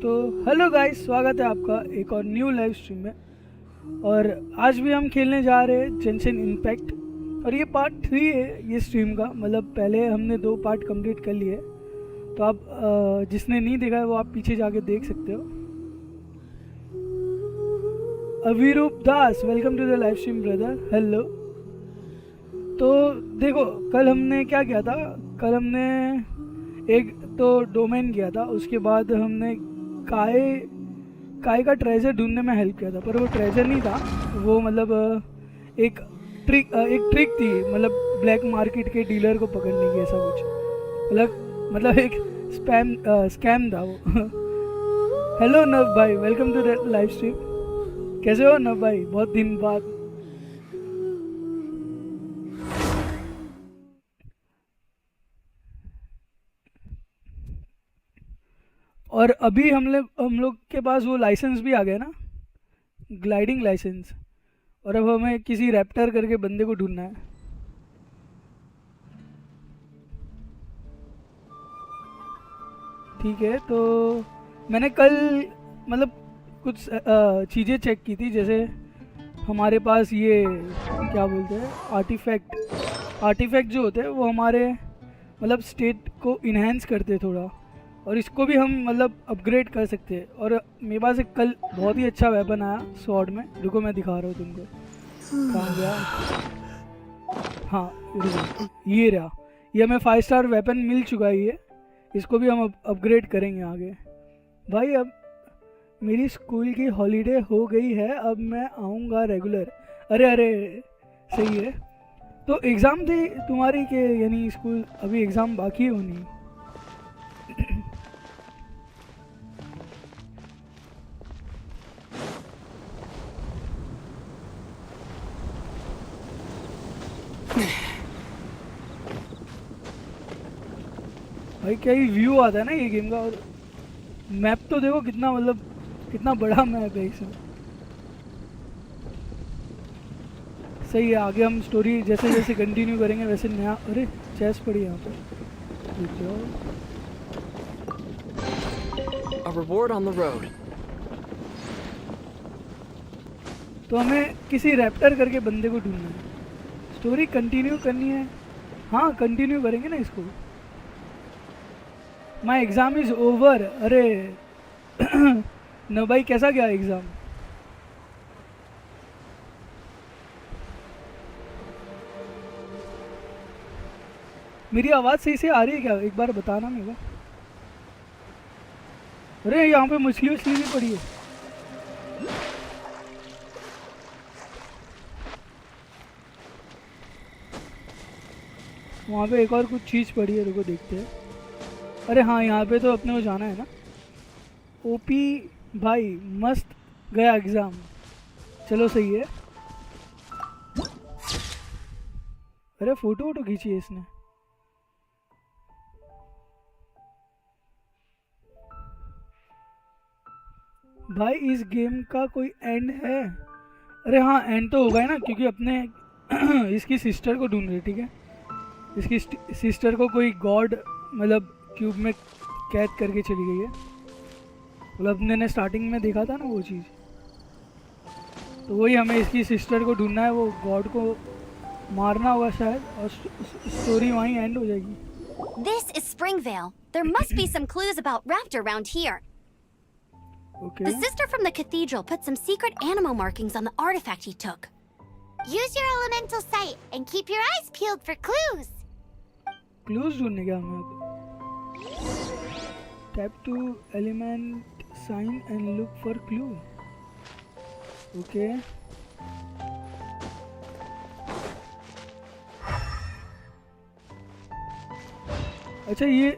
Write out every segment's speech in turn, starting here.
तो hello guys, स्वागत है आपका एक और न्यू लाइव स्ट्रीम में। और आज भी हम खेलने जा रहे हैं जेंशिन इम्पैक्ट। और ये पार्ट 3 है ये स्ट्रीम का, मतलब पहले हमने 2 पार्ट कंप्लीट कर लिए। तो आप जिसने नहीं देखा है वो आप पीछे जाके देख सकते हो। Abhirup Das, welcome to the live stream brother, hello. तो देखो, कल हमने क्या किया था? कल हमने एक तो डोमेन किया था, उसके बाद हमने काय का ट्रेजर ढूंढने में हेल्प किया था। पर वो ट्रेजर नहीं था, वो मतलब एक ट्रिक थी, मतलब ब्लैक मार्केट के डीलर को पकड़ने की, ऐसा कुछ मतलब एक स्कैम था वो। हेलो नव भाई, welcome to the live stream. कैसे हो नव भाई, बहुत दिन बाद। और अभी हम लोग के पास वो लाइसेंस भी आ गया ना, ग्लाइडिंग लाइसेंस। और अब हमें किसी रैप्टर करके बंदे को ढूंढना है। ठीक है, तो मैंने कल मतलब कुछ चीज़ें चेक की थी। जैसे हमारे पास ये क्या बोलते हैं, आर्टिफैक्ट जो होते हैं वो हमारे मतलब स्टेट को इन्हेंस करते हैं थोड़ा। और इसको भी हम मतलब अपग्रेड कर सकते हैं। और मेरे पास एक कल बहुत ही अच्छा वेपन आया स्वॉर्ड में, रुको मैं दिखा रहा हूँ तुमको। कहाँ गया? हाँ रुको, ये रहा। ये हमें 5 स्टार वेपन मिल चुका है। ये इसको भी हम अपग्रेड करेंगे आगे। भाई अब मेरी स्कूल की हॉलीडे हो गई है, अब मैं आऊँगा रेगुलर। अरे अरे, सही है। तो एग्ज़ाम थी तुम्हारी के, यानी स्कूल अभी एग्ज़ाम बाकी होनी? भाई क्या ही व्यू आता है ना ये गेम का। और मैप तो देखो कितना, मतलब कितना बड़ा मैप है इसमें। सही है, आगे हम स्टोरी जैसे जैसे कंटिन्यू करेंगे वैसे नया। अरे चेस पड़ी यहाँ पे, रुक जाओ। A reward on the road. तो हमें किसी रैप्टर करके बंदे को ढूंढना है, स्टोरी कंटिन्यू करनी है। हाँ कंटिन्यू करेंगे ना इसको। My exam is over. अरे न भाई, कैसा गया एग्ज़ाम? मेरी आवाज़ सही से आ रही है क्या? एक बार बताना मेरे को। अरे यहाँ पे मछली उछली भी पड़ी है। वहाँ पे एक और कुछ चीज़ पड़ी है, रुको देखते हैं। अरे हाँ, यहाँ पे तो अपने को जाना है ना। ओपी भाई, मस्त गया एग्ज़ाम, चलो सही है। अरे फोटो वोटो खींची है इसने। भाई इस गेम का कोई एंड है? अरे हाँ, एंड तो होगा ही ना, क्योंकि अपने इसकी सिस्टर को ढूंढ रहे, ठीक है। इसकी सिस्टर को कोई गॉड मतलब क्यूब में कैद करके चली गई है। मतलब अपने ने स्टार्टिंग में देखा था ना वो चीज़, तो वही हमें इसकी सिस्टर को ढूंढना है। वो गॉड को मारना होगा शायद, और स्टोरी वहीं एंड हो जाएगी। This is Springvale. There must be some clues about Raptor around here. Okay. The sister from the cathedral put some secret animal markings on the artifact he took. Use your elemental sight and keep your eyes peeled for clues. Clues ढूंढने क्या हमें? Tap to element sight and look for clue. Okay, अच्छा ये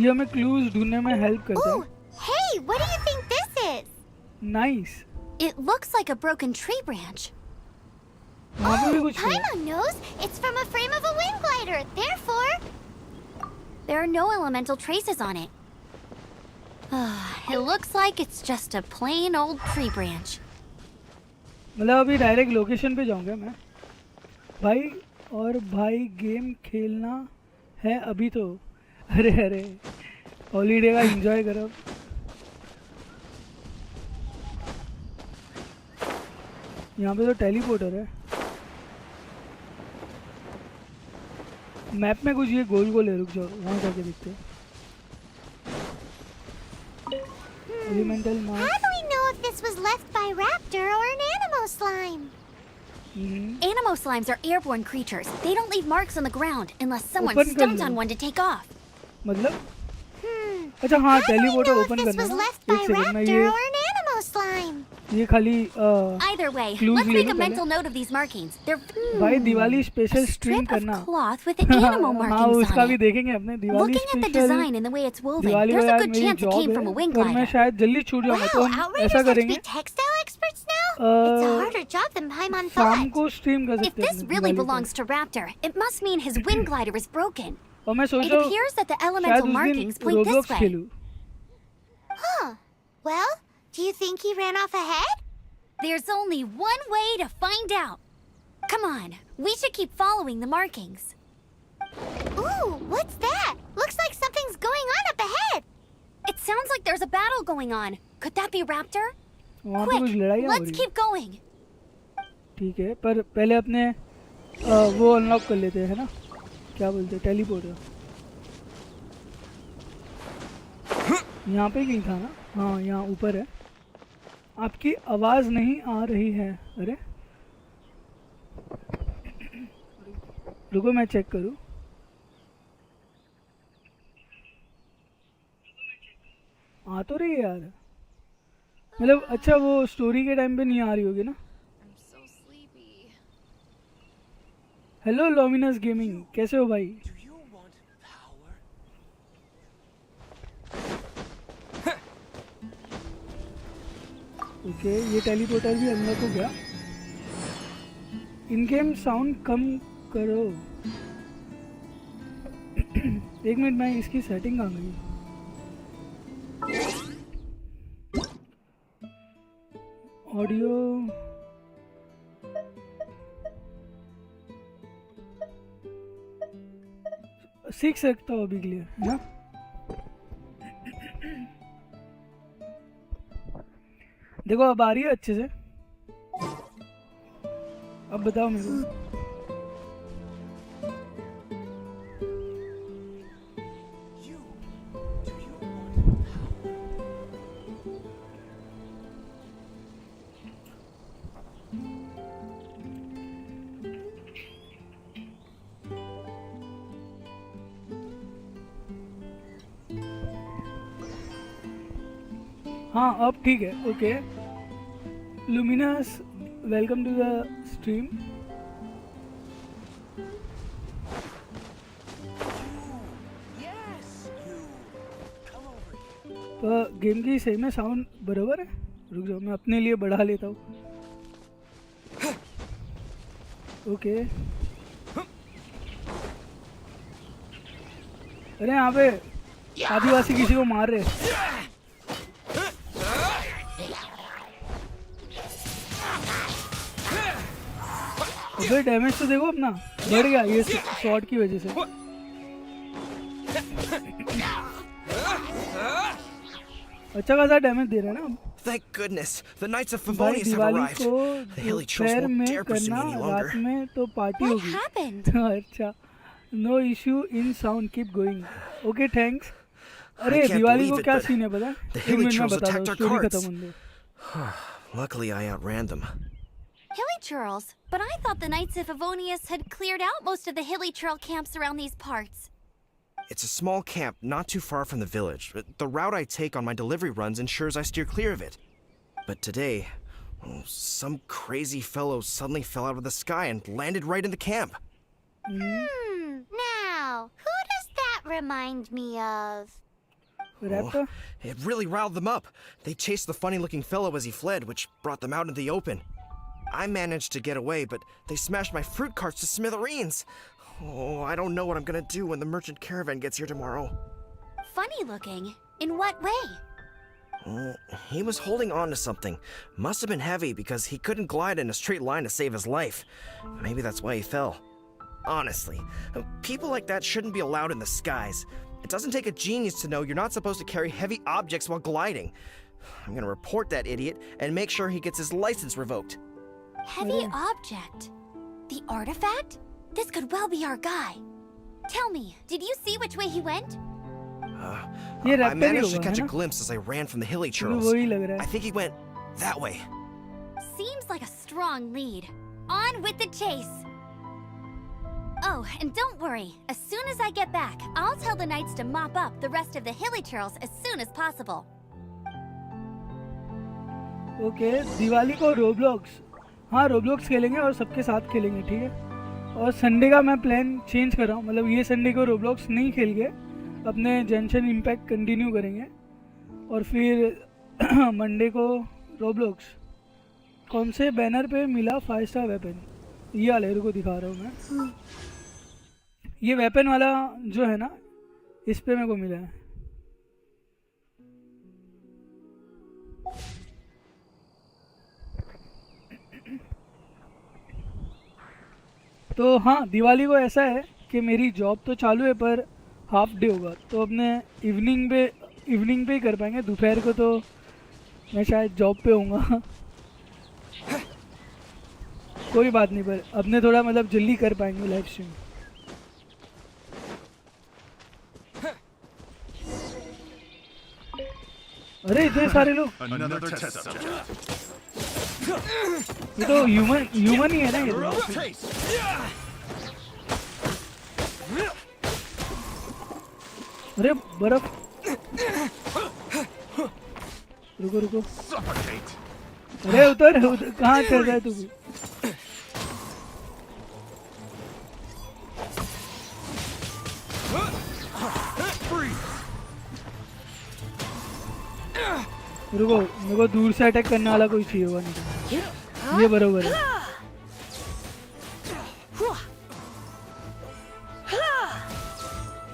हमें clues ढूंढने में help करता है। Ooh, hey, what do you think this is? Nice. It looks like a broken tree branch. वहाँ पे भी कुछ है। Paimon knows. It's from a frame of a wind glider. Therefore, there are no elemental traces on it. It looks like it's just a plain old tree branch. मतलब अभी direct location पे जाऊंगा मैं भाई। और भाई गेम खेलना है अभी तो। अरे अरे, हॉलीडे का एंजॉय करो। यहाँ पे तो टेलीपोर्टर है। मैप में कुछ ये गोल गोल है, रुक जाओ वहाँ जाके देखते हैं। Elemental How mark. do we know if this was left by raptor or an animo slime? Animo slimes are airborne creatures. They don't leave marks on the ground unless someone Open कर stomps low. on one to take off. मतलब अच्छा हाँ How do we teleporter know if open this करना was है। left by एक second में raptor or an animo slime? ये खाली Either way, clues let's ले make लो a पहले। mental note of these markings. They're भाई Diwali special a stream strip of करना। cloth with animo हाँ markings उसका on भी it. देखेंगे अपने Diwali Looking at the special. design and the way it's woven, Diwali there's a यार good मेरी chance it job came from a है wing और मैं glider. शायद जल्दी छूट जाऊंगा तो Wow, हम Outriders ऐसा have to करेंगे be textile experts now? It's a harder job than Paimon शाम thought. को स्ट्रीम कर If सकते हैं this अपने really Diwali belongs to Raptor, it must mean his wing glider is broken. पे। और मैं सोच It रहा हूँ appears that the शायद elemental उस दिन markings point this Roblox way. खेलूं। Huh. Well, do you think he ran off ahead? There's only one way to find out. Come on, we should keep following the markings. Ooh, what's that? Looks like something's going on up ahead. It sounds like there's a battle going on. Could that be Raptor? वहाँ पे कुछ लड़ाइयाँ हो Let's रही है। keep going. ठीक है पर पहले अपने वो अनलॉक कर लेते हैं, है ना? क्या बोलते हैं, टेलीपोर्टर। यहाँ पे कहीं था ना? हाँ यहाँ ऊपर है। आपकी आवाज़ नहीं आ रही है। अरे रुको मैं चेक करूँ। आ तो रही है यार, मतलब अच्छा वो स्टोरी के टाइम पे नहीं आ रही होगी ना। हेलो लॉमिनस गेमिंग, कैसे हो भाई? ओके ये टेलीपोर्टर भी अनलॉक हो गया। इन गेम साउंड कम करो। एक मिनट मैं इसकी सेटिंग आ गई। ऑडियो सीख सकता हूँ अभी के लिए, है ना? देखो अब आ रही है अच्छे से। अब बताओ मेरे को। हाँ अब ठीक है। Okay luminous welcome to the stream. तो गेम की सही में साउंड बराबर है? रुक जाओ मैं अपने लिए बढ़ा लेता हूँ। ओके अरे यहाँ पे आदिवासी किसी को मार रहे। अबे डैमेज तो देखो अपना बढ़ गया ये शॉट की वजह से। अच्छा खासा डैमेज दे रहा है ना अब। Thank goodness, the Knights of भाई Favonius have दिवाली arrived. को The hilly trolls दोपहर won't में dare pursue करना, me any रात longer. में तो पार्टी What होगी। happened? अच्छा no issue in sound keep going. Okay thanks. I अरे can't दिवाली believe को it, क्या but सीन है पता है? the एक hilly मिनट में trolls बता दो, attacked our स्टोरी carts. खत्म होने दो। Luckily, I outran them. Hilly churls, but I thought the Knights of Favonius had cleared out most of the hilly trail camps around these parts. It's a small camp not too far from the village. The route I take on my delivery runs ensures I steer clear of it. But today, some crazy fellow suddenly fell out of the sky and landed right in the camp. Now, who does that remind me of? Raptor It really riled them up. They chased the funny-looking fellow as he fled, which brought them out in the open. I managed to get away, but they smashed my fruit carts to smithereens. Oh, I don't know what I'm gonna do when the merchant caravan gets here tomorrow. Funny looking? In what way? He was holding on to something. Must have been heavy because he couldn't glide in a straight line to save his life. Maybe that's why he fell. Honestly, people like that shouldn't be allowed in the skies. It doesn't take a genius to know you're not supposed to carry heavy objects while gliding. I'm gonna report that idiot and make sure he gets his license revoked. Heavy object? The artifact? This could well be our guy. Tell me, did you see which way he went? ये I Raptor he managed to होगा, catch है a ना? glimpse as I ran from the hilly मुझे churls. वही लग रहा I है. think he went that way. Seems like a strong lead. On with the chase. Oh, and don't worry. As soon as I get back, I'll tell the knights to mop up the rest of the hilly churls as soon as possible. Okay, Diwali को Roblox, हाँ Roblox खेलेंगे और सबके साथ खेलेंगे, ठीक है. और संडे का मैं प्लान चेंज कर रहा हूँ, मतलब ये संडे को रोब्लॉक्स नहीं खेल के अपने जेंशन इम्पैक्ट कंटिन्यू करेंगे और फिर मंडे को रोब्लॉक्स. कौन से बैनर पे मिला 5 स्टार वेपन? ये वाले को दिखा रहा हूँ मैं. ये वेपन वाला जो है ना, इस पे मेरे को मिला है. तो हाँ, दिवाली को ऐसा है कि मेरी जॉब तो चालू है पर हाफ डे होगा, तो अपने इवनिंग पे ही कर पाएंगे. दोपहर को तो मैं शायद जॉब पे होऊंगा. कोई बात नहीं, पर अपने थोड़ा मतलब जल्दी कर पाएंगे लाइव स्ट्रीम. अरे इतने सारे लोग, Another test subject. ये तो ह्यूमन ही है ना ये तो. Taste. अरे बर्फ, रुको रुको. Suffocate. अरे उतर उतर, कहाँ चल रहा है तू भी? Freeze. रुको, मेरे को दूर से अटैक करने वाला कोई चाहिए होगा, नहीं ये बरोबर है.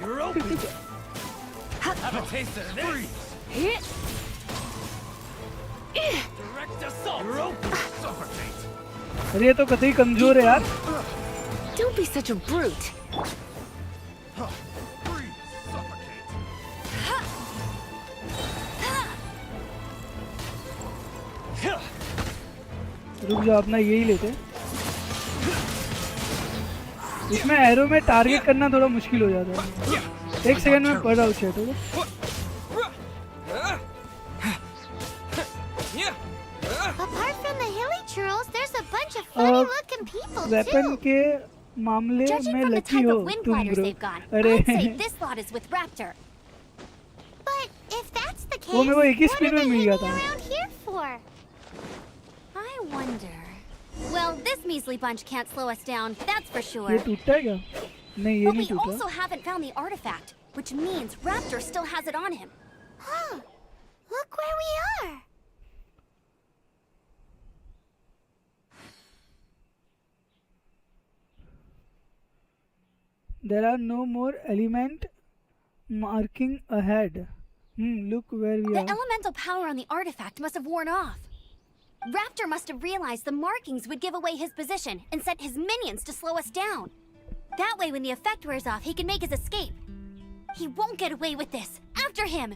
You're open. Have a taste of this. Freeze. Direct assault. You're open. Suffocate. अरे ये तो कतई कमजोर है यार. Don't be such a brute. Freeze. Suffocate. रुक जाओ, अपना यही लेते हैं. इसमें एरो में टारगेट करना थोड़ा मुश्किल हो जाता है. एक सेकंड में पढ़ रहा हूँ chat. Apart from the hilly churls, there's a bunch of funny-looking people weapon too. के मामले Judging में from the लकी type हो of wind तुम gliders ब्रो. they've got, अरे I'd say this lot is with Raptor. But if that's the case, वो मेरे को एक ही what स्पिन are में they मिल गया hanging था. around here for? I wonder. Well, this measly bunch can't slow us down, that's for sure. ये टूटता है क्या? नहीं, ये But नहीं we टूटा. also haven't found the artifact, which means Raptor still has it on him. Huh. Look where we are. There are no more element marking ahead. Look where we The are. elemental power on the artifact must have worn off. Raptor must have realized the markings would give away his position and sent his minions to slow us down. That way, when the effect wears off, he can make his escape. He won't get away with this. After him!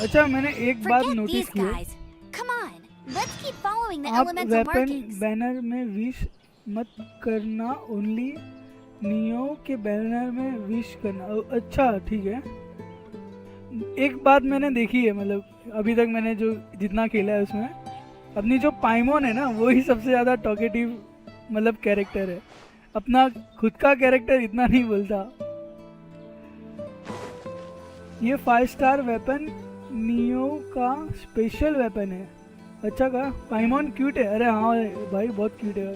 अच्छा, मैंने एक बात Forget notice these की है. guys. Come on, let's keep following the आप elemental weapon markings. Banner में wish मत करना, ओनली नियो के बैनर में विश करना. अच्छा ठीक है. एक बात मैंने देखी है, मतलब अभी तक मैंने जो जितना खेला है उसमें, अपनी जो पाइमोन है ना, वो ही सबसे ज़्यादा टॉकेटिव मतलब कैरेक्टर है. अपना खुद का कैरेक्टर इतना नहीं बोलता. ये 5 स्टार वेपन नियो का स्पेशल वेपन है. अच्छा का पाइमोन क्यूट है. अरे हाँ भाई, बहुत क्यूट है,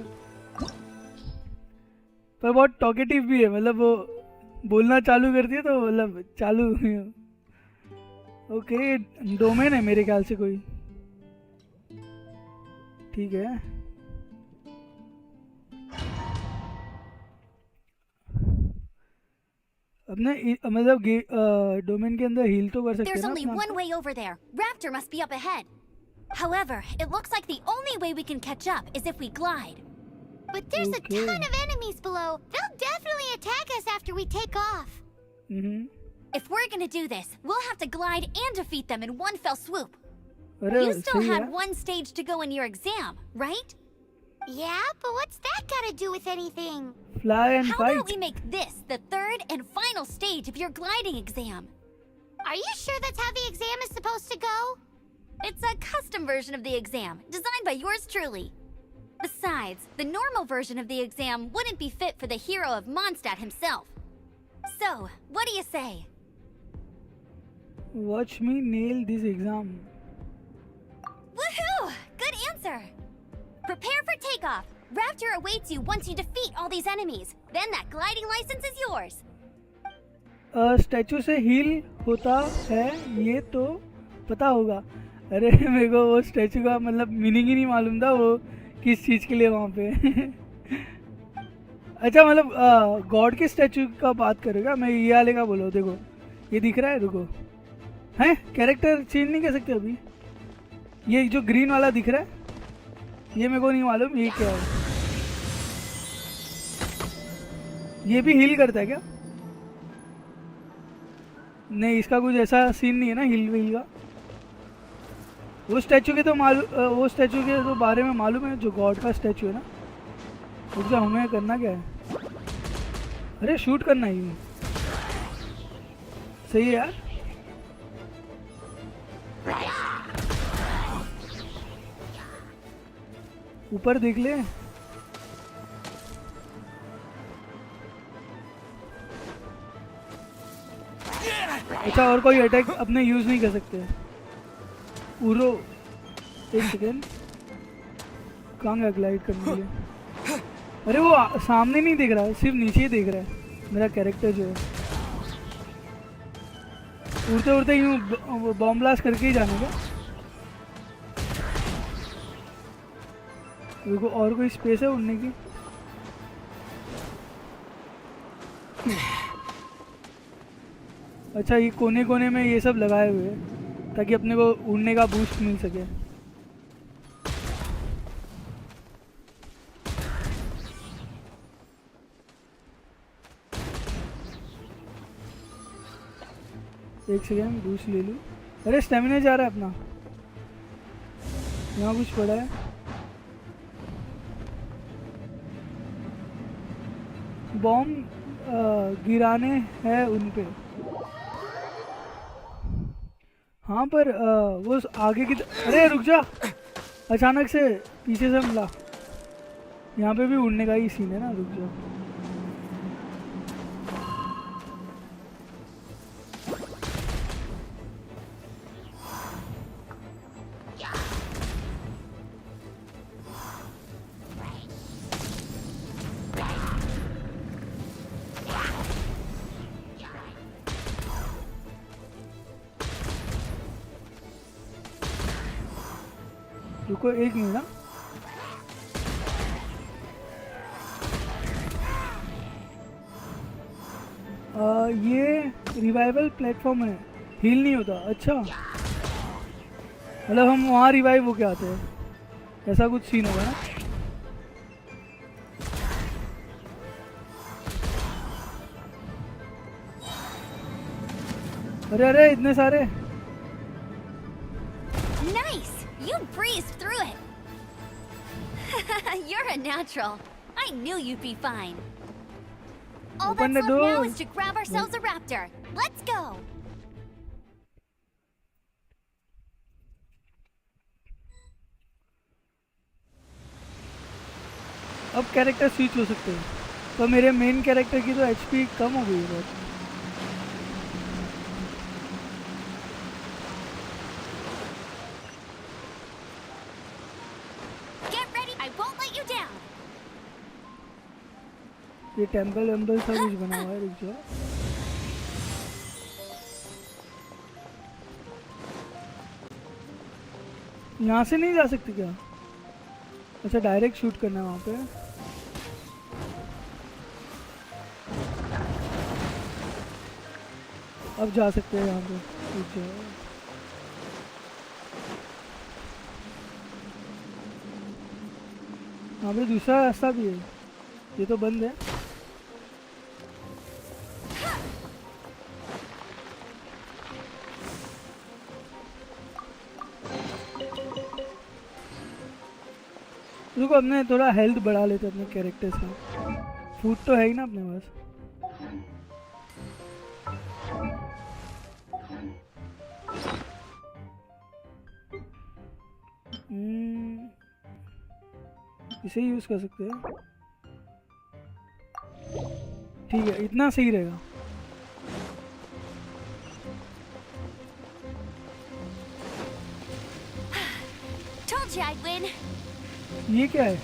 पर बहुत टॉकेटिव भी है. मतलब वो बोलना चालू करती है तो मतलब चालू. ओके, डोमेन है मेरे ख्याल से कोई. ठीक है. अपने मतलब डोमेन के अंदर हील तो कर सकते हैं There's ना only अपना. one way over there. Raptor must be up ahead. However, it looks like the only way we can catch up is if we glide. But there's Okay. a ton of enemies below. They'll definitely attack us after we take off. Hmm If we're gonna do this, we'll have to glide and defeat them in one fell swoop. अरे You still सही है had one stage to go in your exam, right? Yeah, but what's that got to do with anything? fly and How fight about we make this the third and final stage of your gliding exam? Are you sure that's how the exam is supposed to go? It's a custom version of the exam, designed by yours truly. Besides, the normal version of the exam wouldn't be fit for the hero of Mondstadt himself. So, what do you say? watch me nail this exam Woohoo! Good answer! Prepare for takeoff. Raptor awaits you once you defeat all these enemies. Then that gliding license is yours. Statue से heal होता है ये तो पता होगा अरे मेरे को वो स्टैचू का मतलब मीनिंग ही नहीं मालूम था वो किस चीज़ के लिए वहाँ पे अच्छा मतलब गॉड के स्टैचू का बात करेगा मैं ये वाले का बोलो देखो ये दिख रहा है रुको हैं कैरेक्टर चेंज नहीं कर सकते अभी ये जो ग्रीन वाला दिख रहा है ये मेरे को नहीं मालूम ये क्या है ये भी हील करता है क्या नहीं इसका कुछ ऐसा सीन नहीं है ना हिल विल का वो स्टैचू के तो वो स्टैचू के तो बारे में मालूम है जो गॉड का स्टैचू है ना उसका हमें करना क्या है अरे शूट करना ही सही है यार ऊपर देख ले अच्छा और कोई अटैक अपने यूज नहीं कर सकते उरो एक सेकेंड कहाँ गया ग्लाइड करने के लिए अरे वो सामने नहीं देख रहा है सिर्फ नीचे ही देख रहा है मेरा कैरेक्टर जो है उड़ते उड़ते यूँ बॉम्ब ब्लास्ट करके ही जाने का देखो और कोई स्पेस है उड़ने की अच्छा ये कोने कोने में ये सब लगाए हुए हैं ताकि अपने को उड़ने का बूस्ट मिल सके एक सेकेंड बूस्ट ले लूँ अरे स्टेमिना जा रहा है अपना यहाँ कुछ पड़ा है बॉम्ब गिराने हैं उन पे हाँ पर वो आगे की अरे रुक जा अचानक से पीछे से मिला यहाँ पे भी उड़ने का ही सीन है ना रुक जा रुको एक मिनट ना ये रिवाइवल प्लेटफॉर्म है हील नहीं होता अच्छा मतलब हम वहाँ रिवाइव होके आते हैं ऐसा कुछ सीन होगा ना अरे अरे इतने सारे Nice! You breezed through it. You're a natural. I knew you'd be fine. All Open that's the left now door. is to grab ourselves a raptor. Let's go. अब कैरेक्टर स्विच हो सकते हैं तो मेरे मेन कैरेक्टर की तो HP कम हो गई है बहुत Get ready. I won't let you down. ये टेम्पल वेम्पल सब कुछ बना हुआ है रुक जाओ यहाँ से नहीं जा सकते क्या अच्छा डायरेक्ट शूट करना है वहाँ पे अब जा सकते हैं यहाँ पे रुक जाओ यहाँ पे दूसरा रास्ता भी है ये तो बंद है रुको अपने थोड़ा हेल्थ बढ़ा लेते अपने कैरेक्टर्स का। फूड तो है ही ना अपने पास। इसे यूज कर सकते हैं। ठीक है, इतना सही रहेगा। Told you I'd win. ये क्या है?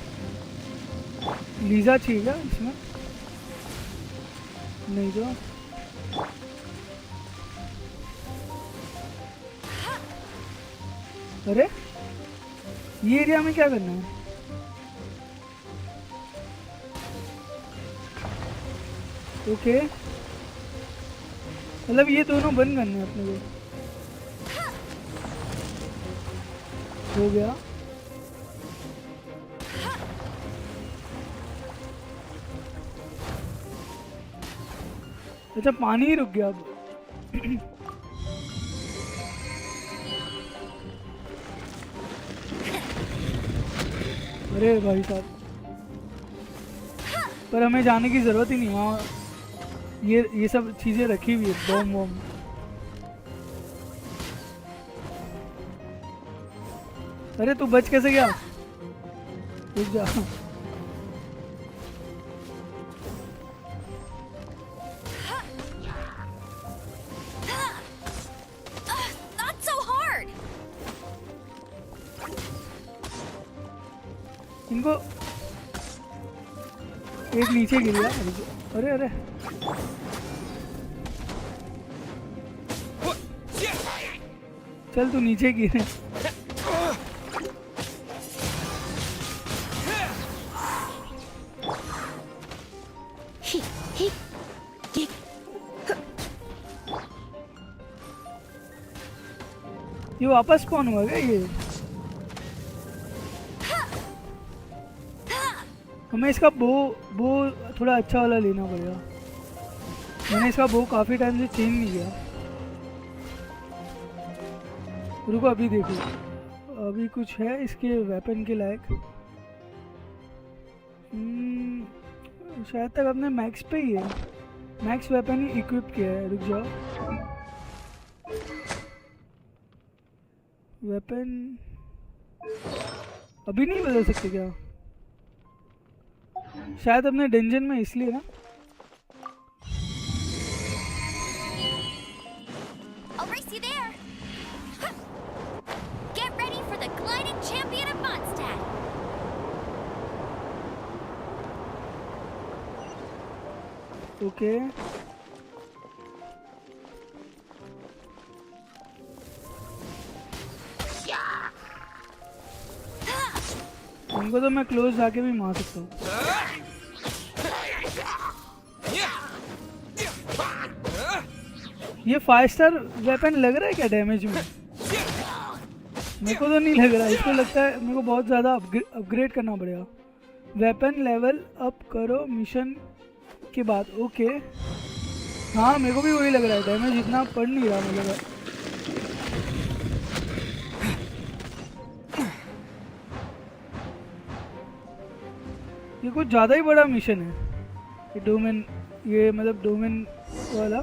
लीजा चाहिए क्या इसमें? नहीं तो अरे ये एरिया में क्या करना है? ओके मतलब ये दोनों बंद करने हैं अपने को। हो गया। अच्छा पानी ही रुक गया अब। अरे भाई साहब, पर हमें जाने की जरूरत ही नहीं वहाँ। ये सब चीजें रखी हुई है, बम बम। अरे तू बच कैसे गया? रुक जा। Not so hard. इनको एक नीचे गिर गया। अरे अरे चल तू नीचे गिर। ये वापस कौन हुआ क्या ये? हमें इसका बो थोड़ा अच्छा वाला लेना पड़ेगा। मैंने इसका बो काफी टाइम से चेंज नहीं किया। रुको अभी देखो, अभी कुछ है इसके वेपन के लायक। शायद तक अपने मैक्स पे ही है। मैक्स वेपन ही इक्विप किया है। रुक जाओ, वेपन अभी नहीं बदल सकते क्या? शायद अपने डंजन में, इसलिए ना। I'll race you there. Get ready for the gliding champion of Mondstadt. Okay उनको तो मैं क्लोज जाके भी मार सकता हूँ। ये 5 स्टार वेपन लग रहा है क्या डैमेज में? मेरे को तो नहीं लग रहा। इसको लगता है मेरे को बहुत ज़्यादा अपग्रेड करना पड़ेगा। वेपन लेवल अप करो मिशन के बाद। ओके हाँ मेरे को भी वही लग रहा है। डैमेज इतना पड़ नहीं रहा मतलब। ये कुछ ज़्यादा ही बड़ा मिशन है ये डोमेन, ये मतलब डोमेन वाला।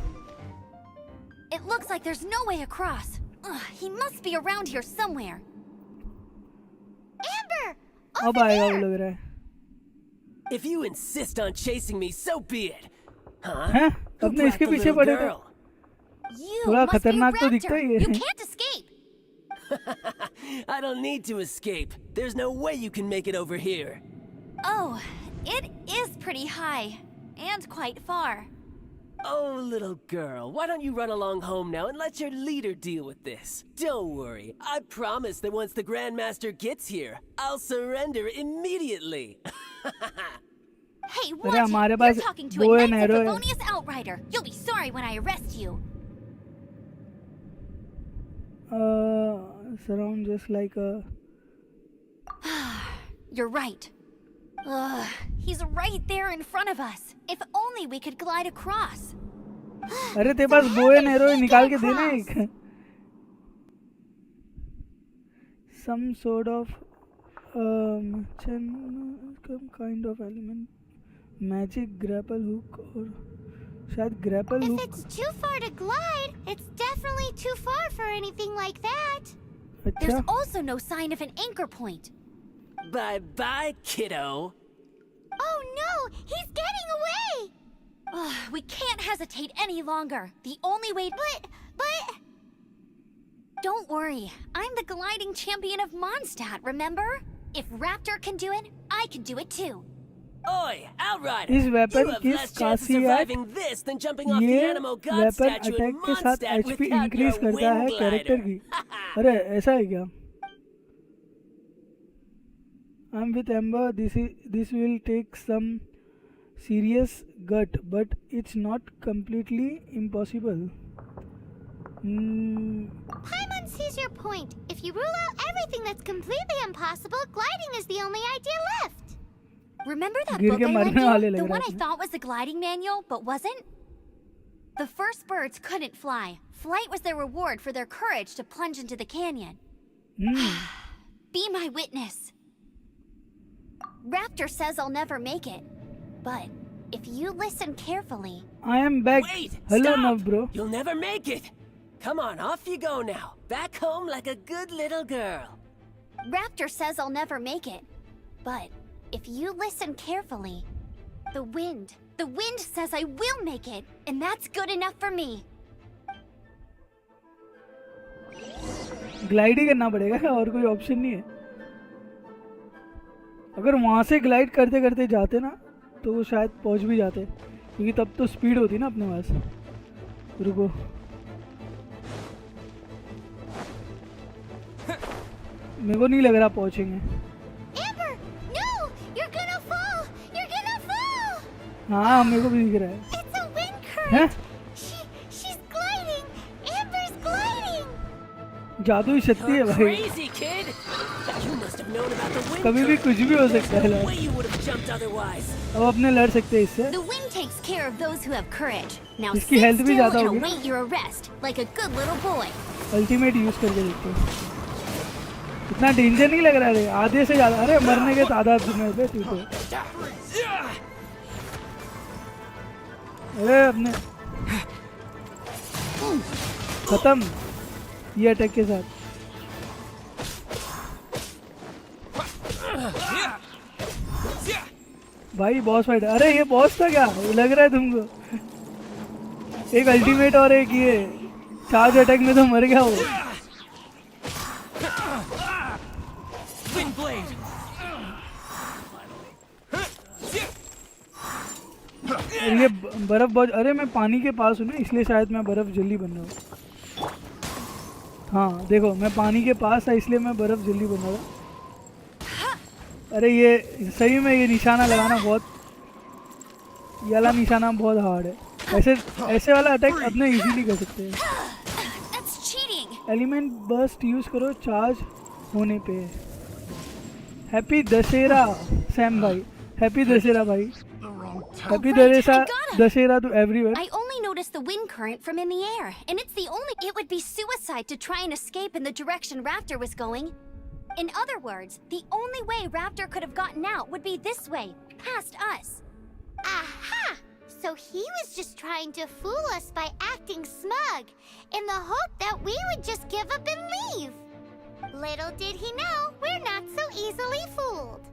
It looks like there's no way across. He must be around here somewhere. Amber! अब आएगा वो लग रहा है। If you insist on chasing me, so be it. Huh? हैं? Who अपने brought इसके the पीछे little पड़े थे। girl? You थोड़ा must be a खतरनाक तो दिखता raptor. ही है। You can't escape. I don't need to escape. There's no way you can make it over here. Oh, it is pretty high and quite far. Oh, little girl, why don't you run along home now and let your leader deal with this? Don't worry, I promise that once the Grandmaster gets here, I'll surrender immediately. Hey, अरे watch हमारे it! Pass You're talking to bow a and Knights of arrow है। Favonius outrider. You'll be sorry when I arrest you. Surround just like a... You're right. Ugh, he's right there in front of us. If only we could glide across. अरे तेरे पास bow and arrow निकाल के देना एक। Some sort of some kind of element, magic grapple hook और शायद grapple If hook. it's too far to glide, it's definitely too far for anything like that. There's अच्छा also no sign of an anchor point. Bye-bye, kiddo. Oh no, he's getting away! Ugh, we can't hesitate any longer. The only way. But... Don't worry. I'm the gliding champion of Mondstadt, remember? If Raptor can do it, I can do it too. Oi, Outrider! इस weapon You have की less chance of खासियत surviving this than jumping off the ये animal god weapon statue in attack के साथ Mondstadt HP without increase your करता है wind character glider. की. अरे ऐसा है क्या? I'm with Amber. This will take some serious gut, but it's not completely impossible. Paimon sees your point. If you rule out everything that's completely impossible, gliding is the only idea left. Remember that गिर book के I lent मरने वाले you? लग The रहा one है I इसमें. thought was the gliding manual, but wasn't? The first birds couldn't fly. Flight was their reward for their courage to plunge into the canyon. Be my witness. Raptor says I'll never make it. But if you listen carefully, I am back. Wait! Hello, stop! Nav bro. You'll never make it! Come on, off you go now. Back home like a good little girl. Raptor says I'll never make it. But if you listen carefully, the wind says I will make it, and that's good enough for me. Glide ही करना पड़ेगा और कोई option नहीं है. अगर वहां से ग्लाइड करते करते जाते ना तो वो शायद पहुंच भी जाते क्योंकि तब तो स्पीड होती ना अपने पास. रुको मेरे को नहीं लग रहा पहुंचेंगे. Amber, no! You're gonna fall! You're gonna fall! हाँ मेरे को भी दिख रहा है. It's a wind current! हैं? She's gliding! Amber's gliding! जादू ही शक्ति है You're भाई. crazy, kid! You must have known about the wind कभी भी current. कुछ भी हो सकता है. No Lal. way you would have jumped otherwise. अब अपने लड़ सकते हैं इससे. The wind takes care of those who have courage. Now इसकी sit health भी still ज़्यादा and होगी ना? await your arrest, like a good little boy. Ultimate use करके देखते हैं. इतना डेंजर नहीं लग रहा है. आधे से ज्यादा. अरे मरने के तादाद में पे तू तो. अरे अपने खत्म ये अटैक के साथ. भाई बॉस फाइट. अरे ये बॉस था क्या? लग रहा है तुमको. एक अल्टीमेट और एक ये चार्ज अटैक में तो मर गया वो. Wind blade. और ये बर्फ बहुत. अरे मैं पानी के पास हूँ ना इसलिए शायद मैं बर्फ जल्दी बन रहा हूँ. हाँ देखो मैं पानी के पास था इसलिए मैं बर्फ जल्दी बन रहा हूँ. अरे ये सही में ये निशाना लगाना बहुत. ये वाला निशाना बहुत हार्ड है. ऐसे वाला अटैक अपने इजीली कर सकते हैं. That's cheating. Element burst use करो चार्ज होने पे. हैप्पी दशहरा सैम भाई. हैप्पी दशहरा भाई. Happy Dussehra to everyone. I only noticed the wind current from in the air, and it's the only. It would be suicide to try and escape in the direction Raptor was going. In other words, the only way Raptor could have gotten out would be this way, past us. Aha! So he was just trying to fool us by acting smug, in the hope that we would just give up and leave. Little did he know, we're not so easily fooled.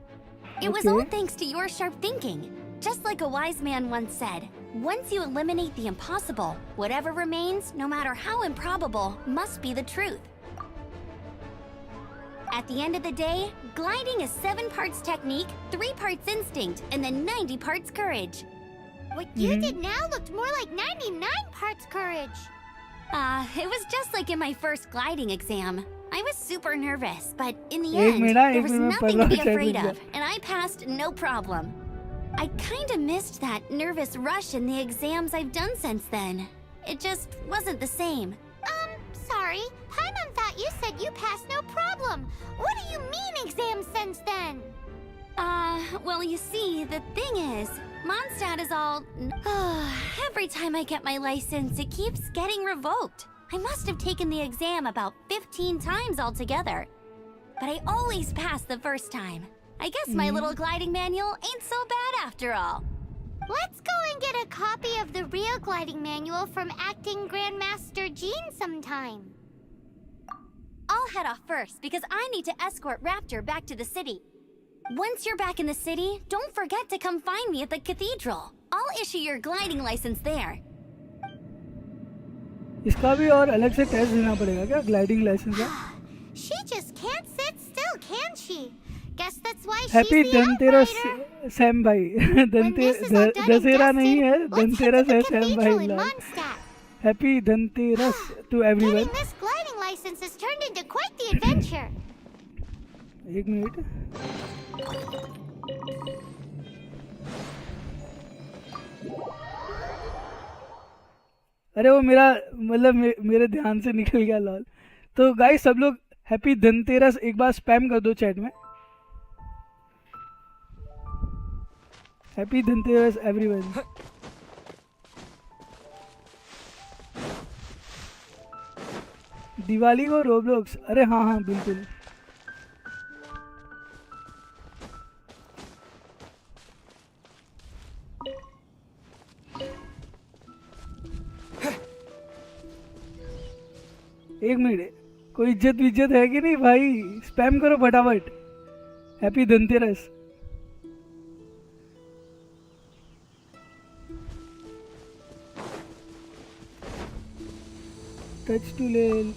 It was Okay. all thanks to your sharp thinking. Just like a wise man once said, once you eliminate the impossible, whatever remains, no matter how improbable, must be the truth. At the end of the day, gliding is 7 parts technique, 3 parts instinct, and then 90 parts courage. What you did now looked more like 99 parts courage. It was just like in my first gliding exam. I was super nervous, but in the एक end, minute, there एक was minute nothing to be पहला afraid check of, and I passed no problem. I kinda missed that nervous rush in the exams I've done since then. It just wasn't the same. Sorry. Paimon thought you said you passed no problem. What do you mean exams since then? Well, you see, the thing is, Mondstadt is all... Every time I get my license, it keeps getting revoked. I must have taken the exam about 15 times altogether. but I always pass the first time. I guess my little gliding manual ain't so bad after all. Let's go and get a copy of the real gliding manual from acting Grandmaster Jean sometime. I'll head off first because I need to escort Raptor back to the city. Once you're back in the city, don't forget to come find me at the cathedral. I'll issue your gliding license there. इसका भी और अलग से test देना पड़ेगा क्या gliding licence का? She just can't sit still, can she? Guess that's why she's happy the Dhanteras outrider. Sam भाई When this is all done and Dussehra नहीं है dusted, let's head Dhanteras to है the सैम cathedral भाई in लाल Mondstadt. Happy Dhanteras to everyone Getting this gliding license has turned into quite the adventure. एक minute अरे वो मेरा मतलब मेरे ध्यान से निकल गया लाल तो गाइस सब लोग हैप्पी धनतेरस एक बार स्पैम कर दो चैट में हैप्पी धनतेरस एवरीवन दिवाली को रोब्लॉक्स अरे हाँ हाँ बिल्कुल एक मिनट कोई इज्जत विज्जत है कि नहीं भाई स्पैम करो फटाफट हैप्पी धनतेरस टच टू लेल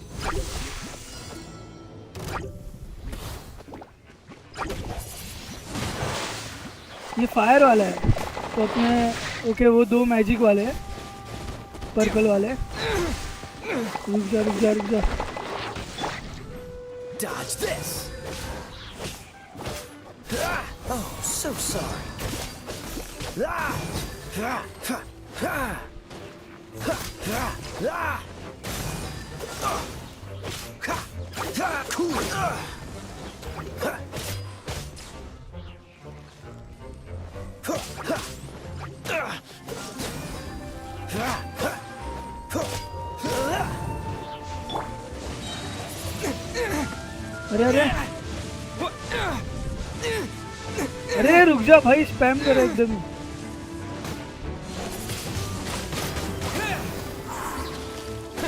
ये फायर वाला है तो अपने ओके वो दो मैजिक वाले हैं पर्पल वाले रुक जा Dodge this! Oh, so sorry. अरे अरे अरे रुक जा भाई स्पैम कर एकदम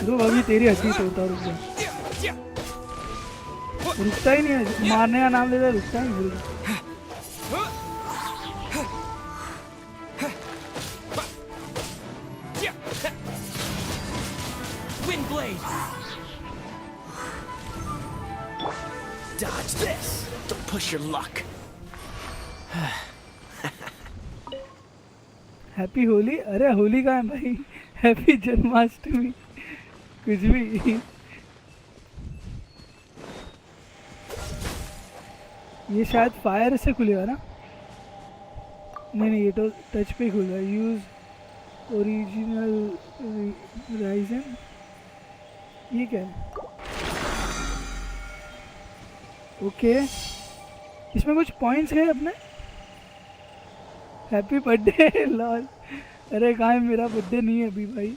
रुक अभी तेरी हड्डी तोड़ता रुक जा रुकता ही नहीं है मारने का नाम लेता रुकता ही नहीं Wind blade. Dodge this! Don't push your luck. Happy Holi अरे होली का है भाई हैप्पी जन्माष्टमी कुछ भी ये शायद फायर से खुलेगा ना नहीं ये तो टच पे खुल रहा है यूज ओरिजिनल राइजन ये क्या है ओके इसमें कुछ पॉइंट्स गए अपने हैप्पी बर्थडे लॉल अरे कहाँ है मेरा बर्थडे नहीं है अभी भाई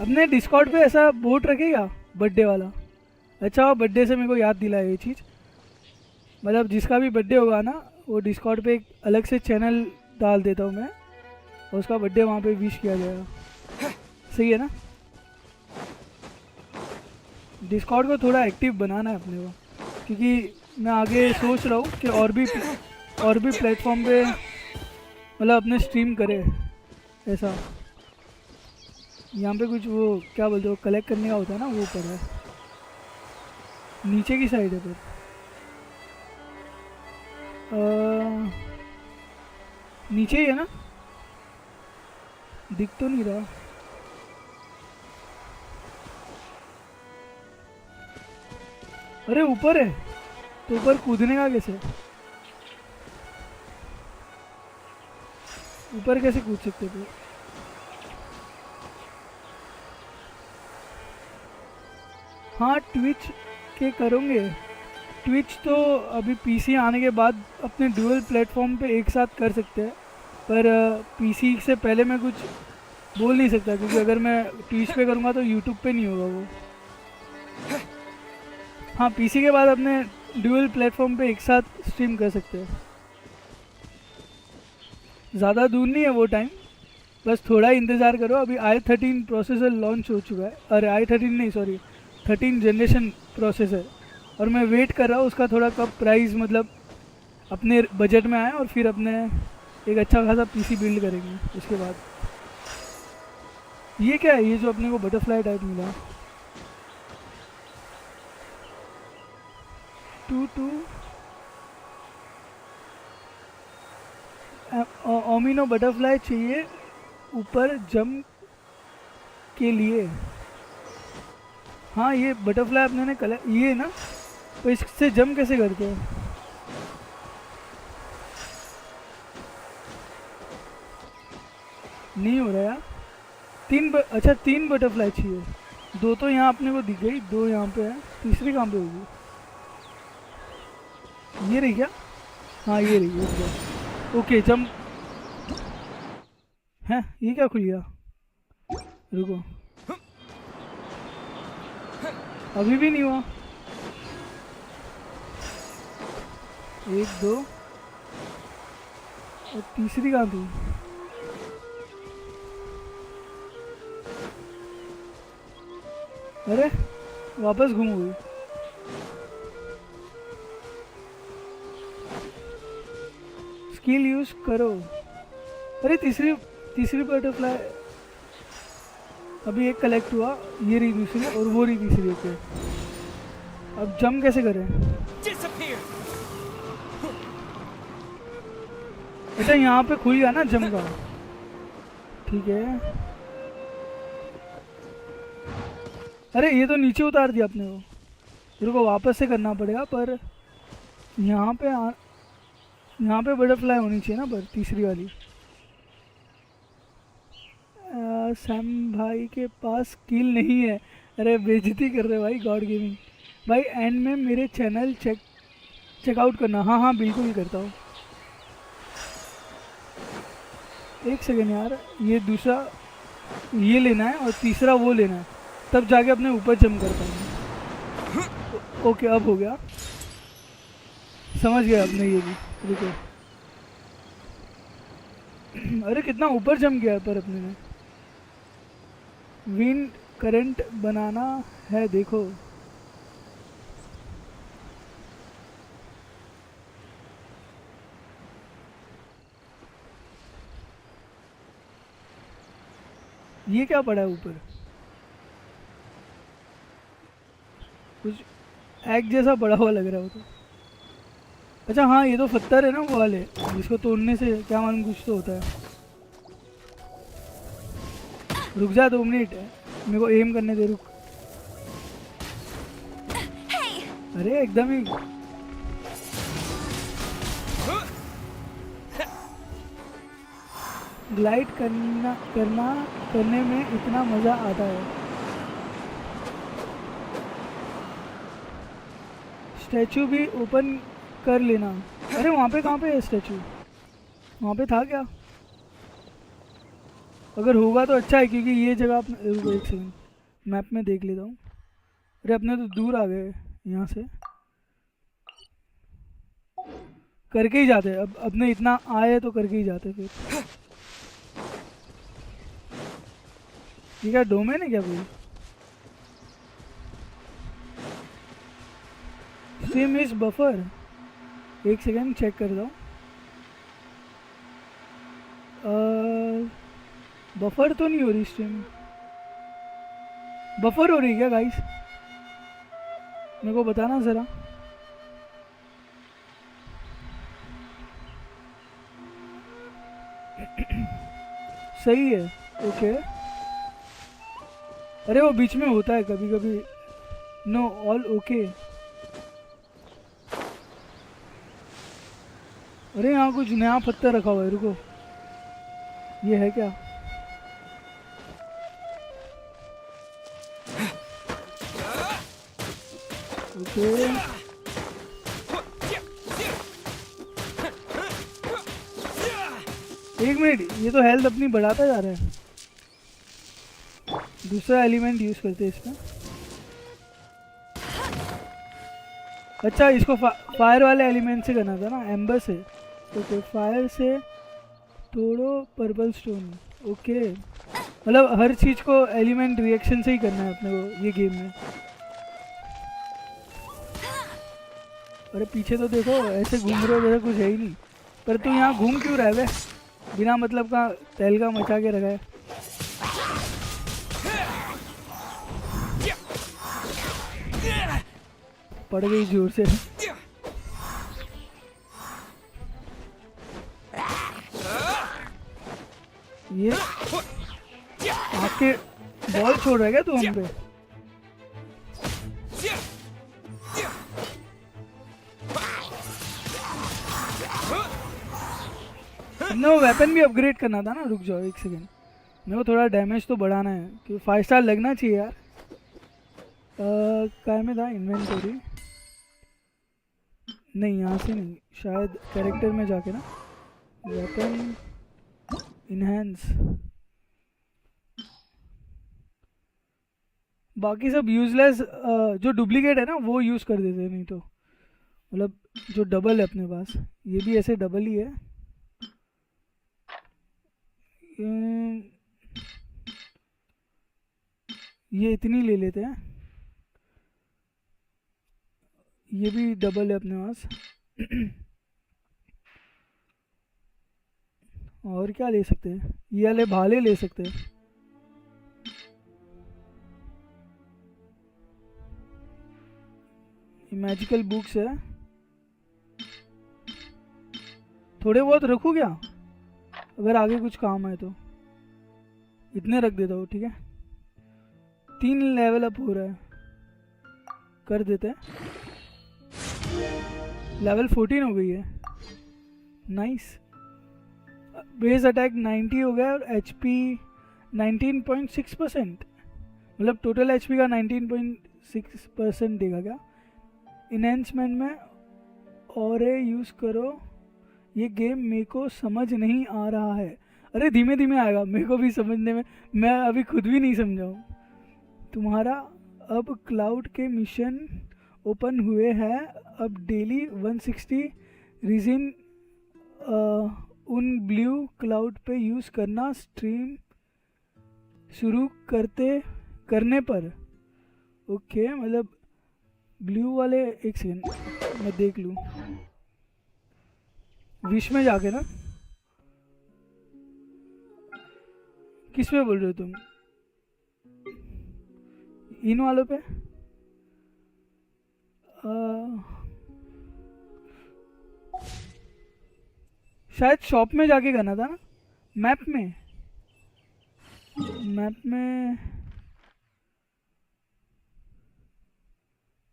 अपने डिस्कॉर्ड पे ऐसा बोर्ड रखेगा बर्थडे वाला अच्छा बर्थडे से मेरे को याद दिला ये चीज़ मतलब जिसका भी बर्थडे होगा ना वो डिस्कॉर्ड पे एक अलग से चैनल डाल देता हूँ मैं और उसका बर्थडे वहाँ पे विश किया जाएगा सही है ना डिस्कॉर्ड को थोड़ा एक्टिव बनाना है अपने को क्योंकि मैं आगे सोच रहा हूँ कि और भी प्लेटफॉर्म पे मतलब अपने स्ट्रीम करे ऐसा यहाँ पे कुछ वो क्या बोलते हो कलेक्ट करने का होता है ना वो ऊपर है नीचे की साइड है पर नीचे ही है ना दिख तो नहीं रहा अरे ऊपर है तो ऊपर कूदने का कैसे ऊपर कैसे कूद सकते थे हाँ ट्विच के करोगे ट्विच तो अभी पीसी आने के बाद अपने ड्यूअल प्लेटफॉर्म पे एक साथ कर सकते हैं, पर पीसी से पहले मैं कुछ बोल नहीं सकता, क्योंकि अगर मैं ट्विच पे करूँगा तो यूट्यूब पे नहीं होगा वो। हाँ, पीसी के बाद अपने ड्यूअल प्लेटफॉर्म पे एक साथ स्ट्रीम कर सकते हैं। ज़्यादा दूर नहीं है वो टाइम, बस थोड़ा इंतज़ार करो। अभी i13 प्रोसेसर लॉन्च हो चुका है, अरे i13 नहीं सॉरी 13 जनरेशन प्रोसेसर, और मैं वेट कर रहा हूँ उसका थोड़ा कब प्राइस मतलब अपने बजट में आए, और फिर अपने एक अच्छा खासा पीसी बिल्ड करेंगे उसके बाद। ये क्या है, ये जो अपने को बटरफ्लाई टाइप मिला? 2 ओमिनो बटरफ्लाई चाहिए ऊपर जंप के लिए। हाँ, ये बटरफ्लाई अपने ने कलर ये ना, तो इससे जंप कैसे करते हैं? नहीं हो रहा यार। अच्छा 3 बटरफ्लाई चाहिए, 2 तो यहाँ अपने को दिख गई, 2 यहाँ पे है, तीसरी कहाँ पे होगी? ये रही क्या? हाँ ये रही, ओके जंप है। ये क्या खुल गया? रुको, अभी भी नहीं हुआ। 1 2 और तीसरी कहाँ थी? अरे वापस घूम गई। स्किल यूज करो। अरे तीसरी बटरफ्लाई अभी एक कलेक्ट हुआ, ये रही दूसरी और वो रही तीसरी। ओके, अब जंप कैसे करें? Disappear. अच्छा यहाँ पे खुल गया ना जंप का, ठीक है। अरे ये तो नीचे उतार दिया अपने को, मेरे को वापस से करना पड़ेगा। पर यहाँ पे बटरफ्लाई होनी चाहिए ना, पर तीसरी वाली। सैम भाई के पास स्किल नहीं है। अरे बेइज्जती कर रहे भाई गॉड गेमिंग भाई। एंड में मेरे चैनल चेकआउट करना। हाँ हाँ बिल्कुल करता हूँ। एक सेकेंड यार, ये दूसरा ये लेना है और तीसरा वो लेना है, तब जाके अपने ऊपर जंप कर पाएंगे। ओके अब हो गया, समझ गया अपने ये भी। रुको, अरे कितना ऊपर जंप गया पर अपने ने। विंड करंट बनाना है, देखो। ये क्या पड़ा है ऊपर? कुछ एग जैसा पड़ा हुआ लग रहा है वो तो। अच्छा हाँ, ये तो पत्थर है ना वो वाले, जिसको तोड़ने से क्या मालूम कुछ तो होता है। रुक जा 2 मिनट, मेरे को एम करने दे, रुक। अरे एकदम ही ग्लाइड करने में इतना मज़ा आता है। स्टैचू भी ओपन कर लेना। अरे वहाँ पे कहाँ पे है स्टैचू? वहाँ पे था क्या? अगर होगा तो अच्छा है, क्योंकि ये जगह अपने एक सेकंड मैप में देख लेता हूँ। अरे अपने तो दूर आ गए यहाँ से, करके ही जाते। अब अपने इतना आए तो करके ही जाते फिर। ये क्या डोमेन है क्या कोई? Stream is buffer. एक सेकेंड चेक कर दो। बफर तो नहीं हो रही स्ट्रीम। बफर हो रही है क्या गाइस? मेरे को बताना ज़रा। सही है, ओके। अरे वो बीच में होता है कभी कभी। Know all okay. अरे यहाँ कुछ नया पत्थर रखा हुआ है, रुको। ये है क्या? ओके एक मिनट, ये तो हेल्थ अपनी बढ़ाता जा रहा है। दूसरा एलिमेंट यूज करते हैं इसमें। अच्छा, इसको फायर वाले एलिमेंट से करना था ना, एम्बर से। ओके, फायर से तोड़ो पर्पल स्टोन। ओके, मतलब हर चीज को एलिमेंट रिएक्शन से ही करना है अपने को ये गेम में। अरे पीछे तो देखो, ऐसे घूम रहे हो जैसे कुछ है ही नहीं। पर तू यहाँ घूम क्यों रहा है बे? बिना मतलब का तहलका मचा के रखा है। पड़ गई जोर से। ये आपके बॉल छोड़ रहा है क्या तू हम पे? नो, वेपन भी अपग्रेड करना था ना। रुक जाओ एक सेकेंड, मेरे को थोड़ा डैमेज तो बढ़ाना है क्योंकि 5 स्टार लगना चाहिए यार। क्या में था? इन्वेंटरी नहीं, यहाँ से नहीं, शायद कैरेक्टर में जाके ना, वेपन इनहेंस। बाकी सब यूजलेस, जो डुप्लीकेट है ना वो यूज़ कर देते हैं, नहीं तो मतलब जो डबल है अपने पास, ये भी ऐसे डबल ही है। ये इतनी ले लेते हैं, ये भी डबल है अपने पास। और क्या ले सकते हैं? ये वाले भाले ले सकते हैं। मैजिकल बुक्स है, थोड़े बहुत रखूँ क्या? अगर आगे कुछ काम आए तो इतने रख देता हूँ, ठीक है। 3 लेवल अप हो रहा है, कर देते हैं। लेवल 14 हो गई है, नाइस। बेस अटैक 90 हो गया और HP 19.6%, मतलब टोटल HP का 19.6% देगा क्या? इनहेंसमेंट में और यूज़ करो। ये गेम मेरे को समझ नहीं आ रहा है। अरे धीमे धीमे आएगा, मेरे को भी समझने में, मैं अभी खुद भी नहीं समझा हूँ। तुम्हारा अब क्लाउड के मिशन ओपन हुए हैं। अब डेली 160 रीजन उन ब्लू क्लाउड पे यूज़ करना स्ट्रीम शुरू करने पर। ओके, मतलब ब्लू वाले, एक सेकेंड मैं देख लूँ विश में जाके ना। किस पे बोल रहे हो तुम? इन वालों पे? शायद शॉप में जाके करना था ना, मैप में।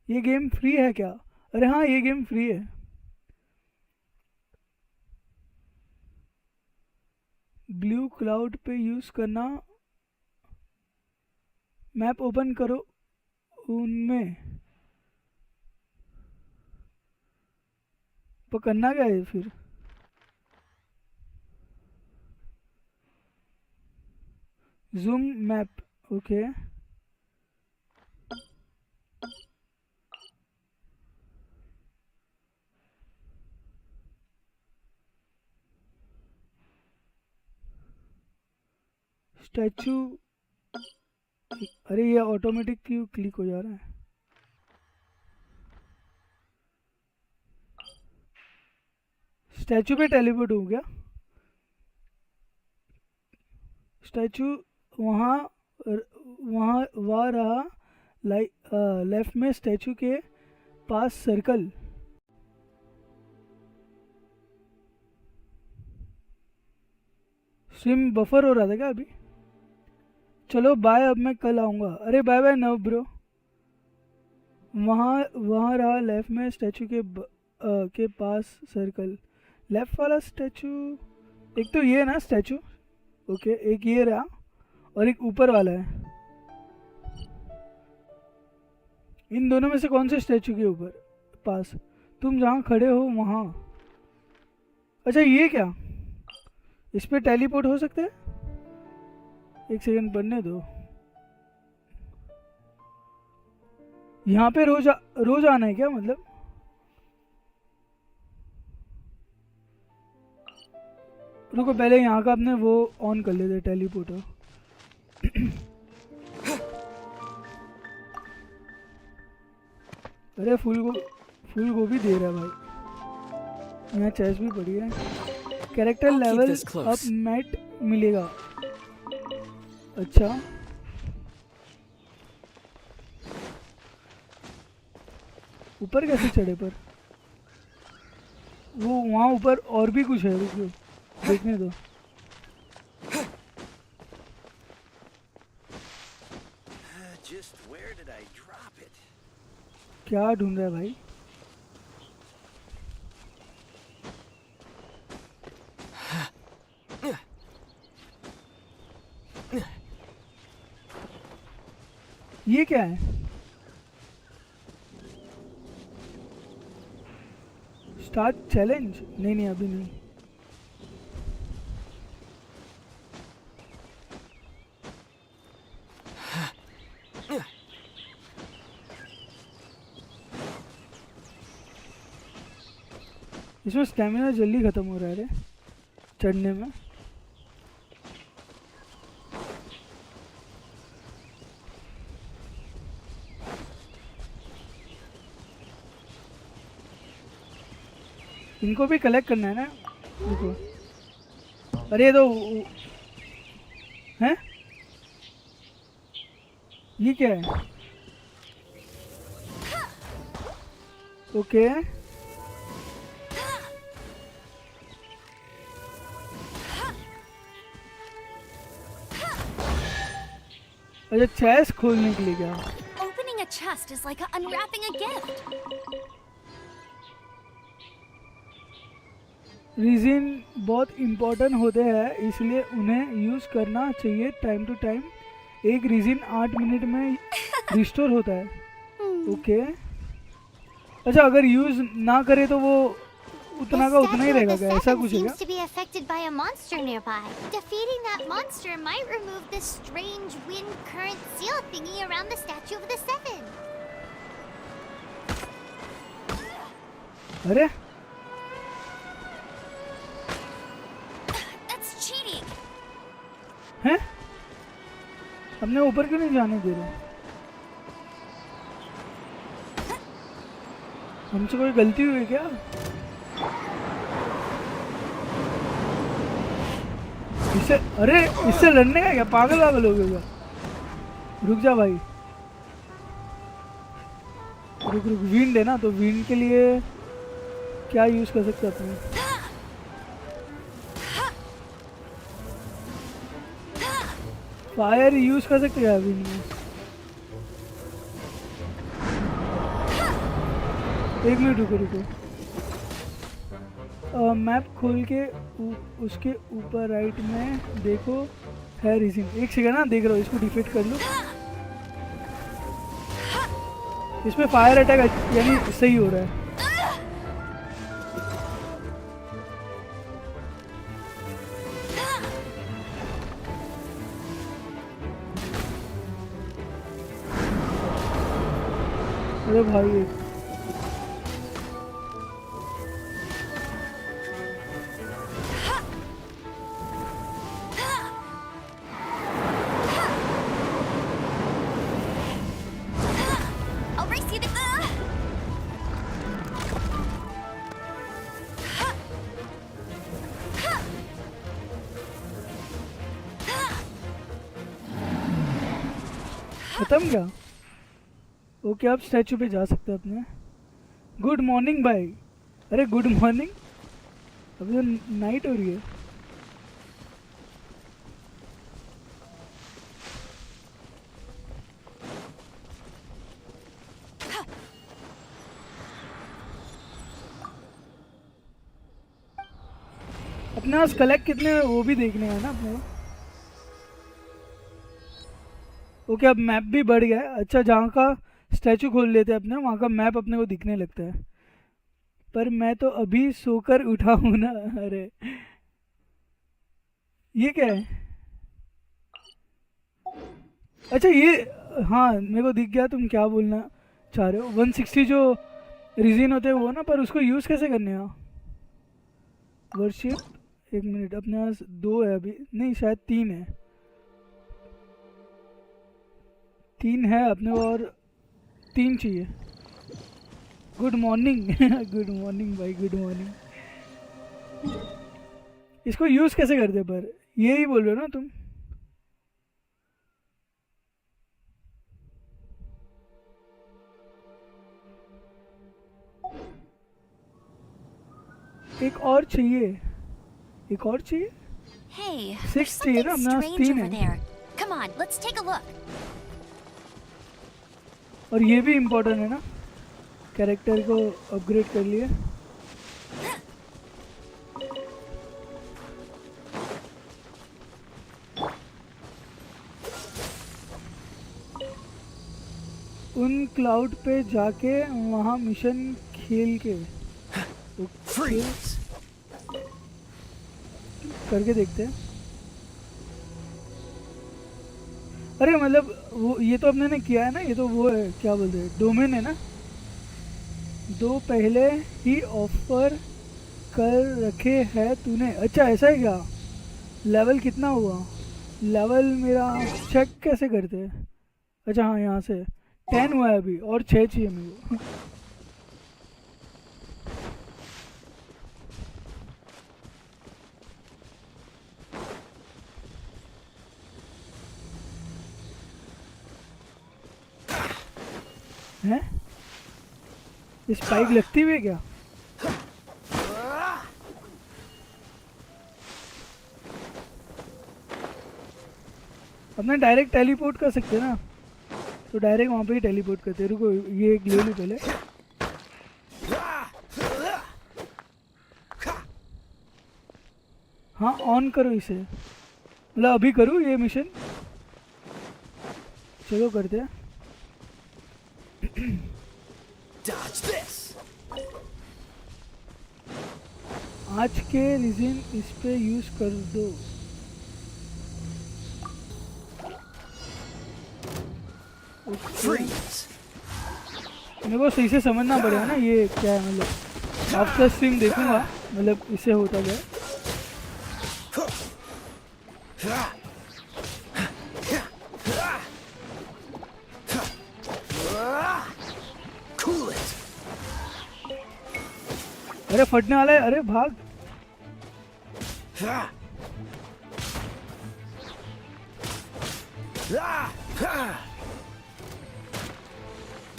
ये गेम फ्री है क्या? अरे हाँ, ये गेम फ्री है। ब्लू क्लाउड पे यूज़ करना, मैप ओपन करो उनमें। तो करना क्या है फिर? Zoom map, okay. स्टैचू, अरे ये ऑटोमेटिक क्यों क्लिक हो जा रहा है? स्टैचू पे टेलीपोर्ट हो गया। स्टैचू वहाँ वहाँ रहा, लेफ्ट में स्टैचू के पास सर्कल। स्ट्रीम बफर हो रहा था क्या अभी? चलो बाय, अब मैं कल आऊँगा। अरे बाय बाय नव ब्रो। वहाँ रहा, लेफ्ट में स्टैचू के पास सर्कल। लेफ्ट वाला स्टैचू, एक तो ये ना स्टैचू, ओके, एक ये रहा और एक ऊपर वाला है। इन दोनों में से कौन से स्टैचू के ऊपर पास? तुम जहाँ खड़े हो वहाँ। अच्छा ये क्या, इस पे टेलीपोर्ट हो सकता है? एक सेकंड बनने दो। यहाँ पे रोज आना है क्या मतलब? रुको पहले यहाँ का अपने वो ऑन कर लेते टेलीपोर्टर। अरे फूल गोभी दे रहा है भाई। यहाँ चेस्ट भी पड़ी है। Character I'll keep level this close. Up mat मिलेगा। अच्छा ऊपर कैसे चढ़े पर? वो वहाँ ऊपर और भी कुछ है, रुको देखने दो। Just where did I drop it? क्या ढूंढ रहा है भाई? ये क्या है? Start challenge? नहीं अभी नहीं। इसमें स्टैमिना जल्दी खत्म हो रहा है रे चढ़ने में। इनको भी कलेक्ट करना है ना? देखो अरे तो हैं ये क्या है? ओके अच्छा चेस्ट खोलने के लिए क्या? Opening a chest is like unwrapping a gift. Region बहुत इम्पोर्टेंट होते हैं इसलिए उन्हें यूज़ करना चाहिए टाइम टू टाइम। एक रीजन 8 मिनट में रिस्टोर होता है। ओके अच्छा अगर यूज़ ना करे तो वो उतना का उतना ही रहेगा क्या? ऐसा कुछ है क्या? seems to be affected by a monster nearby. Defeating that monster might remove this strange wind current seal thingy around the statue of the seven. अरे That's cheating. हैं हमने ऊपर क्यों नहीं जाने दे रहे? हमसे कोई गलती हुई क्या? इससे अरे इससे लड़ने का क्या? पागल हो गए क्या? रुक जा भाई, रुक विंड है ना, तो विंड के लिए क्या यूज कर सकते अपने? फायर यूज कर सकते हैं विंड में। एक मिनट रुको मैप खोल के उसके ऊपर राइट में देखो है रीजन। एक सेकंड ना देख रहा हूँ, इसको डिफीट कर लो। इसमें फायर अटैक यानी सही हो रहा है। अरे भाई I'll race you to खत्म क्या? ओके आप स्टैचू पे जा सकते हैं अपने। गुड मॉर्निंग भाई। अरे गुड मॉर्निंग, अभी तो नाइट हो रही है। अपने पास कलेक्ट कितने हैं वो भी देखने हैं ना अपने को। ओके अब मैप भी बढ़ गया है। अच्छा जहाँ का स्टैचू खोल लेते हैं अपने, वहाँ का मैप अपने को दिखने लगता है। पर मैं तो अभी सोकर उठा हूँ ना। अरे ये क्या है? अच्छा ये, हाँ मेरे को दिख गया तुम क्या बोलना चाह रहे हो। 160 जो रीजन होते हैं वो ना, पर उसको यूज़ कैसे करने हैं? वर्शिप, एक मिनट, अपने पास 2 है अभी, नहीं शायद 3 है। 3 है अपने को और 3 चाहिए। Good morning. गुड मॉर्निंग भाई, गुड मॉर्निंग। इसको यूज़ कैसे करते हैं? पर यही बोल रहे हो ना तुम? एक और चाहिए, एक और चाहिए। Hey, 6 there's चाहिए something ना, अपने पास strange 3 over है। there. Come on, let's take a look. और ये भी इम्पोर्टेंट है ना, कैरेक्टर को अपग्रेड कर लिए। उन क्लाउड पे जाके वहाँ मिशन खेल के Freeze! करके देखते हैं। अरे मतलब वो, ये तो अपने ने किया है ना, ये तो वो है, क्या बोलते हैं, डोमेन है ना। 2 पहले ही ऑफर कर रखे हैं तूने। अच्छा ऐसा है क्या? लेवल कितना हुआ? लेवल मेरा चेक कैसे करते हैं? अच्छा हाँ, यहाँ से 10 हुआ है अभी, और 6 चाहिए मेरे को। हैं? स्पाइक लगती हुई है क्या? अपना डायरेक्ट टेलीपोर्ट कर सकते हैं ना, तो डायरेक्ट वहाँ पे ही टेलीपोर्ट करते हैं। रुको ये एक ले लूँ पहले। हाँ ऑन करो इसे, मतलब अभी करूँ ये मिशन? चलो करते हैं। Dodge this! आज के रीजन इस पे यूज कर दो। Freeze! मेरे को सही से समझना पड़ेगा ना ये क्या है, मतलब आफ्टर स्ट्रीम देखूंगा मतलब इससे होता क्या है। Cool it! अरे फटने वाला है, अरे भाग।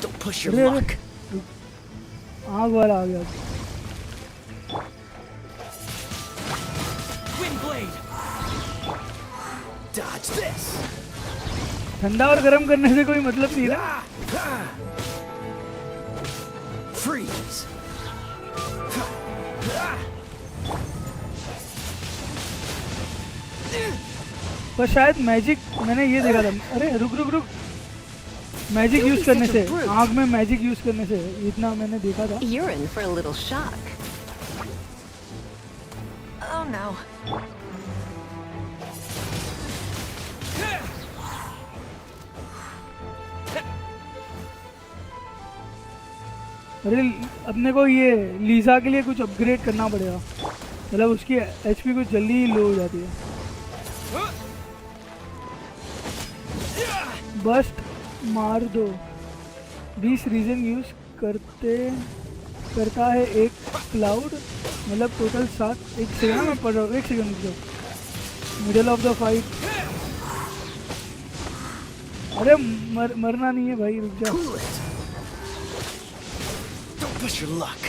Don't push your अरे luck. आग वाला आ गया। Wind blade. Dodge this. ठंडा और गर्म करने से कोई मतलब नहीं ना। Freeze. पर शायद मैजिक, मैंने ये देखा था। अरे रुक रुक रुक, मैजिक यूज करने से, आग में मैजिक यूज करने से, इतना मैंने देखा था। You're in for a little shock. Oh no. अरे अपने को ये लीजा के लिए कुछ अपग्रेड करना पड़ेगा, मतलब उसकी एचपी कुछ जल्दी ही लो हो जाती है। बस्ट मार दो। 20 रीजन यूज करता है एक क्लाउड, मतलब टोटल 7। एक सेकंड मैं पढ़ रहा हूँ, एक सेकंड रुक जाओ। Middle of the fight. अरे मरना नहीं है भाई, रुक जाओ। Cool it. Don't push your luck.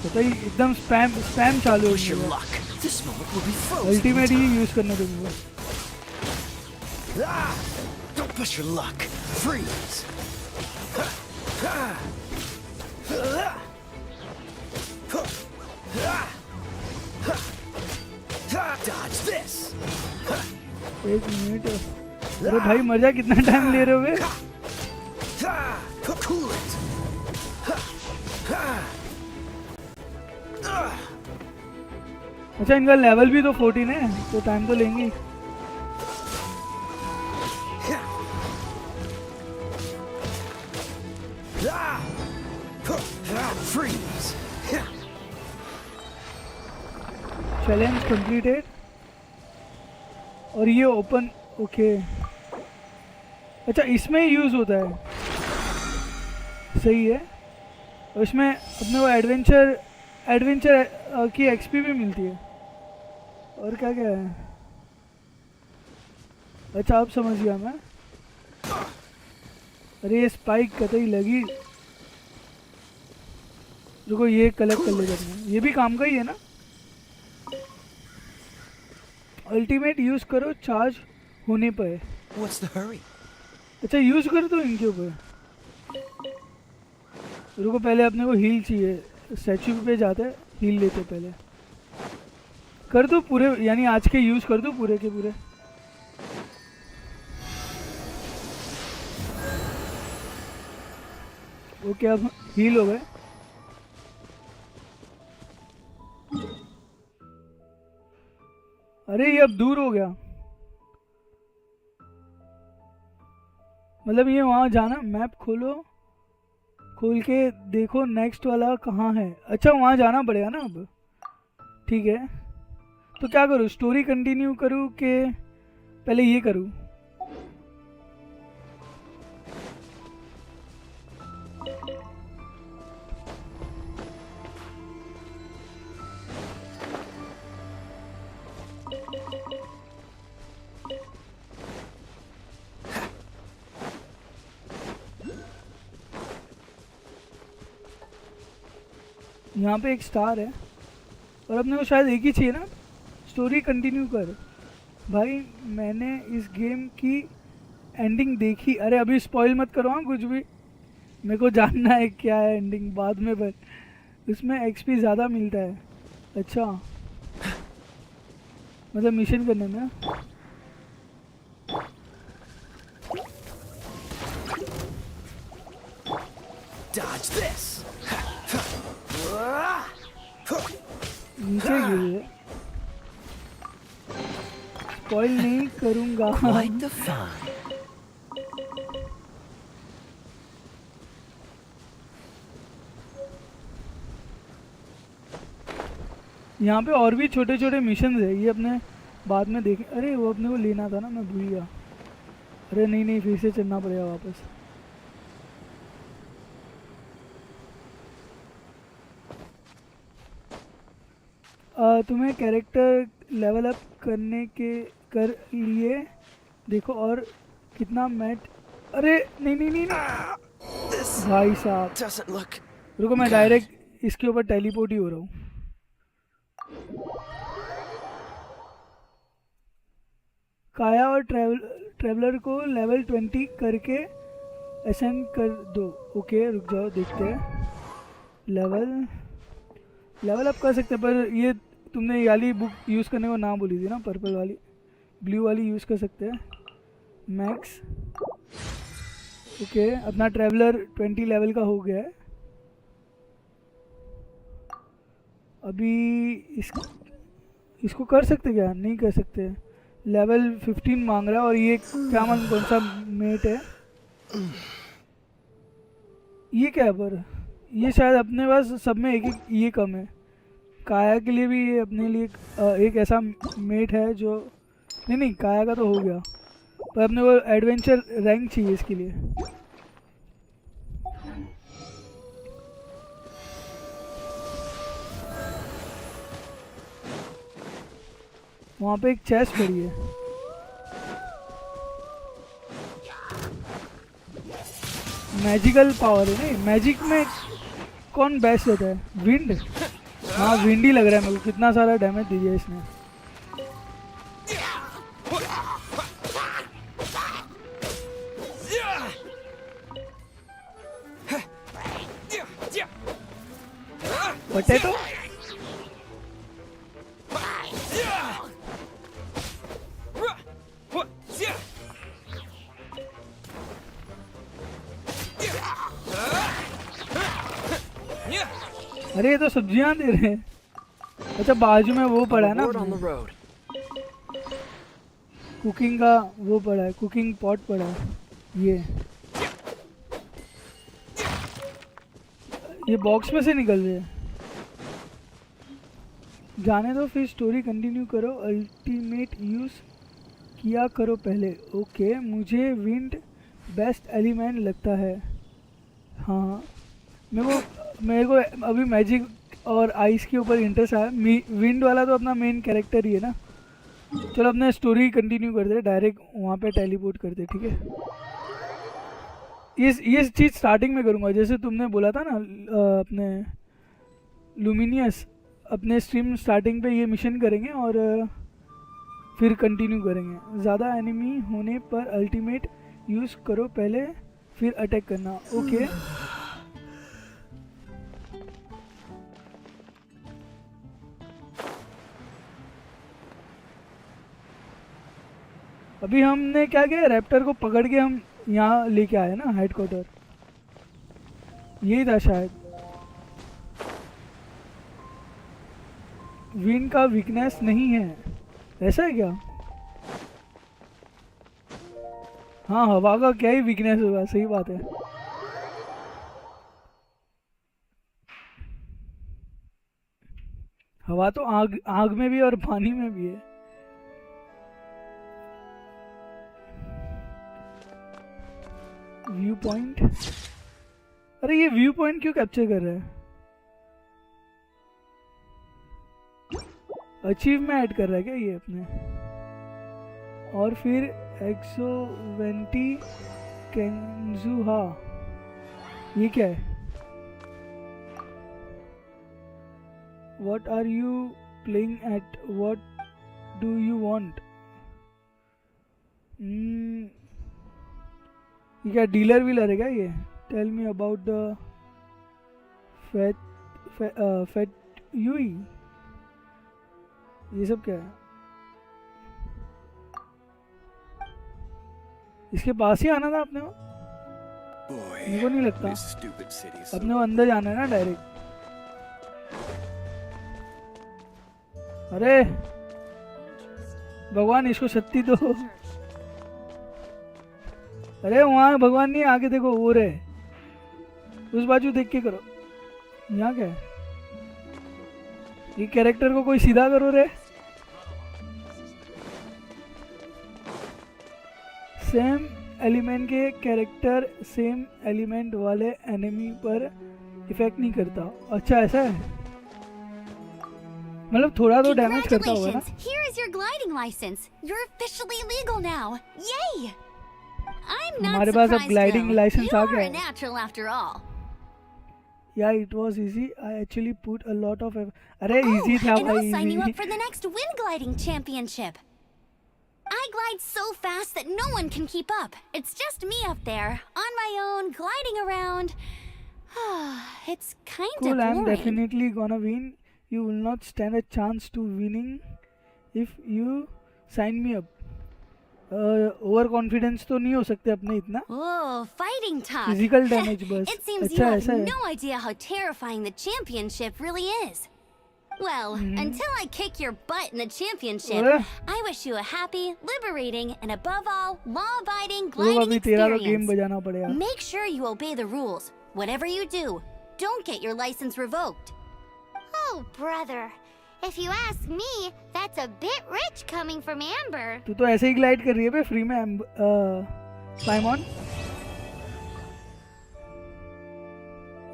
पता ही एकदम स्पैम चालू हो Push your गया। luck. This moment will be frozen. Ultimate he use करने दूंगा। Don't push your luck. Freeze. Dodge this. एक मिनट। अरे भाई मर जा, कितना टाइम ले रहे हो बे? Cool it. अच्छा इनका लेवल भी तो 14 है तो टाइम तो लेंगी। Freeze. Challenge completed. और ये ओपन ओके। अच्छा इसमें यूज होता है, सही है। और इसमें अपने को एडवेंचर की एक्सपी भी मिलती है। और क्या क्या है? अच्छा अब समझ गया मैं। अरे ये स्पाइक कतई लगी। रुको ये कलेक्ट कर ले करना, ये भी काम का ही है ना। अल्टीमेट यूज करो चार्ज होने पर। What's the hurry? अच्छा यूज कर दो इनके ऊपर। रुको पहले अपने को हील चाहिए, स्टैचू पे जाते हैं हील लेते पहले। कर दो पूरे, यानी आज के यूज कर दो पूरे के पूरे। ओके अब हील हो गए। अरे ये अब दूर हो गया, मतलब ये वहां जाना। मैप खोलो, खोल के देखो नेक्स्ट वाला कहाँ है। अच्छा वहां जाना पड़ेगा ना अब। ठीक है तो क्या करूँ, स्टोरी कंटिन्यू करूँ कि पहले ये करूँ? यहाँ पे एक स्टार है और अपने को शायद एक ही चाहिए ना। स्टोरी कंटिन्यू कर। भाई मैंने इस गेम की एंडिंग देखी। अरे अभी स्पॉइल मत करो हाँ कुछ भी, मेरे को जानना है क्या है एंडिंग बाद में। पर उसमें एक्सपी ज़्यादा मिलता है। अच्छा मतलब मिशन करने में। Dodge this. नीचे गिरे, स्पॉइल नहीं करूँगा। Quite the fun. यहाँ पे और भी छोटे छोटे मिशन है, ये अपने बाद में देखें। अरे वो अपने को लेना था ना, मैं भूल गया। अरे नहीं नहीं फिर से चलना पड़ेगा वापस। तुम्हें कैरेक्टर लेवल अप करने के कर लिए देखो और कितना मैट। अरे नहीं नहीं नहीं, नहीं। भाई साहब Doesn't look. रुको मैं डायरेक्ट इसके ऊपर टेलीपोर्ट ही हो रहा हूँ। काया और ट्रेवलर को लेवल 20 करके असेंड कर दो। ओके रुक जाओ देखते हैं। लेवल अप कर सकते हैं, पर ये तुमने ये वाली बुक यूज़ करने को ना बोली थी ना, पर्पल वाली। ब्लू वाली यूज़ कर सकते हैं मैक्स। ओके अपना ट्रेवलर 20 लेवल का हो गया है। अभी इसको कर सकते क्या? नहीं कर सकते। लेवल 15 मांग रहा है। और ये क्या मालूम कौन सा मेट है ये। क्या है पर ये शायद अपने पास सब में एक एक ये कम है। काया के लिए भी ये अपने लिए एक ऐसा मेट है जो नहीं काया का तो हो गया, पर अपने को एडवेंचर रैंक चाहिए इसके लिए। वहाँ पे एक चेस्ट पड़ी है। मैजिकल पावर है। नहीं मैजिक में कौन बेस्ट होता है? विंड। हाँ विंड ही लग रहा है मेरे को। कितना सारा डैमेज दिया इसने। पोटैटो अरे ये तो सब्जियां दे रहे हैं। अच्छा बाजू में वो पड़ा है ना, Reward on the road. Cooking का वो पड़ा है, कुकिंग पॉट पड़ा है। ये बॉक्स में से निकल रहे हैं। जाने दो, फिर स्टोरी कंटिन्यू करो। अल्टीमेट यूज किया करो पहले। ओके, मुझे विंड बेस्ट एलिमेंट लगता है। हाँ, मेरे को अभी मैजिक और आइस के ऊपर इंटरेस्ट आया। विंड वाला तो अपना मेन कैरेक्टर ही है ना। चलो अपने स्टोरी कंटिन्यू करते हैं, डायरेक्ट वहाँ पे टेलीपोर्ट करते, ठीक है। ये चीज़ स्टार्टिंग में करूँगा, जैसे तुमने बोला था ना अपने लुमिनियस, अपने स्ट्रीम स्टार्टिंग पे ये मिशन करेंगे और फिर कंटिन्यू करेंगे। ज़्यादा एनिमी होने पर अल्टीमेट यूज़ करो पहले, फिर अटैक करना। ओके, अभी हमने क्या किया, रैप्टर को पकड़ के हम यहाँ लेके आए ना हेडक्वार्टर, यही था शायद। विंड का वीकनेस नहीं है, ऐसा है क्या? हाँ, हवा का क्या ही वीकनेस होगा, सही बात है। हवा तो आग में भी और पानी में भी है। व्यू पॉइंट, अरे ये व्यू पॉइंट क्यों कैप्चर कर रहा है? अचीव में ऐड कर रहा है क्या ये अपने? और फिर एक्सोवेंटी केंजुहा, ये क्या है? What are you playing at? What do you want? ये क्या डीलर वीलर है क्या ये? Tell me about the fat Yui. ये सब क्या है? इसके पास ही आना था अपने को? मेरे को नहीं लगता। अपने को अंदर जाना है ना डायरेक्ट। अरे भगवान, इसको शक्ति दो। अरे वहाँ भगवान नहीं, आगे देखो वो रहे, उस बाजू देख के करो। यहाँ क्या है? ये कैरेक्टर को कोई सीधा करो रे। सेम एलिमेंट के कैरेक्टर सेम एलिमेंट वाले एनिमी पर इफेक्ट नहीं करता। अच्छा ऐसा है, मतलब थोड़ा तो डैमेज करता होगा ना। Here is your gliding license. You're officially legal now. Yay! I'm not हमारे पास अब surprised ग्लाइडिंग though. लाइसेंस आ You're गया a है। natural after all. Yeah, it was easy. I actually put a lot of effort. अरे Oh, easy था and I'll भाई, sign you easy। up for the next wind gliding championship. I glide so fast that no one can keep up. It's just me up there, on my own, gliding around. It's kind of Cool, I'm boring. definitely gonna win. You will not stand a chance to winning if you sign me up. Over confidence तो नहीं हो सकते अपने इतना। Oh, fighting talk. Physical damage बस। It seems अच्छा you ऐसा have है। no idea how terrifying the championship really is. Well, until I kick your butt in the championship, अरे, I wish you a happy, liberating, and above all, law-abiding तो gliding अभी तेरा तो game experience. बजाना पड़ेगा। Make sure you obey the rules. Whatever you do, don't get your license revoked. Oh, brother. If you ask me, that's a bit rich coming from Amber. तू तो ऐसे ही glide कर रही है बे फ्री में Simon.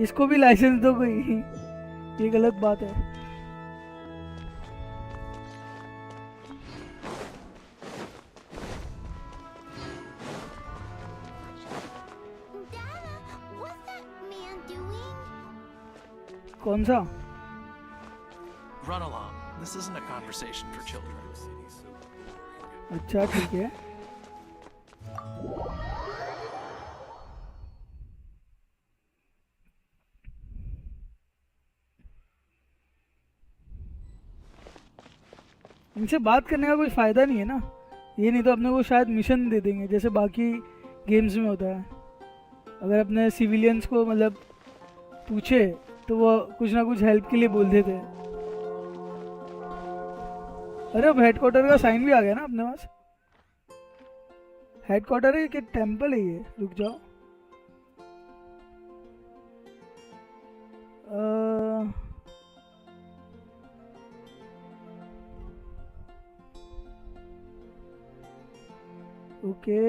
इसको भी लाइसेंस दो कोई, ये गलत बात है। Dada, what's that man doing? कौन सा? Run along. This isn't a conversation for children. अच्छा ठीक है। इनसे बात करने का कोई फायदा नहीं है ना। ये नहीं तो अपने को शायद मिशन दे देंगे जैसे बाकी गेम्स में होता है। अगर अपने सिविलियंस को मतलब पूछे तो वो कुछ ना कुछ हेल्प के लिए बोल देते हैं। अरे अब हेडक्वार्टर का साइन भी आ गया ना अपने पास। हेडक्वार्टर है कि टेंपल है ये? रुक जाओ। ओके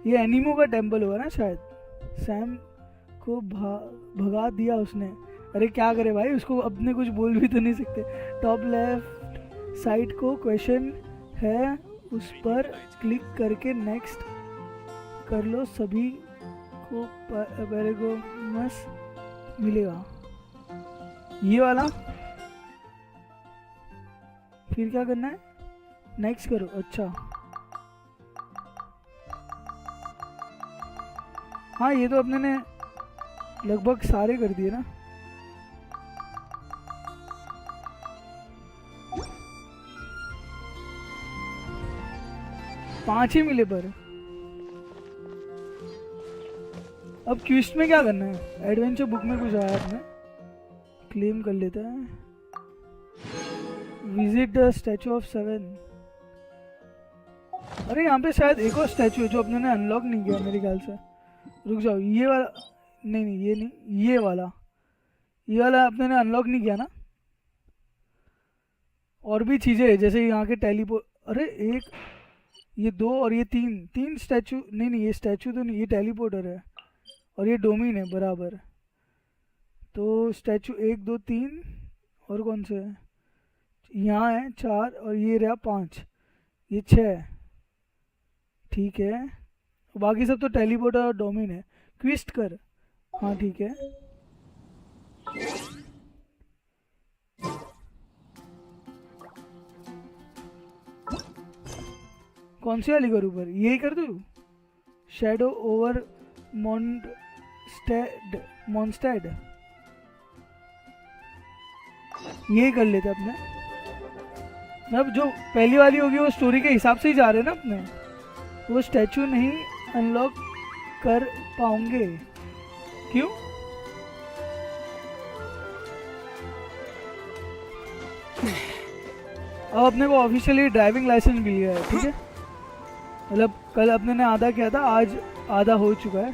ये एनिमो का टेंपल होगा ना शायद। सैम को भगा दिया उसने। अरे क्या करे भाई, उसको अपने कुछ बोल भी तो नहीं सकते। टॉप लेफ्ट साइड को क्वेश्चन है, उस पर क्लिक करके नेक्स्ट कर लो, सभी को पैराग्राफ मिलेगा। ये वाला फिर क्या करना है? नेक्स्ट करो। अच्छा हाँ ये तो अपने ने लगभग सारे कर दिए ना। पांच ही मिले पर। अब क्विस्ट में क्या करना है? एडवेंचर बुक में कुछ आया अपने, क्लेम कर लेता है। Visit the statue of 7। अरे यहाँ पे शायद एक और स्टैचू है जो अपने ने अनलॉक नहीं किया मेरे ख्याल से। रुक जाओ, ये वाला नहीं नहीं, ये नहीं, ये वाला अपने ने अनलॉक नहीं किया ना। और भी चीजें है जैसे यहाँ के टेलीपोर्ट। अरे एक ये दो और ये तीन स्टैचू। नहीं नहीं ये स्टैचू तो नहीं, ये टेलीपोर्टर है और ये डोमिन है बराबर। तो स्टैचू 1 2 3 और कौन से है? यहाँ है 4 और ये रहा 5, ये 6। ठीक है, बाकी सब तो टेलीपोर्टर और डोमिन है। क्विस्ट कर। हाँ ठीक है। कौन सी वाली करूँ पर? यही कर दूँ? शैडो ओवर मॉन्स्टेड यही कर लेते अपने। अब जो पहली वाली होगी वो स्टोरी के हिसाब से ही जा रहे हैं ना अपने। वो स्टैचू नहीं अनलॉक कर पाओगे। क्यों? अब अपने को ऑफिशियली ड्राइविंग लाइसेंस मिल गया है। ठीक है, मतलब कल अपने ने आधा किया था, आज आधा हो चुका है।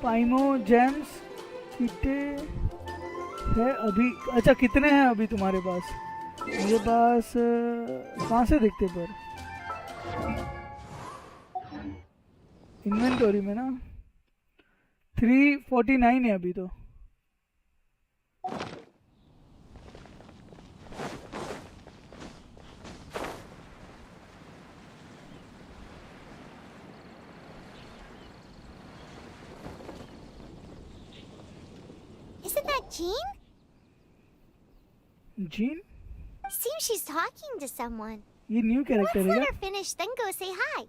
पाइमो जेम्स कितने है अभी? अच्छा कितने हैं अभी तुम्हारे पास? मेरे पास कहाँ से देखते पर? इन्वेंटरी में ना 349 है अभी तो। Isn't that Jean? Gene? Seems she's talking to someone. ये न्यू Let's कैरेक्टर है let क्या? her finish, then go say hi.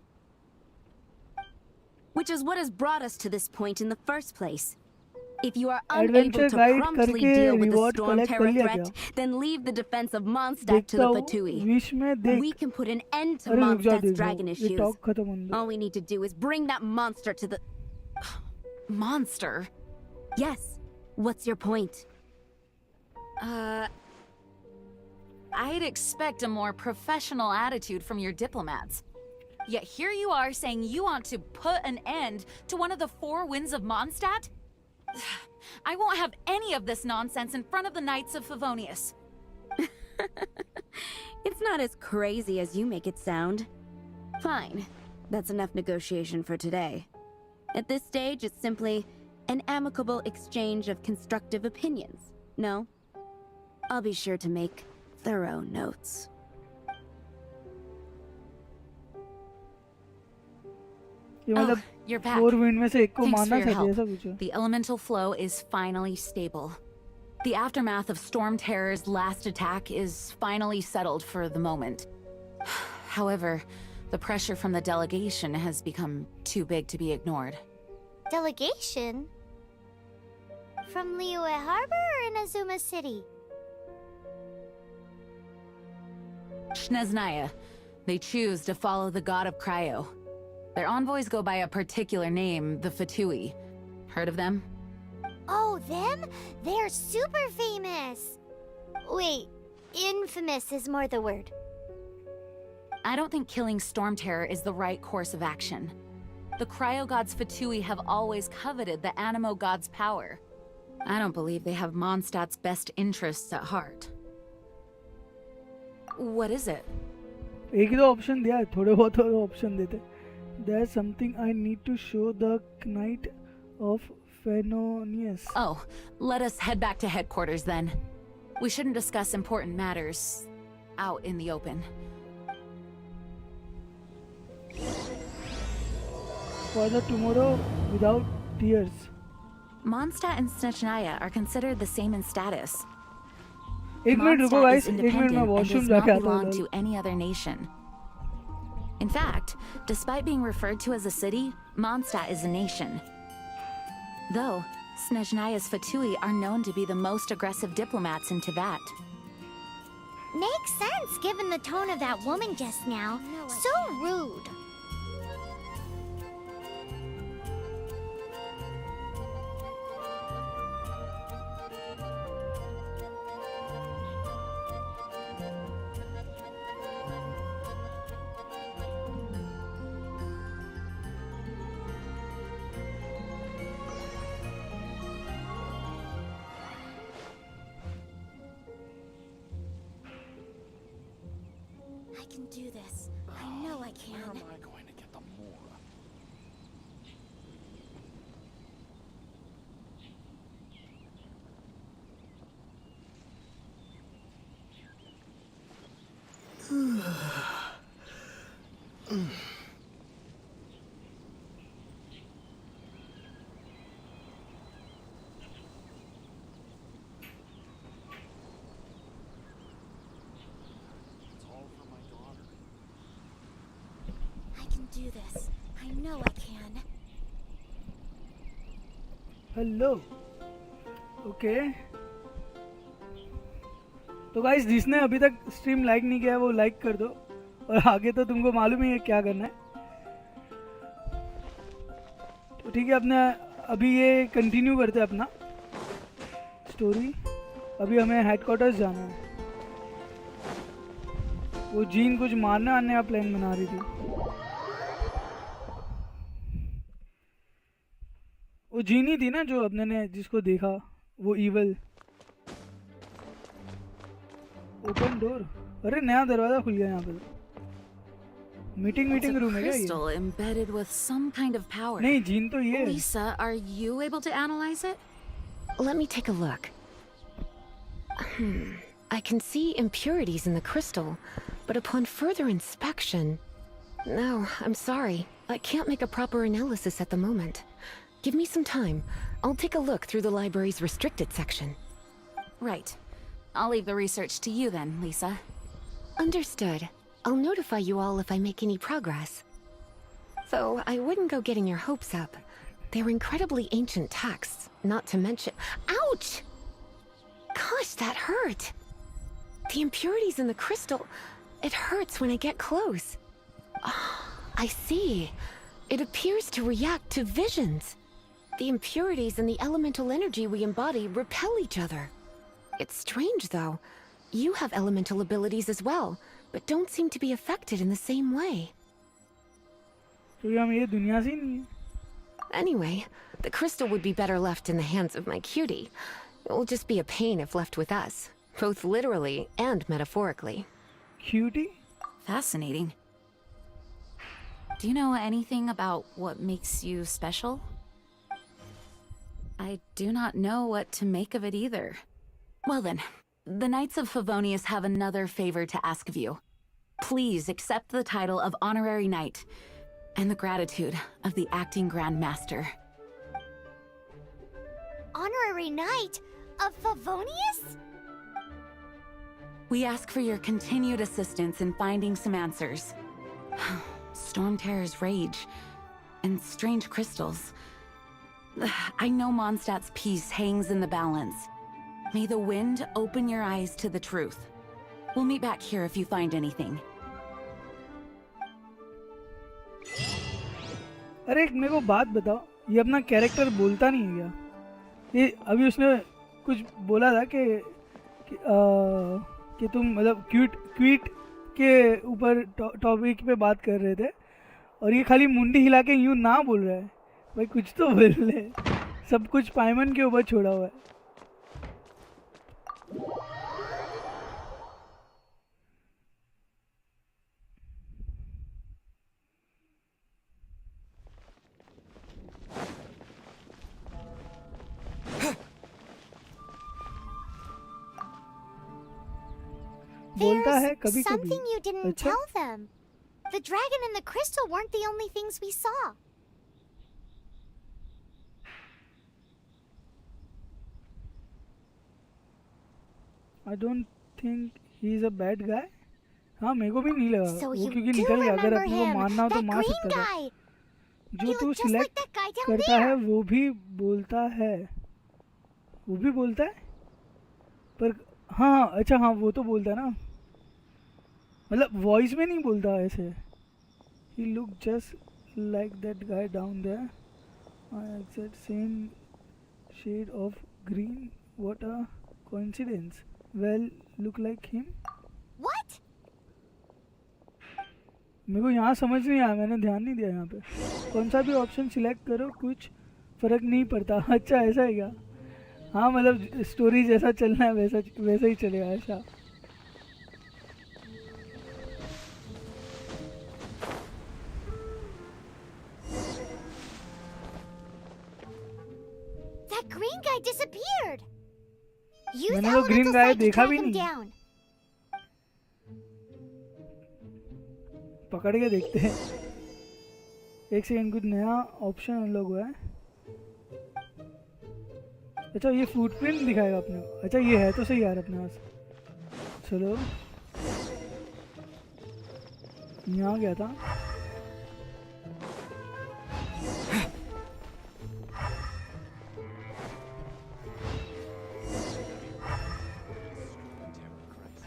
Which is what has brought us to this point in the first place. If you are Adventure unable to guide promptly करके deal with the reward storm collect terror कर लिया threat, क्या? then leave the defense of Mondstadt to देखता the हूँ Fatui. Wish में देख। We can put an end to अरे रुक जाओ, Mondstadt's देखो dragon ये issues. टॉक खत्म होने दो। All we need to do is bring that monster to the... Monster? Yes. What's your point? I'd expect a more professional attitude from your diplomats. Yet here you are saying you want to put an end to one of the 4 winds of Mondstadt? I won't have any of this nonsense in front of the Knights of Favonius. It's not as crazy as you make it sound. Fine. That's enough negotiation for today. At this stage, it's simply an amicable exchange of constructive opinions. No? I'll be sure to make thorough notes. ये मतलब You're back. 4 wind में से एक को Thanks मारना for your चाहिए, ऐसा help. कुछ है। The elemental flow is finally stable. The aftermath of Storm Terror's last attack is finally settled for the moment. However, the pressure from the delegation has become too big to be ignored. Delegation? From Liyue Harbor or Inazuma City? Shneznaya. They choose to follow the god of Cryo. Their envoys go by a particular name, the Fatui. Heard of them? Oh, them? They're super famous. Wait, infamous is more the word. I don't think killing Storm Terror is the right course of action. The Cryo God's Fatui have always coveted the Animo God's power. I don't believe they have Mondstadt's best interests at heart. What is it? एक ही तो option दिया है, थोड़े बहुत और option देते. There's something I need to show the Knight of Phenonius. Oh, let us head back to headquarters then. We shouldn't discuss important matters out in the open. For the tomorrow without tears. Mondstadt and Snezhnaya are considered the same in status. एक minute रुको Mondstadt guys, is एक minute मैं independent and washroom does not जाके आता belong हूँ. to any other nation. In fact, despite being referred to as a city, Mondstadt is a nation. Though, Snezhnaya's Fatui are known to be the most aggressive diplomats in Teyvat. Makes sense given the tone of that woman just now. So rude. I can do this. I know I can. Where am I going to get the more? It's all for my daughter. I can do this. I know I can. Hello. Okay. तो guys जिसने अभी तक stream like नहीं किया है वो like कर दो, और आगे तो तुमको मालूम ही है क्या करना है. तो ठीक है, अपने अभी ये कंटिन्यू करते हैं अपना स्टोरी. अभी हमें हेडक्वार्टर्स जाना है. वो जीन कुछ मारने आने का प्लान बना रही थी. वो जीन ही थी ना जो अपने ने जिसको देखा, वो इवल. Open door. अरे नया दरवाजा खुल गया यहाँ पे. मीटिंग रूम है क्या ये? Crystal embedded with some kind of power. नहीं, जीन तो ये है. Lisa, are you able to analyze it? Let me take a look. I can see impurities in the crystal, but upon further inspection... No, I'm sorry. I can't make a proper analysis at the moment. Give me some time. I'll take a look through the library's restricted section. Right. I'll leave the research to you then, Lisa. Understood. I'll notify you all if I make any progress. Though I wouldn't go getting your hopes up. They're incredibly ancient texts, not to mention... Ouch! Gosh, that hurt! The impurities in the crystal... It hurts when I get close. Oh, I see. It appears to react to visions. The impurities and the elemental energy we embody repel each other. It's strange, though. You have elemental abilities as well, but don't seem to be affected in the same way. तो हम ये दुनिया से ही नहीं है. Anyway, the crystal would be better left in the hands of my cutie. It will just be a pain if left with us, both literally and metaphorically. Cutie? Fascinating. Do you know anything about what makes you special? I do not know what to make of it either. Well then, the Knights of Favonius have another favor to ask of you. Please accept the title of Honorary Knight, and the gratitude of the Acting Grand Master. Honorary Knight of Favonius? We ask for your continued assistance in finding some answers. Storm Terror's rage, and strange crystals. I know Mondstadt's peace hangs in the balance. May the wind open your eyes to the truth. We'll meet back here if you find anything. अरे एक मेरे को बात बताओ, ये अपना character बोलता नहीं है क्या? ये अभी उसने कुछ बोला था कि तुम मतलब क्वीट के ऊपर टॉपिक पे बात कर रहे थे और ये खाली मुंडी हिला के यूं ना बोल रहा है। भाई कुछ तो बोल ले, सब कुछ पाइमन के ऊपर छोड़ा हुआ है। बोलता है कभी कभी। Something you didn't अच्छा? tell them. The dragon and the crystal weren't the only things we saw. I don't think he is a bad guy. हाँ मेरे को भी नहीं लगा So वो, you क्योंकि do निकल गया। अगर remember अपने को him, मारना हो तो that मार green सकता था। guy. जो He तू looked just like select that guy down करता है there. वो भी बोलता है, वो भी बोलता है। पर हाँ अच्छा हाँ वो तो बोलता है ना, मतलब वॉइस में नहीं बोलता ऐसे। He looked just like that guy down there. Exact same shade of green. What a coincidence. Well, look like him. What? मेरे को यहाँ समझ नहीं आया, मैंने ध्यान नहीं दिया यहाँ पे। कौन सा भी ऑप्शन सिलेक्ट करो कुछ फर्क नहीं पड़ता। अच्छा ऐसा है क्या? हाँ मतलब स्टोरी जैसा चलना है वैसा ही चलेगा ऐसा। That green guy disappeared. Use मैंने तो green elemental guy sight to देखा track भी him नहीं। down. पकड़ के देखते हैं। एक सेकंड, कुछ नया ऑप्शन अनलॉक हुआ है। अच्छा ये फुटप्रिंट दिखाएगा अपने को। अच्छा ये है तो सही यार अपने पास। चलो यहाँ गया था।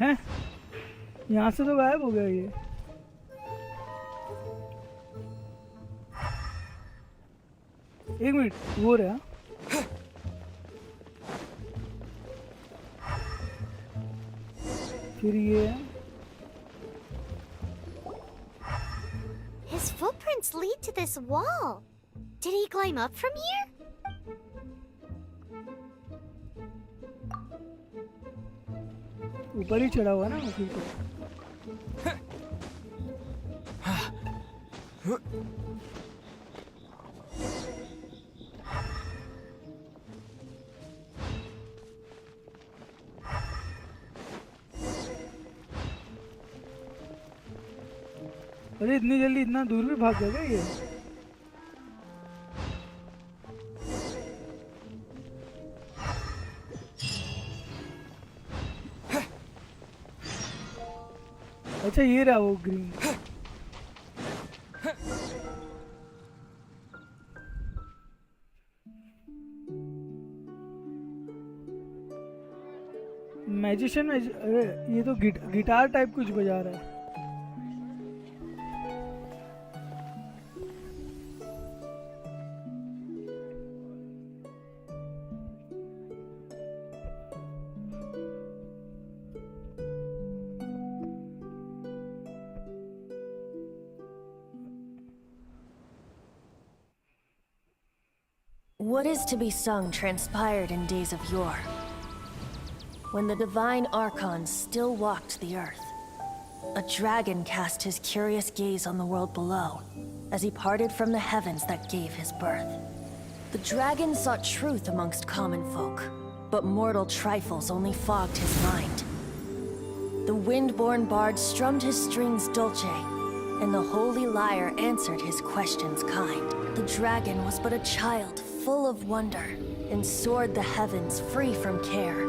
हैं यहाँ से तो गायब हो गया ये। एक मिनट वो रहा। फिर ये His footprints lead to this wall. Did he climb up from here? ऊपर ही चढ़ा हुआ ना फिर तो। अरे इतनी जल्दी इतना दूर भी भाग गया क्या ये? अच्छा ये रहा वो ग्रीन। मैजिशियन अरे ये तो गिटार टाइप कुछ बजा रहा है। What is to be sung transpired in days of yore, when the divine archons still walked the earth. A dragon cast his curious gaze on the world below, as he parted from the heavens that gave his birth. The dragon sought truth amongst common folk, but mortal trifles only fogged his mind. The wind-born bard strummed his strings dulce, and the holy lyre answered his questions kind. The dragon was but a child full of wonder, and soared the heavens free from care.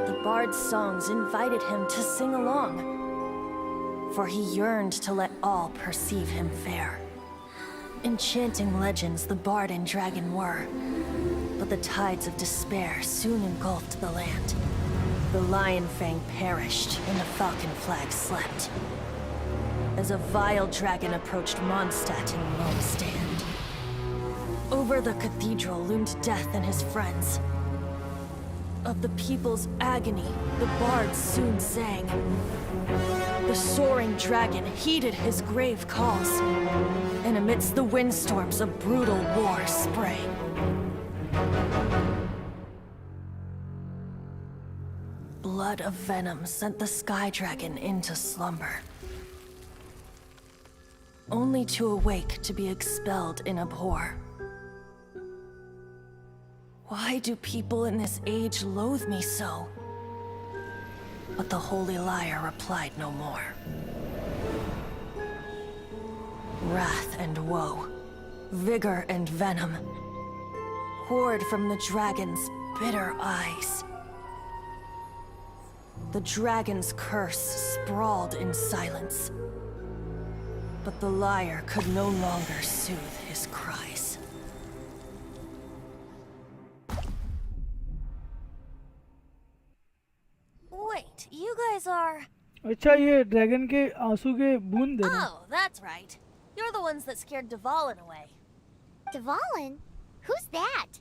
The bard's songs invited him to sing along, for he yearned to let all perceive him fair. Enchanting legends the bard and dragon were, but the tides of despair soon engulfed the land. The lion fang perished, and the falcon flag slept. as a vile dragon approached Mondstadt in lone stand. Over the cathedral loomed Death and his friends. Of the people's agony, the bards soon sang. The soaring dragon heeded his grave calls, and amidst the windstorms a brutal war sprang. Blood of venom sent the sky dragon into slumber, only to awake to be expelled in abhor. Why do people in this age loathe me so? But the holy liar replied no more. Wrath and woe, vigor and venom, poured from the dragon's bitter eyes. The dragon's curse sprawled in silence, but the liar could no longer soothe his cries. Wait, you guys are... अच्छा ये dragon के आंसू के बूंद है ना? Oh, that's right. You're the ones that scared Dvalin away. Dvalin? Who's that?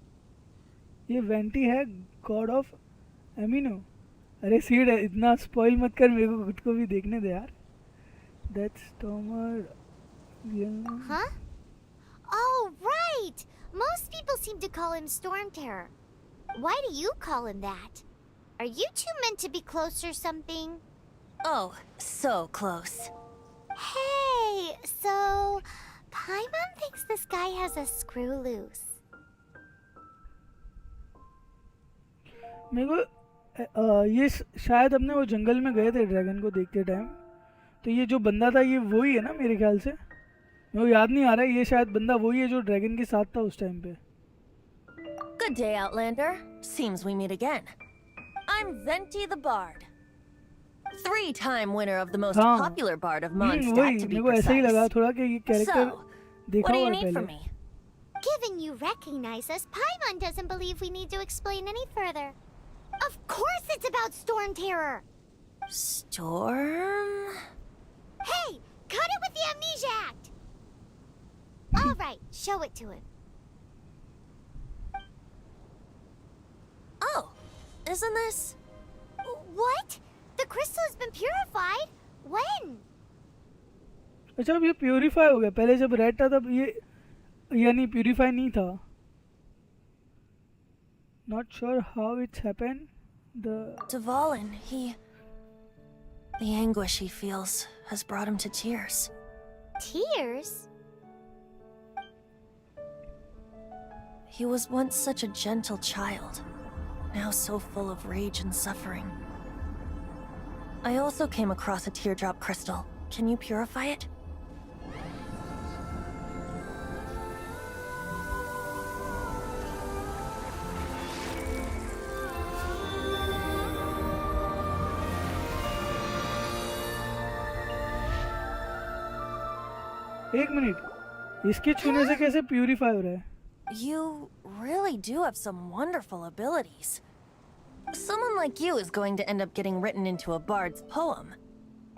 ये vanity है गॉड ऑफ एमिनो. अरे सीड है, इतना स्पॉइल मत कर, मेरे को खुद को भी देखने दे यार. That's टॉमर. Huh? Oh, right! Most people seem to call him Storm Terror. Why do you call him that? Are you two meant to be close or something? Oh, so close. Hey, so Paimon thinks this guy has a screw loose. मेरे को ये शायद अपने वो जंगल में गए थे dragon को देखते टाइम, तो ये जो बंदा था ये वही है ना मेरे ख्याल से. मेरे को याद नहीं आ रहा है, ये शायद बंदा वही है जो ड्रैगन के साथ था उस टाइम पे. Good day, Outlander. Seems we meet again. I'm Venti the Bard. 3-time winner of the most हाँ. popular bard of वही Mondstadt, to be मेरे को ऐसा ही लगा precise. थोड़ा कि ये कैरेक्टर So, देखा what do हुआ you है need from पहले. me? Given you recognize us, Paimon doesn't believe we need to explain any further. Of course it's about Storm Terror! Storm? Hey, cut it with the Amnesia Act! Alright, show it to him. Oh, isn't this? What? The crystal has been purified? When? अच्छा अब ये purify हो गया. पहले जब red था तब ये यानी प्यूरिफाई नहीं था. Not sure how it's happened. Dvalin, the anguish he feels has brought him to tears. Tears? He was once such a gentle child, now so full of rage and suffering. I also came across a teardrop crystal. Can you purify it? एक minute, इसके छूने से कैसे purify हो रहा है? You really do have some wonderful abilities. Someone like you is going to end up getting written into a bard's poem.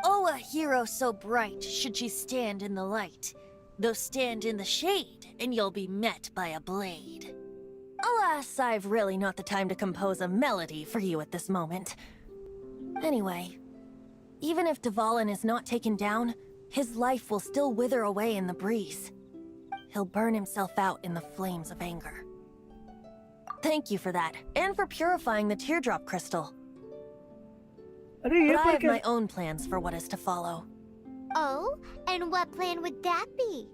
Oh, a hero so bright should she stand in the light. Though stand in the shade, and you'll be met by a blade. Alas, I've really not the time to compose a melody for you at this moment. Anyway, even if Dvalin is not taken down, his life will still wither away in the breeze. He'll burn himself out in the flames of anger. Thank you for that, and for purifying the teardrop crystal. अरे ये But I पर have क्या? my own plans for what is to follow. Oh, and what plan would that be?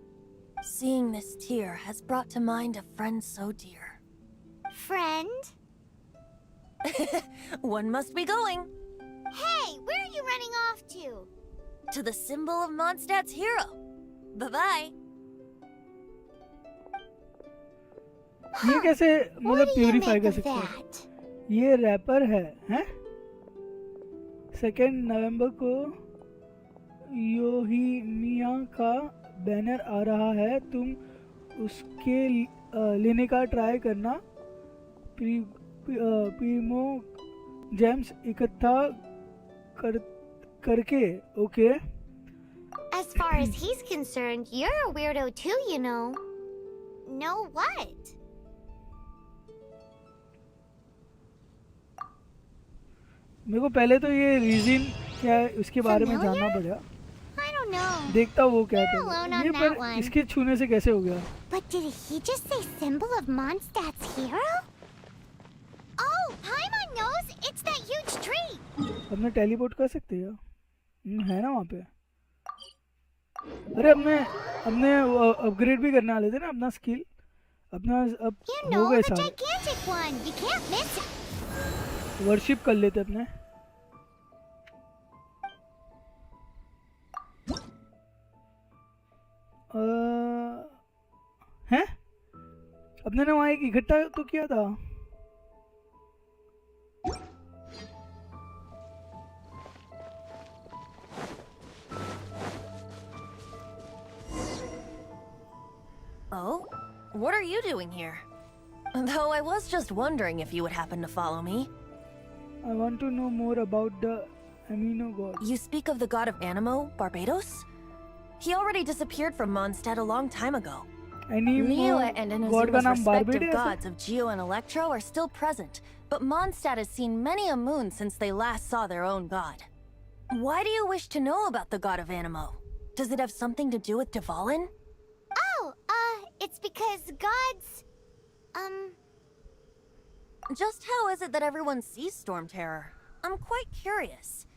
Seeing this tear has brought to mind a friend so dear. Friend? One must be going. Hey, where are you running off to? To the symbol of Mondstadt's hero. Bye-bye. ये कैसे What मतलब do you purify make कर of सकते हैं? that? ये wrapper है, हैं? 2 नवंबर को योहिमिया का बैनर आ रहा है, तुम उसके लेने का ट्राई करना. प्रीमो जेम्स इकट्ठा करके. Okay. As As far as he's concerned, you're a weirdo too, you know. Know what? मेरे को पहले तो ये रीजन क्या है उसके बारे में Familiar? जानना पड़ेगा. I don't know. देखता वो क्या You're alone है. on ये that पर one. इसके छूने से कैसे हो गया? But did he just say symbol of Mondstadt's hero? Oh, Paimon knows! It's that huge tree! अपने टेलीपोर्ट कर सकते हैं यार. है ना वहाँ पे. अरे अपने अपग्रेड भी करने वाले थे ना अपना स्किल. अपना अब You हो know, गए the सारे. gigantic one! You can't miss it! Worship कर लेते अपने. हैं? अपने ने वहाँ एक इकट्ठा तो किया था. Oh? What are you doing here? Though I was just wondering if you would happen to follow me. I want to know more about the amino god. You speak of the god of Animo, Barbados? He already disappeared from Mondstadt a long time ago. Leo and god का Inazuma's नाम respective Barbados है? gods of Geo and Electro are still present, but Mondstadt has seen many a moon since they last saw their own god. Why do you wish to know about the god of Animo? Does it have something to do with Dvalin? Oh, it's because gods... Just how is it that everyone sees Storm Terror? I'm quite curious.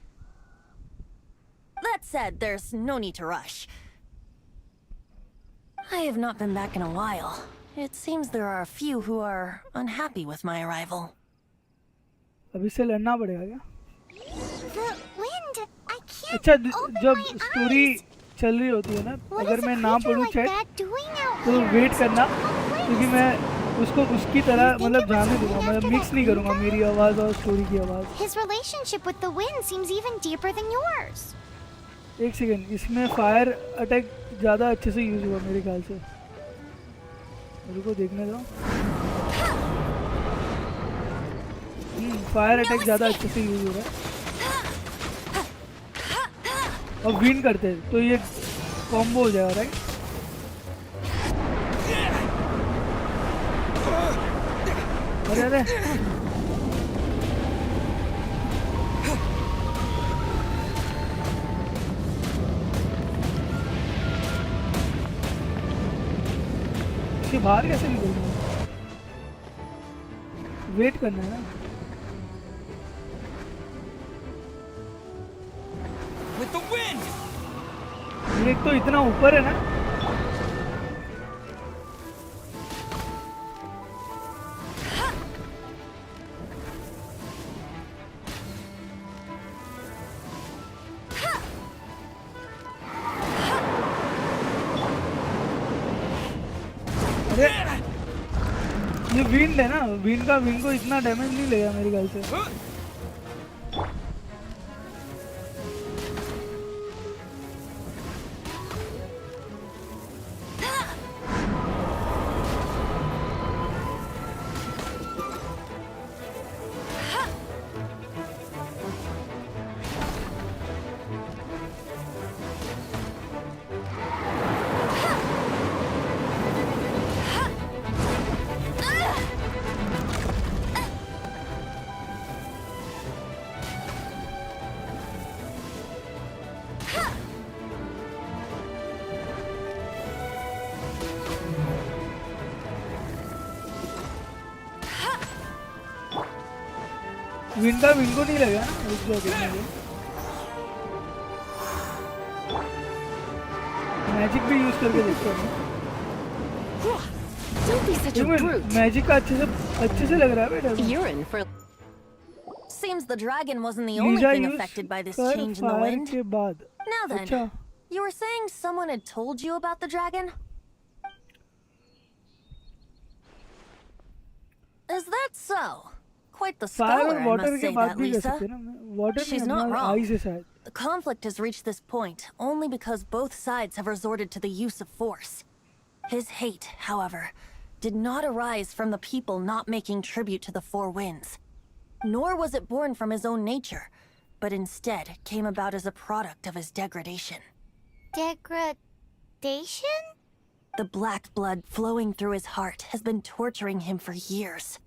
That said, there's no need to rush. I have not been back in a while. It seems there are a few who are unhappy with my arrival. अब इससे लड़ना पड़ेगा क्या? The wind! I can't अच्छा open जब my story eyes! चल रही होती है ना What अगर is a मैं ना creature पढूं like chat that doing out तो here? वेट करना Oh, क्योंकि please. मैं उसको उसकी तरह You think मतलब it was जाने coming दूंगा मतलब after मिक्स that नहीं करूंगा window? मेरी आवाज और स्टोरी की आवाज. His relationship with the wind seems even deeper than yours. एक सेकंड इसमें फायर अटैक ज़्यादा अच्छे से यूज हुआ मेरे ख्याल से. रुको देखने दो. फायर अटैक ज़्यादा अच्छे से यूज हो रहा है. और विन करते हैं तो ये कॉम्बो हो जाएगा राइट. अरे अरे इसके बाहर कैसे निकलना है? वेट करना है ना. With the wind! एक तो इतना ऊपर है ना. अरे ये विंड है ना. विंड को इतना डैमेज नहीं लगेगा मेरे ख्याल से. विंड को नहीं लगा ना. रुक जाओ देखने दो. मैजिक भी यूज करके देखता हूँ. Don't be such a brute. Magic का अच्छे से लग रहा है बेटा. You're in for... Seems the dragon wasn't the only Lisa thing use affected by this कर change in the fire wind. के बाद. Now then, अच्छा you were saying someone had told you about the dragon? Is that so? Quite the fire scholar, और I water must के say बाद that, भी कर Lisa. सकते हैं ना. वाटर She's में not अपना wrong. आई से शायद. The conflict has reached this point only because both sides have resorted to the use of force. His hate, however, did not arise from the people not making tribute to the Four Winds. Nor was it born from his own nature, but instead came about as a product of his degradation. Degradation? The black blood flowing through his heart has been torturing him for years.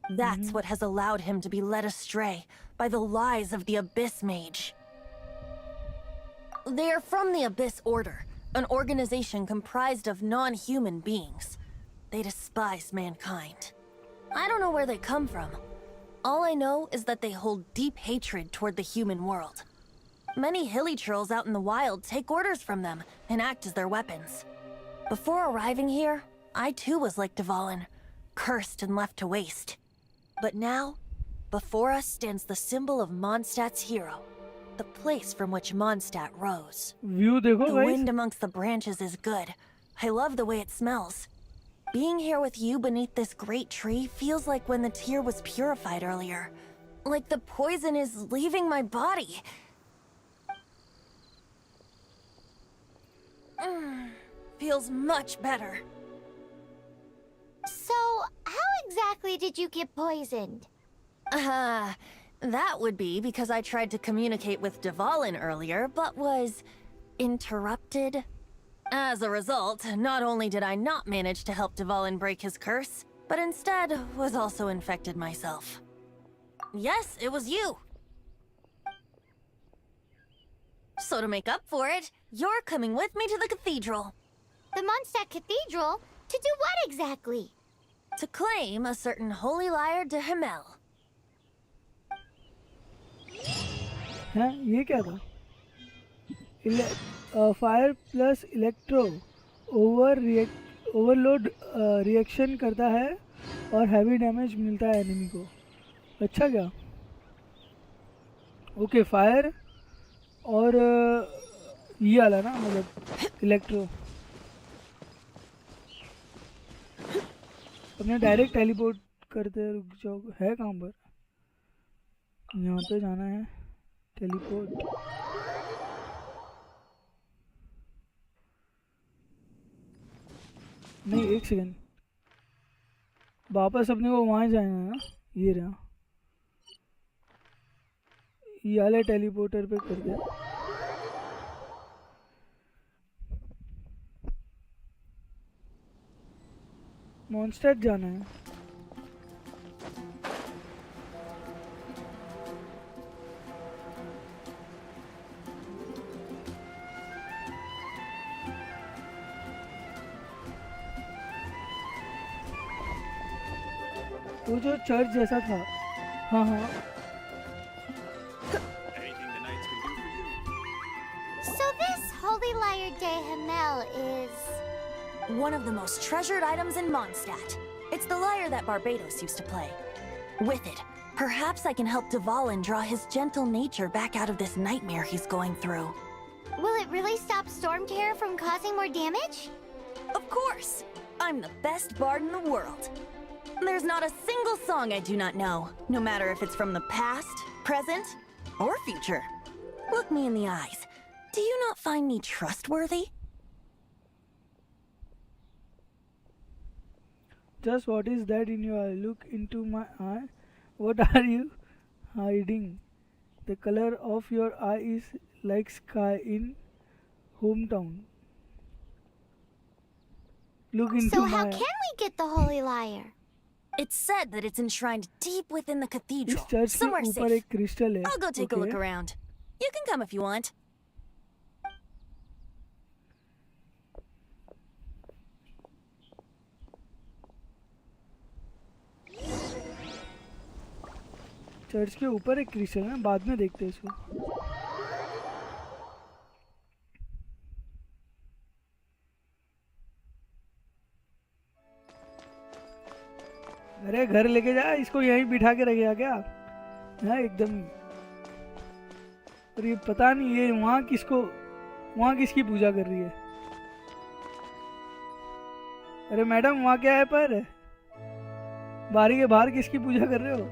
That's what has allowed him to be led astray by the lies of the Abyss Mage. They are from the Abyss Order, an organization comprised of non-human beings. They despise mankind. I don't know where they come from. All I know is that they hold deep hatred toward the human world. Many hilly trolls out in the wild take orders from them and act as their weapons. Before arriving here, I too was like Dvalin, cursed and left to waste. But now, before us stands the symbol of Mondstadt's hero, the place from which Mondstadt rose. View देखो The guys. wind amongst the branches is good. I love the way it smells. Being here with you beneath this great tree feels like when the tear was purified earlier. Like the poison is leaving my body. Feels much better. So, how exactly did you get poisoned? That would be because I tried to communicate with Dvalin earlier, but was interrupted. As a result, not only did I not manage to help Dvalin break his curse, but instead was also infected myself. Yes, it was you. So to make up for it, you're coming with me to the cathedral. The Mondstadt Cathedral? To do what exactly? To claim a certain holy lyre de Himmel. हैं ये क्या था? Fire plus electro overload reaction करता है और heavy damage मिलता है enemy को. अच्छा क्या? ओके फायर और ये वाला ना मतलब इलेक्ट्रो. अपने डायरेक्ट टेलीपोर्ट करते रुक जाओ. है कहाँ पर? यहाँ पे जाना है. टेलीपोर्ट. नहीं एक सेकंड. वापस अपने को वहाँ जाना है ना. ये रहा. ये वाले टेलीपोर्टर पे कर दिया. मॉन्स्टर जाना है. वो जो चर्च जैसा था. हाँ हाँ. So this holy lyre de Himmel is... One of the most treasured items in Mondstadt. It's the lyre that Barbados used to play. With it, perhaps I can help Dvalin draw his gentle nature back out of this nightmare he's going through. Will it really stop Storm Terror from causing more damage? Of course! I'm the best bard in the world. There's not a single song I do not know, no matter if it's from the past, present, or future. Look me in the eyes. Do you not find me trustworthy? Just what is that in your eye? Look into my eye. What are you hiding? The color of your eye is like sky in hometown. Look into So my how eye. can we get the holy lyre? It's said that it's enshrined deep within the इस cathedral, church के somewhere ऊपर safe. एक crystal है. I'll go take a look Okay. around. You can come if you want. Church के ऊपर एक crystal है. बाद में देखते हैं इसको. अरे घर लेके जा. इसको यहीं बिठा के रखेगा क्या? हाँ एकदम. और ये पता नहीं ये वहाँ किसकी पूजा कर रही है. अरे मैडम वहाँ क्या है पर? बारी के बाहर किसकी पूजा कर रहे हो?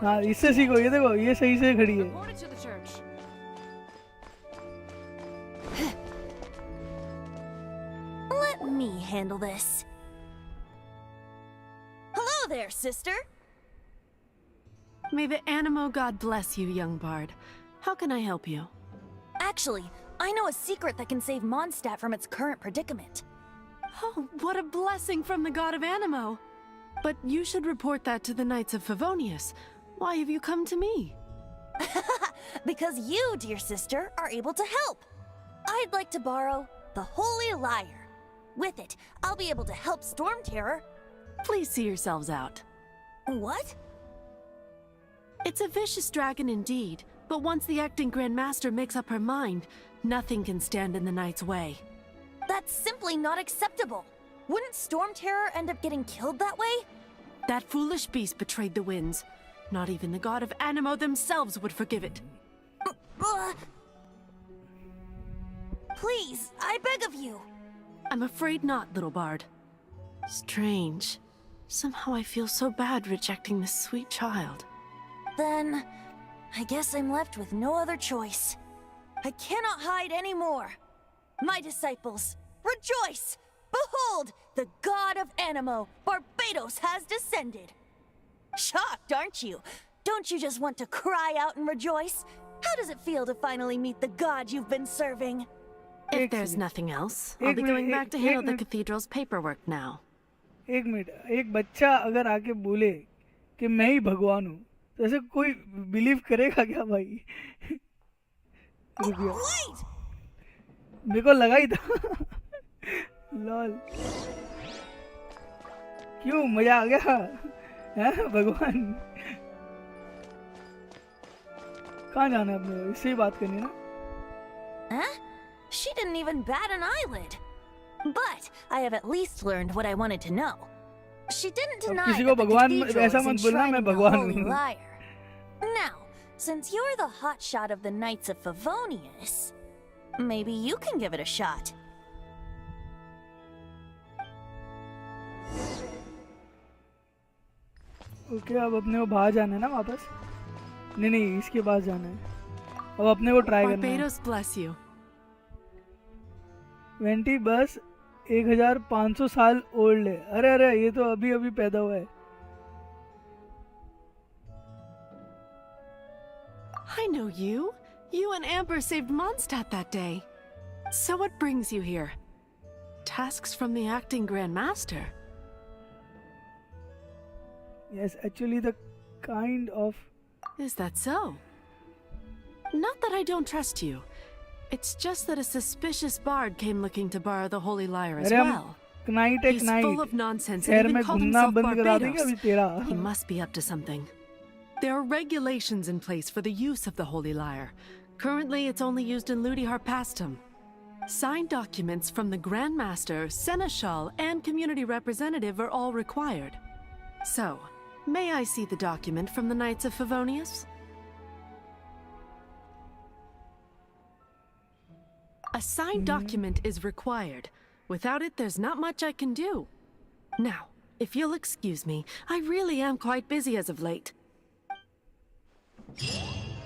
हाँ इससे सीखो. ये देखो ये सही से खड़ी है. Let me handle this. Hello there, sister. May the Animo God bless you, young bard. How can I help you? Actually, I know a secret that can save Mondstadt from its current predicament. Oh, what a blessing from the god of Animo! But you should report that to the Knights of Favonius. Why have you come to me? Because you, dear sister, are able to help. I'd like to borrow the Holy Lyre. With it, I'll be able to help Storm Terror. Please see yourselves out. What? It's a vicious dragon indeed, but once the acting Grandmaster makes up her mind, nothing can stand in the Knight's way. That's simply not acceptable. Wouldn't Storm Terror end up getting killed that way? That foolish beast betrayed the winds. Not even the god of Animo themselves would forgive it. Please, I beg of you. I'm afraid not, little bard. Strange. Somehow I feel so bad rejecting this sweet child. Then, I guess I'm left with no other choice. I cannot hide anymore. My disciples, rejoice! Behold, the god of Animo, Barbados, has descended. Shocked, aren't you? Don't you just want to cry out and rejoice? How does it feel to finally meet the god you've been serving? If there's nothing else, I'll be going back to handle the cathedral's paperwork now. एक minute, एक बच्चा अगर आके बोले कि मैं ही भगवान हूँ, तो ऐसे कोई बिलीव करेगा क्या भाई? मेरे को लगा ही था. लॉल. क्यों मजा आ गया? हैं भगवान? कहाँ जाना है अपने? इससे ही बात करनी है ना? Huh? She didn't even bat an eyelid. But I have at least learned what I wanted to know. She didn't deny किसी that को the भगवान cathedral ऐसा is मत बोलना मैं enshrined in the भगवान Holy हूँ. Lyre. Now, since you're the hotshot of the Knights of Favonius, maybe you can give it a shot. Okay, अब अपने को बाहर जाना है ना वापस? नहीं, इसके पास जाना है. अब अपने को ट्राई करना है. Barbados bless you. वेंटी बस 1500 साल ओल्ड है. अरे ये तो अभी अभी पैदा हुआ है. I know you. You and Amber saved Mondstadt that day. So what brings you here? Tasks from the acting Grandmaster. Yes, actually the kind of... Is that so? Not that I don't trust you. It's just that a suspicious bard came looking to borrow the Holy Lyre as well. He's full of nonsense and even called himself Barbados. He must be up to something. There are regulations in place for the use of the Holy Lyre. Currently, it's only used in Ludi Harpastum. Signed documents from the Grandmaster, Seneschal, and Community Representative are all required. So, may I see the document from the Knights of Favonius? A signed document is required. Without it, there's not much I can do. Now, if you'll excuse me, I really am quite busy as of late.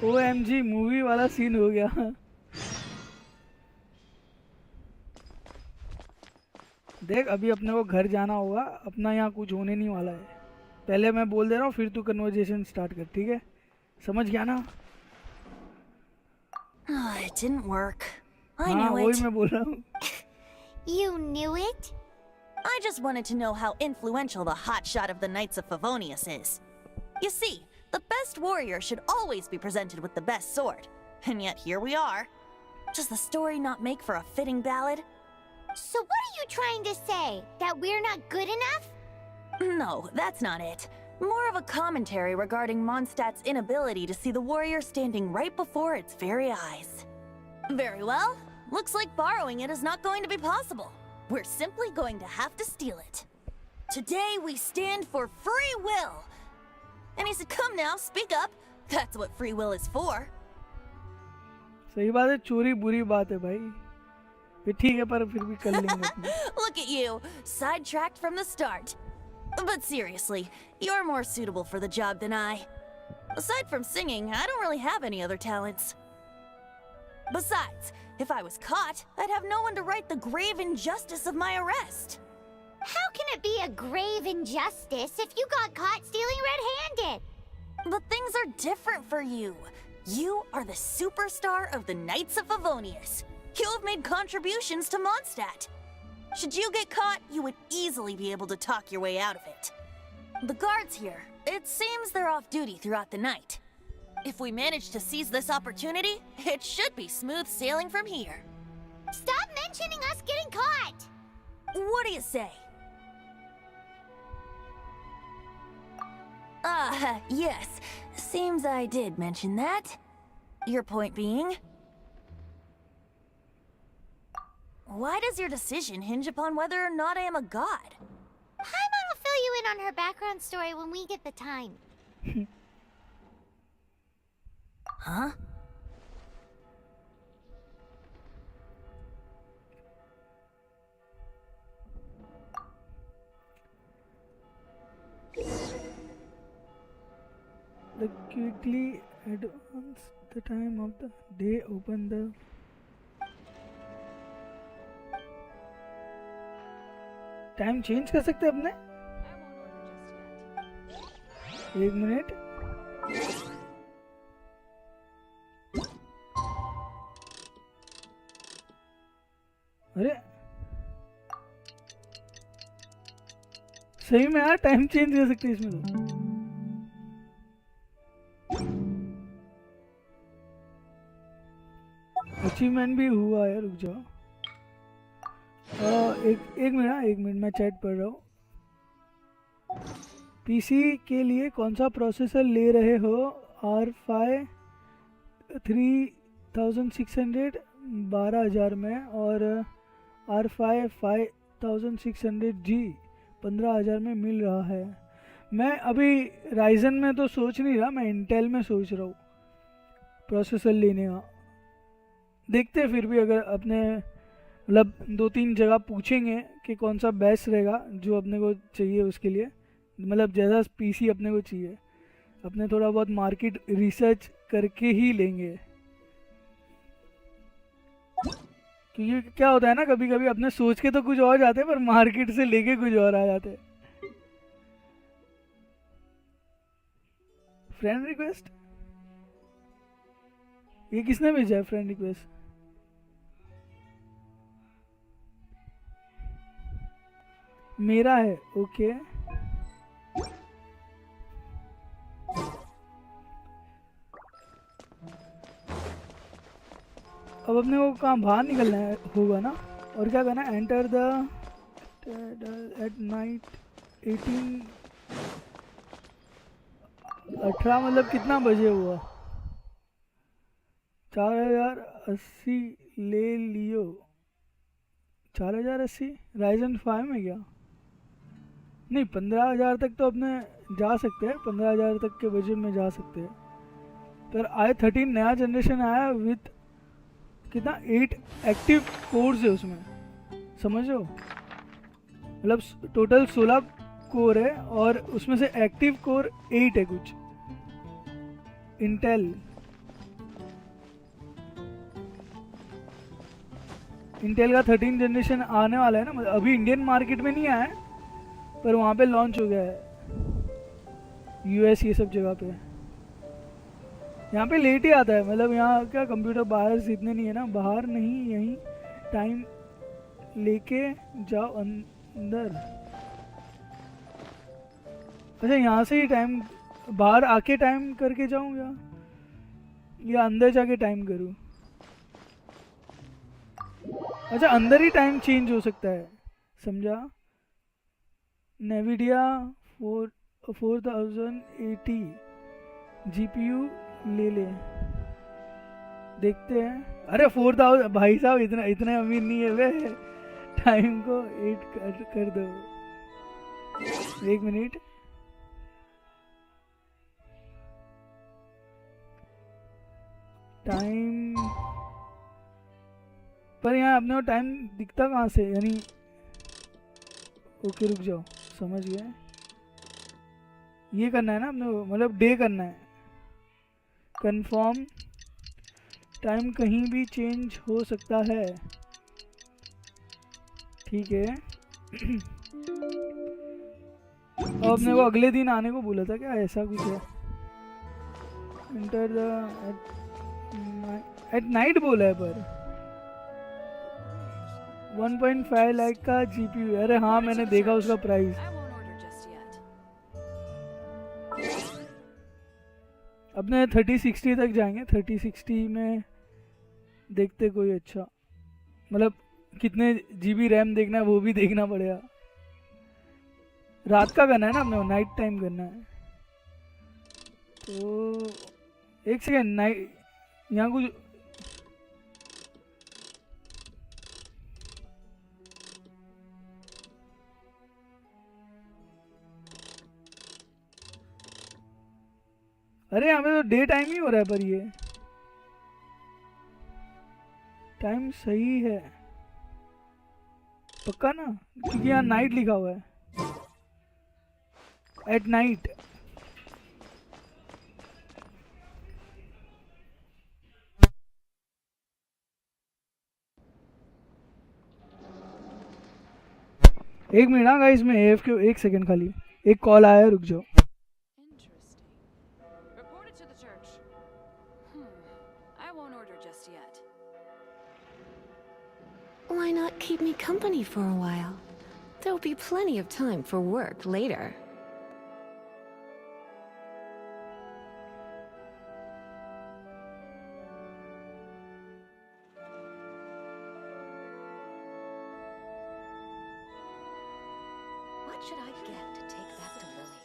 OMG, movie वाला scene हो गया. देख, अभी अपने को घर जाना होगा. अपना यहाँ कुछ होने नहीं वाला है. पहले मैं बोल दे रहा हूँ, फिर तू कन्वर्सेशन स्टार्ट कर, ठीक है? समझ गया ना? It didn't work. I हाँ, knew वही it. मैं बोल रहा हूँ. You knew it? I just wanted to know how influential the hotshot of the Knights of Favonius is. You see, the best warrior should always be presented with the best sword. And yet here we are. Does the story not make for a fitting ballad? So what are you trying to say? That we're not good enough? No, that's not it. More of a commentary regarding Mondstadt's inability to see the warrior standing right before its very eyes. Very well. Looks like borrowing it is not going to be possible. We're simply going to have to steal it. Today we stand for free will. And he said, come now, speak up. That's what free will is for. सही बात है, चोरी बुरी बात है भाई. फिर ठीक है, पर फिर भी कर लेंगे. Look at you, sidetracked from the start. But seriously, you're more suitable for the job than I. Aside from singing, I don't really have any other talents. Besides, if I was caught, I'd have no one to right the grave injustice of my arrest. How can it be a grave injustice if you got caught stealing red-handed? But things are different for you. You are the superstar of the Knights of Favonius. You have made contributions to Mondstadt. Should you get caught, you would easily be able to talk your way out of it. The guards here, it seems they're off duty throughout the night. If we manage to seize this opportunity, it should be smooth sailing from here. Stop mentioning us getting caught! What do you say? Yes. Seems I did mention that. Your point being? Why does your decision hinge upon whether or not I am a god? Paimon will fill you in on her background story when we get the time. Huh? The quickly advance the time of the day, open the time change कर सकते हैं अपने 1 minute अरे सही में यार time change कर सकते हैं इसमें तो अचीवमेंट भी हुआ है रुक जाओ एक मिनट मैं चैट पढ़ रहा हूँ पीसी के लिए कौन सा प्रोसेसर ले रहे हो R5 3600 12,000 में और R5 5600G 15,000 में मिल रहा है मैं अभी राइजन में तो सोच नहीं रहा मैं इंटेल में सोच रहा हूँ प्रोसेसर लेने का देखते हैं फिर भी अगर अपने मतलब 2-3 जगह पूछेंगे कि कौन सा बेस्ट रहेगा जो अपने को चाहिए उसके लिए मतलब जैसा पीसी अपने को चाहिए अपने थोड़ा बहुत मार्केट रिसर्च करके ही लेंगे क्योंकि क्या होता है ना कभी कभी अपने सोच के तो कुछ और जाते हैं पर मार्केट से लेके कुछ और आ जाते हैं फ्रेंड रिक्वेस्ट ये किसने भेजा है फ्रेंड रिक्वेस्ट मेरा है ओके अब अपने को कहाँ बाहर निकलना है होगा ना और क्या करना है एंटर द एट नाइट 18 मतलब कितना बजे हुआ 4080 ले लियो 4080 राइजन 5 में क्या नहीं 15,000 तक तो अपने जा सकते हैं 15,000 तक के बजट में जा सकते हैं पर i13 नया जनरेशन आया विथ कितना 8 एक्टिव कोर्स है उसमें समझो मतलब टोटल 16 कोर है और उसमें से एक्टिव कोर 8 है कुछ इंटेल का 13 जनरेशन आने वाला है ना मतलब अभी इंडियन मार्केट में नहीं आया है पर वहाँ पे लॉन्च हो गया है यूएस ये सब जगह पे यहाँ पे लेट ही आता है मतलब यहाँ क्या कंप्यूटर बाहर इतने नहीं है ना बाहर नहीं यहीं टाइम लेके जाओ अंदर अच्छा यहाँ से ही टाइम बाहर आके टाइम करके जाऊँ या अंदर जाके टाइम करूँ अच्छा अंदर ही टाइम चेंज हो सकता है समझा नेविडिया 4080 जीपीयू ले देखते हैं अरे 4000 भाई साहब इतने अमीर नहीं है वे टाइम को 8 कर दो 1 मिनट टाइम पर यहाँ अपने को टाइम दिखता कहाँ से यानी ओके रुक जाओ समझ गए ये करना है ना अपने को मतलब डे करना है कंफर्म टाइम कहीं भी चेंज हो सकता है ठीक है और अपने को अगले दिन आने को बोला था क्या ऐसा कुछ है एंटर द एट नाइट बोला है पर 1.5 लाख का जीपीयू। अरे हाँ मैंने देखा उसका प्राइस। अपने 3060 तक जाएंगे। 3060 में देखते कोई अच्छा, मतलब कितने जीबी रैम देखना है वो भी देखना पड़ेगा। रात का करना है ना अपने, नाइट टाइम करना है। तो एक सेकेंड, नाइट यहाँ कुछ अरे यहाँ पे तो डे टाइम ही हो रहा है, पर ये टाइम सही है पक्का ना, क्योंकि यहाँ नाइट लिखा हुआ है, एट नाइट। एक मिनट हाँ गाइस, मैं एफ के एक सेकंड खाली, एक कॉल आया है, रुक जाओ। Why not keep me company for a while? There'll be plenty of time for work later. What should I get to take back to Lily?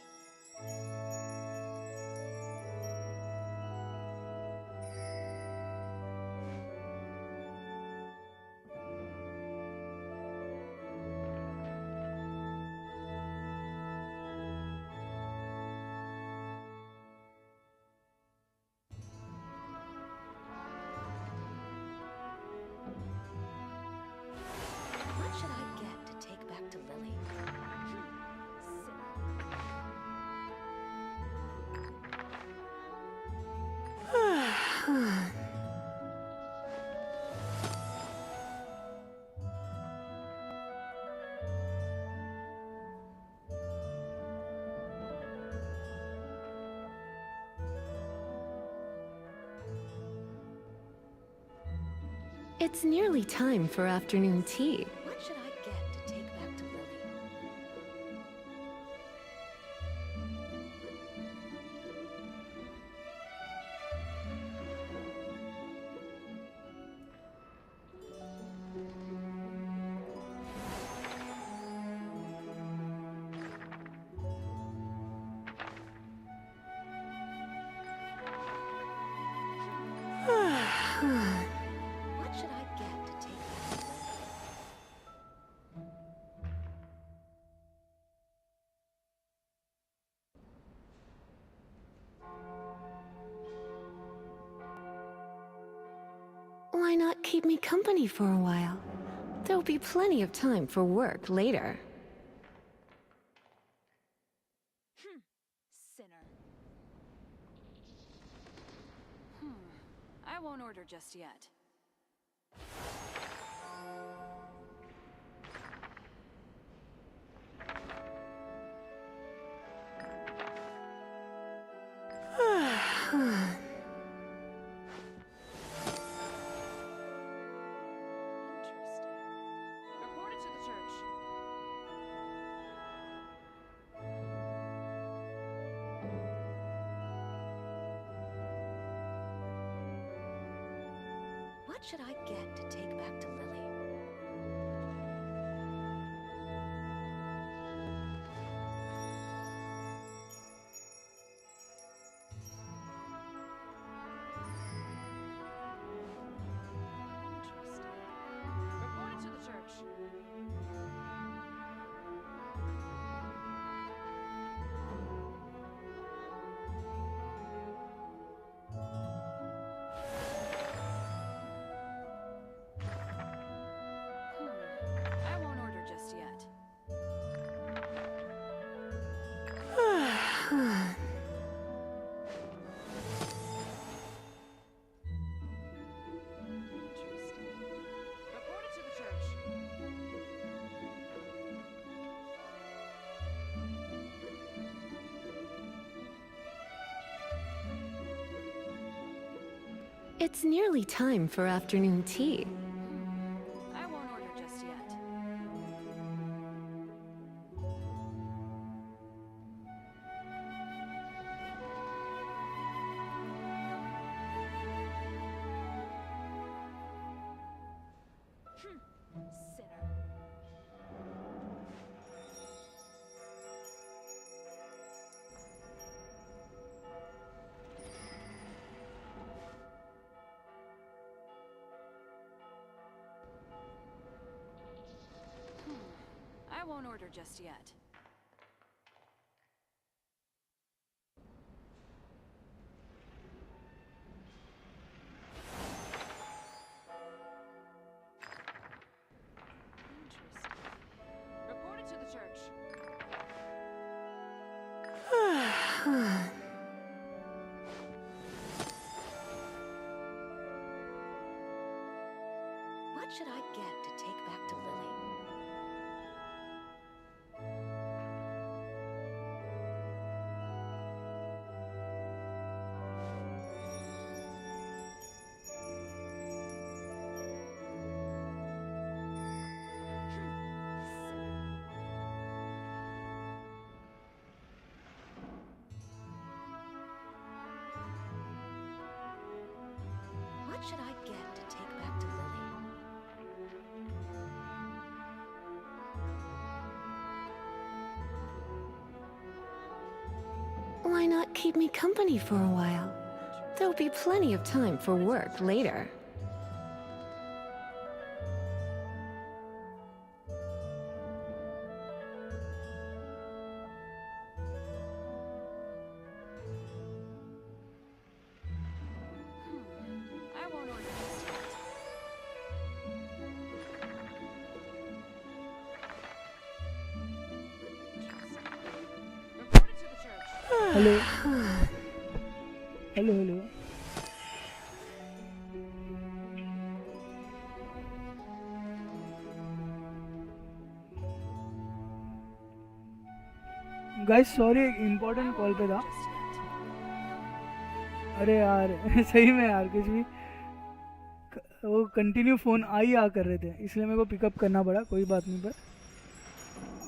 What should I get to take back to Lily? It's nearly time for afternoon tea. What should I get to take back to Lily? What should I get to take back to Lily? Why not keep me company for a while? There'll be plenty of time for work later. Sinner. I won't order just yet. Report it to the church. What should I get to take back to Lily? Report it to the church. I won't order just yet. Report it to the church. It's nearly time for afternoon tea. I won't order just yet. won't order just yet. Report it to the church. What should I get to take back to Lily? What should I get to take back to Lily? Why not keep me company for a while? There'll be plenty of time for work later. I won't order just yet. Report it to the church. Hello hello hello guys sorry, एक important call पे था। अरे यार सही में यार कुछ भी वो कंटिन्यू फ़ोन आ कर रहे थे, इसलिए मेरे को पिकअप करना पड़ा। कोई बात नहीं, पर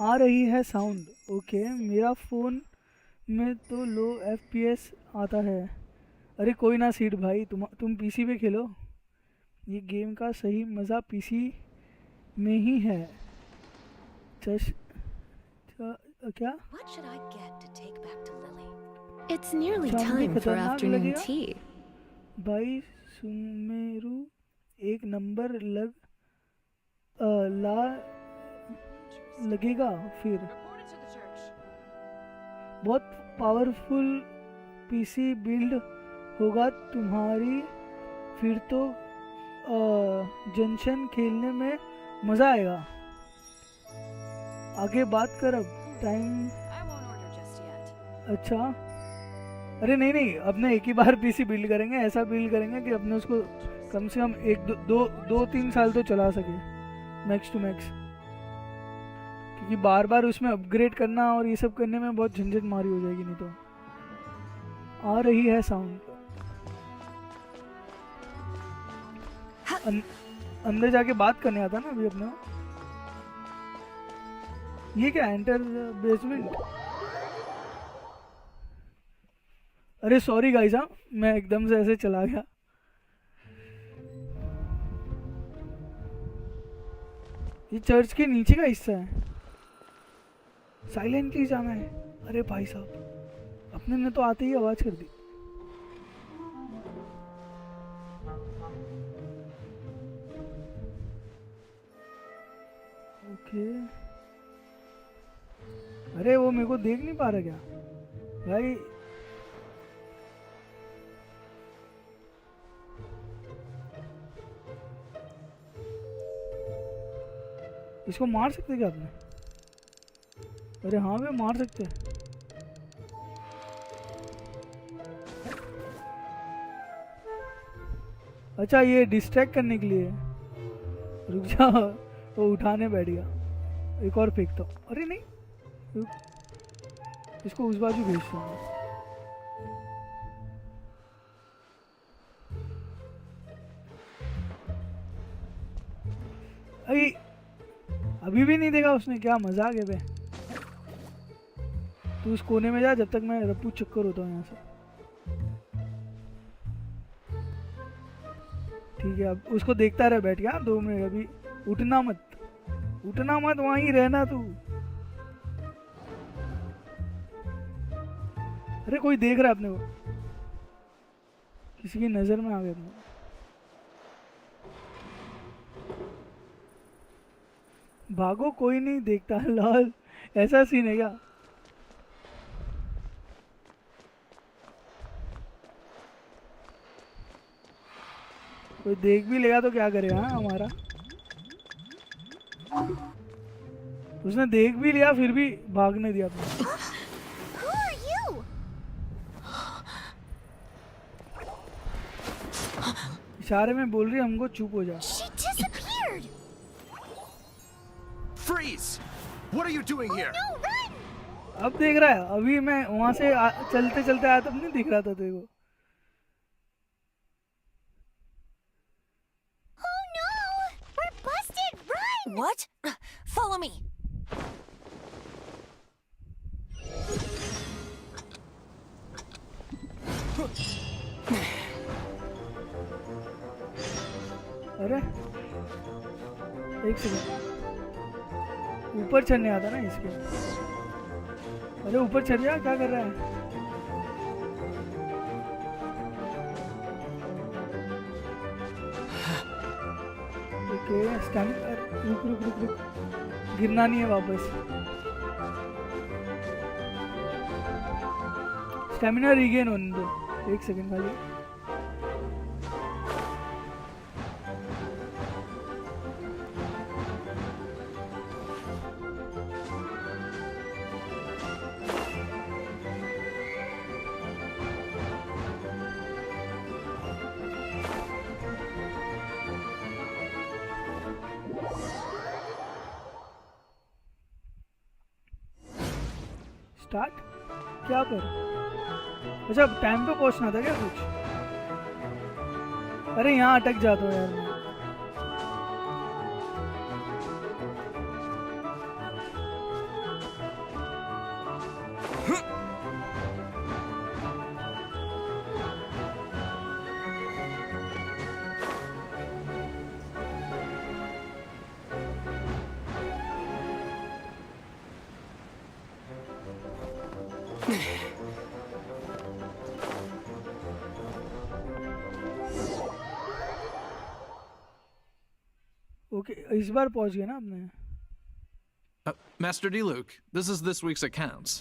आ रही है साउंड। ओके, मेरा फ़ोन में तो लो FPS आता है। अरे कोई ना सीट भाई, तुम पीसी पे खेलो। ये गेम का सही मज़ा पीसी में ही है। क्या? What should I get to take back to Lily? It's nearly time for afternoon tea. भाई सुमेरु एक नंबर लगेगा फिर। बहुत पावरफुल पीसी बिल्ड होगा तुम्हारी, फिर तो जेंशन खेलने में मज़ा आएगा। आगे बात कर अब टाइम। अच्छा, अरे नहीं, अपने एक ही बार पीसी बिल्ड करेंगे। ऐसा बिल्ड करेंगे कि अपने उसको कम से कम 2-3 साल तो चला सके, मैक्स टू मैक्स। क्योंकि बार बार उसमें अपग्रेड करना और ये सब करने में बहुत झंझट मारी हो जाएगी। नहीं तो आ रही है साउंड। अंदर जाके बात करने आता ना अभी अपने। ये क्या, एंटर बेसमेंट? अरे सॉरी गाइस, हाँ मैं एकदम से ऐसे चला गया। ये चर्च के नीचे का हिस्सा है, साइलेंटली जाना है। अरे भाई साहब, अपने ने तो आते ही आवाज कर दी। ओके, अरे वो मेरे को देख नहीं पा रहा क्या भाई? इसको मार सकते क्या आपने? अरे हाँ मैं मार सकते हैं। अच्छा, ये डिस्ट्रैक्ट करने के लिए। रुक जा, वो उठाने बैठ गया। एक और फेंकता हूँ। अरे नहीं, रुक, इसको उस बाजू भेजता हूँ। अभी भी नहीं देखा उसने? क्या मजाक है बे। तू उस कोने में जा जब तक मैं रप्पू चक्कर होता हूँ यहाँ से। ठीक है, अब उसको देखता रहे बैठ गया 2 मिनट। अभी उठना मत, वहीं रहना तू। अरे कोई देख रहा है अपने को, किसी की नजर में आ गया अपने। भागो कोई नहीं देखता लॉल ऐसा सीन है क्या कोई देख भी लेगा तो क्या करेगा हमारा उसने देख भी लिया फिर भी भागने दिया अपने Who are you? इशारे में बोल रही है हमको चुप हो जा She disappeared. Freeze! What are you doing here? No, run! अब देख रहा है अभी मैं वहां से चलते चलते आया तब नहीं दिख रहा था तेरे को Oh no! We're busted! Run! What? Follow me. अरे एक सेकंड ऊपर चढ़ने आता ना इसके अरे ऊपर चढ़ जा क्या कर रहा है ओके स्टैंड रुक रुक रुक रुक गिरना नहीं है वापस स्टैमिना रिगेन होने दो एक सेकंड खाली स्टार्ट क्या पर अच्छा टाइम पे पहुंचना था क्या कुछ अरे यहाँ अटक जाता हूँ यार मैं ओके इस बार पहुंच गए ना आपने Master D-Luke, this is this week's accounts.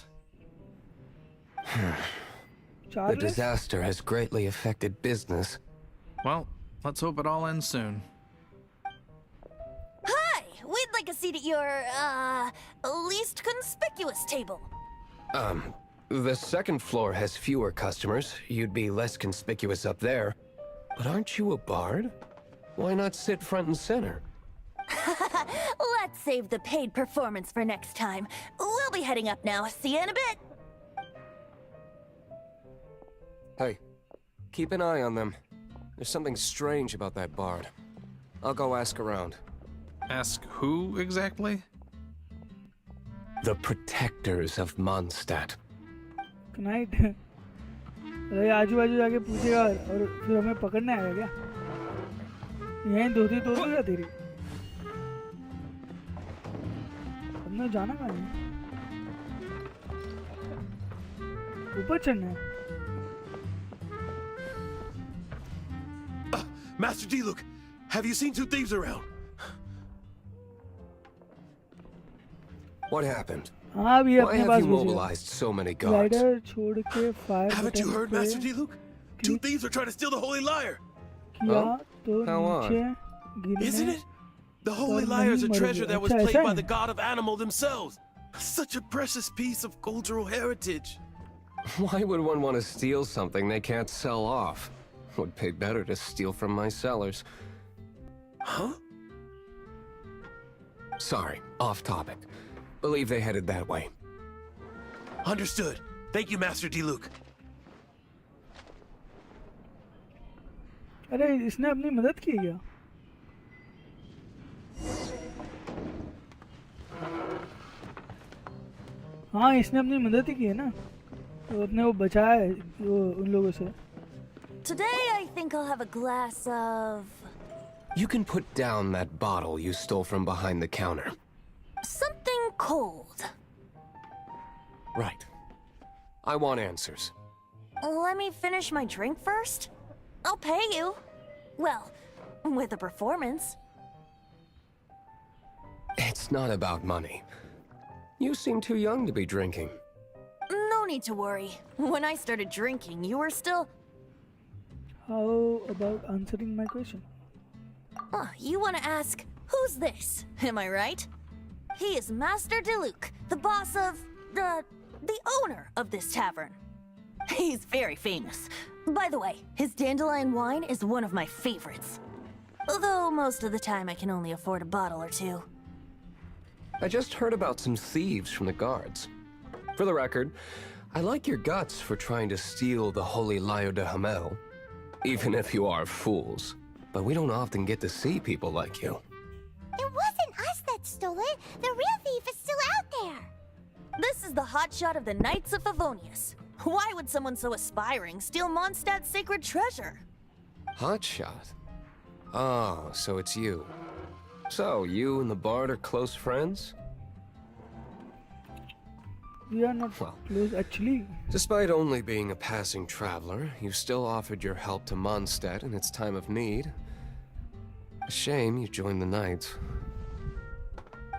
The disaster has greatly affected business. Well, let's hope it all ends soon. Hi! We'd like a seat at your, least conspicuous table. The second floor has fewer customers. You'd be less conspicuous up there. But aren't you a bard? Why not sit front and center? Let's save the paid performance for next time. We'll be heading up now. See you in a bit. Hey, keep an eye on them. There's something strange about that bard. I'll go ask around. Ask who exactly? The protectors of Mondstadt. Good night. अरे आजू बाजू जाके पूछेगा और फिर हमें पकड़ने आएगा क्या यहीं धोती तो क्या तेरी हमने जाना कहाँ है ऊपर चढ़ना है Master D-Luke, have you seen two thieves around? What happened? हाँ भी Why अपने have pass you mobilized so many guards? Glider छोड़ के fire Haven't you heard, Master D-Luke? Two thieves are trying to steal the Holy Lyre. किया तो नीचे गिरने Isn't it? The Holy Lyre is a treasure that was played by the god of animal themselves. Such a precious piece of cultural heritage. Why would one want to steal something they can't sell off? Would pay better to steal from my sellers. Huh? Sorry, off topic. Believe they headed that way. Understood. Thank you, Master D-Luke. अरे इसने अपनी मदद की क्या हाँ इसने अपनी मदद ही की है ना तो अपने वो बचाया है वो उन लोगों से Today I think I'll have a glass of... You can put down that bottle you stole from behind the counter. something cold. Right. I want answers. Let me finish my drink first. I'll pay you. Well, with a performance. It's not about money. You seem too young to be drinking. No need to worry. When I started drinking, you were still... How about answering my question? You want to ask, who's this? Am I right? He is Master Diluc, the boss of... the owner of this tavern. He's very famous. By the way, his dandelion wine is one of my favorites. Although most of the time I can only afford a bottle or two. I just heard about some thieves from the guards. For the record, I like your guts for trying to steal the holy lyre de Hamel. Even if you are fools. But we don't often get to see people like you. It wasn't us that stole it. The real thief is still out there. This is the hotshot of the Knights of Favonius. Why would someone so aspiring steal Mondstadt's sacred treasure? Hotshot? Oh, so it's you. So, you and the bard are close friends? We are not close, actually. Despite only being a passing traveler, you still offered your help to Mondstadt in its time of need. A shame you joined the Knights.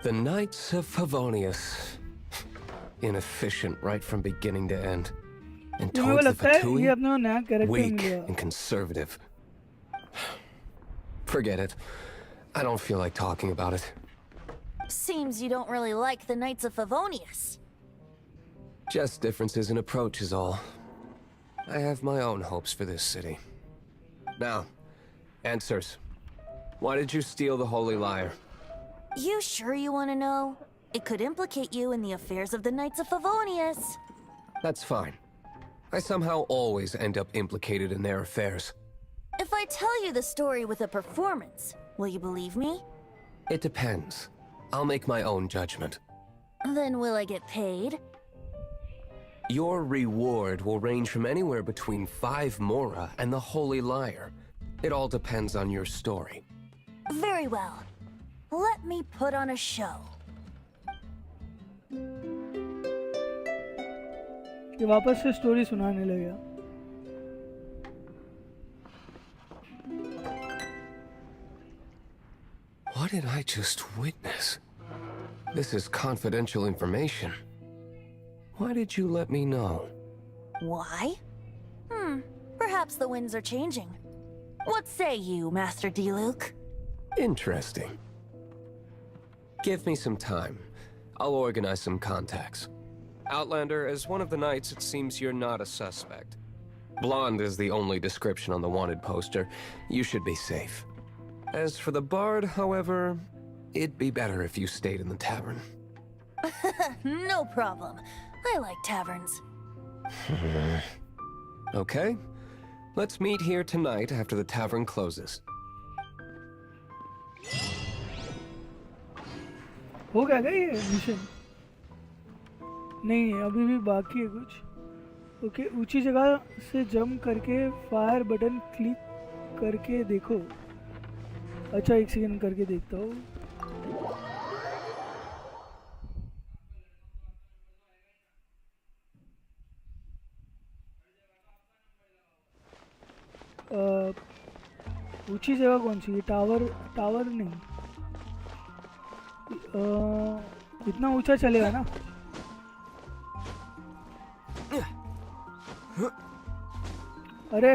The Knights of Favonius. Inefficient right from beginning to end. And towards the Fatui, weak and conservative. Forget it. I don't feel like talking about it. Seems you don't really like the Knights of Favonius. Just differences in approach is all. I have my own hopes for this city. Now, answers. Why did you steal the Holy Lyre? You sure you want to know? It could implicate you in the affairs of the Knights of Favonius. That's fine. I somehow always end up implicated in their affairs. If I tell you the story with a performance, will you believe me? It depends. I'll make my own judgment. Then will I get paid? Your reward will range from anywhere between 5 mora and the Holy Lyre. It all depends on your story. Very well. Let me put on a show. ये वापस से story सुनाने लगा. What did I just witness? This is confidential information. Why did you let me know? Why? Perhaps the winds are changing. What say you, Master Diluc? Interesting. Give me some time. I'll organize some contacts. Outlander, as one of the knights, it seems you're not a suspect. Blonde is the only description on the wanted poster. You should be safe. As for the bard, however, it'd be better if you stayed in the tavern. No problem. I like taverns. Okay. Let's meet here tonight after the tavern closes. हो गया क्या ये mission? नहीं, अभी भी बाकी है कुछ. ओके, ऊंची जगह से जंप करके फायर बटन क्लिक करके देखो. अच्छा, एक सेकंड करके देखता हूँ. ऊंची जगह कौन सी है? टावर नहीं. इतना ऊंचा चलेगा ना? अरे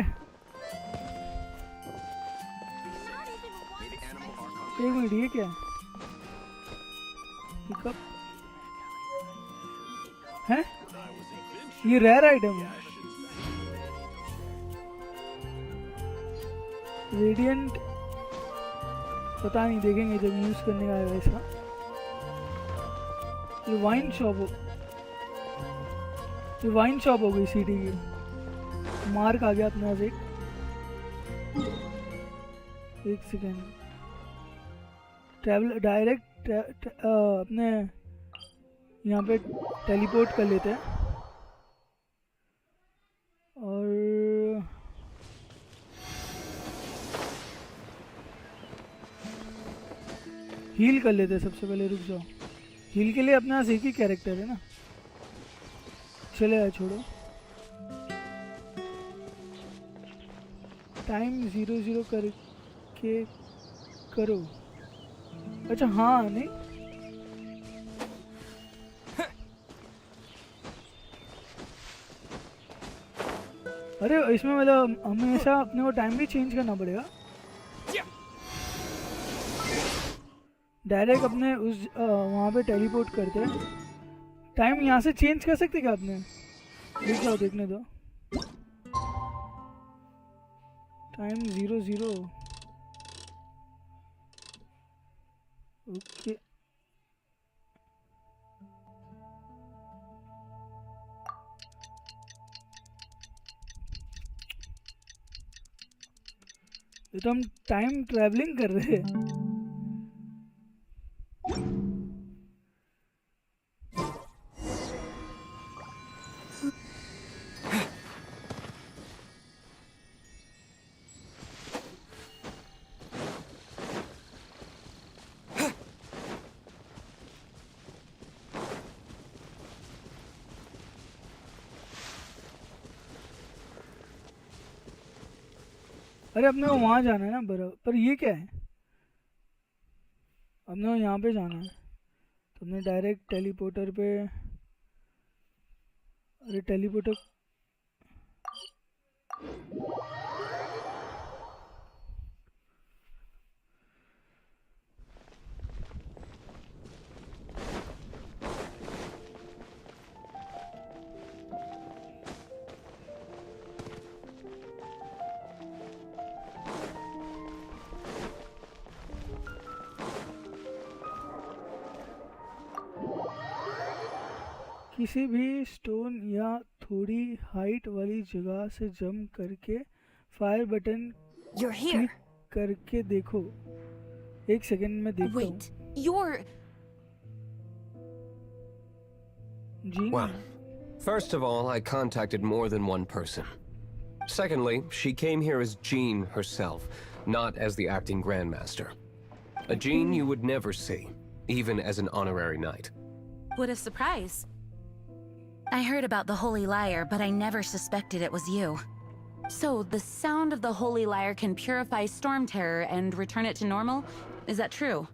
एक मिनट, ये क्या पिकअप है? ये रेयर आइटम है. रेडिएंट पता नहीं, देखेंगे जब यूज करने का आएगा इसका. ये वाइन शॉप हो गई सिटी की. मार्क आ गया अपने पास. एक सेकेंड. ट्रैवल डायरेक्ट अपने यहाँ पे टेलीपोर्ट कर लेते हैं और हील कर लेते हैं सबसे पहले. रुक जाओ, हील के लिए अपने पास एक ही कैरेक्टर है ना. चलेगा, छोड़ो. टाइम 0 करके करो. अच्छा हाँ, नहीं अरे इसमें मतलब हमेशा अपने को टाइम भी चेंज करना पड़ेगा। डायरेक्ट अपने उस वहाँ पे टेलीपोर्ट करते हैं। टाइम यहाँ से चेंज कर सकते क्या अपने? देखो देखने दो। Time 00 okay. ये तो हम टाइम ट्रैवलिंग कर रहे हैं। अरे अपने को वहाँ जाना है ना बराबर, पर ये क्या है? अपने को यहाँ पे जाना है, तो हमने डायरेक्ट टेलीपोर्टर पे। अरे टेलीपोर्टर किसी भी स्टोन या थोड़ी हाइट वाली जगह से जंप करके फायर बटन क्लिक करके देखो। एक सेकंड में देखता हूँ। You're... Well, first of all, I contacted more than one person. Secondly, she came here as Jean herself, not as the acting Grandmaster. A Jean you would never see, even as an honorary knight. What a surprise. I heard about the Holy Lyre, but I never suspected it was you. So, the sound of the Holy Lyre can purify Storm Terror and return it to normal? Is that true?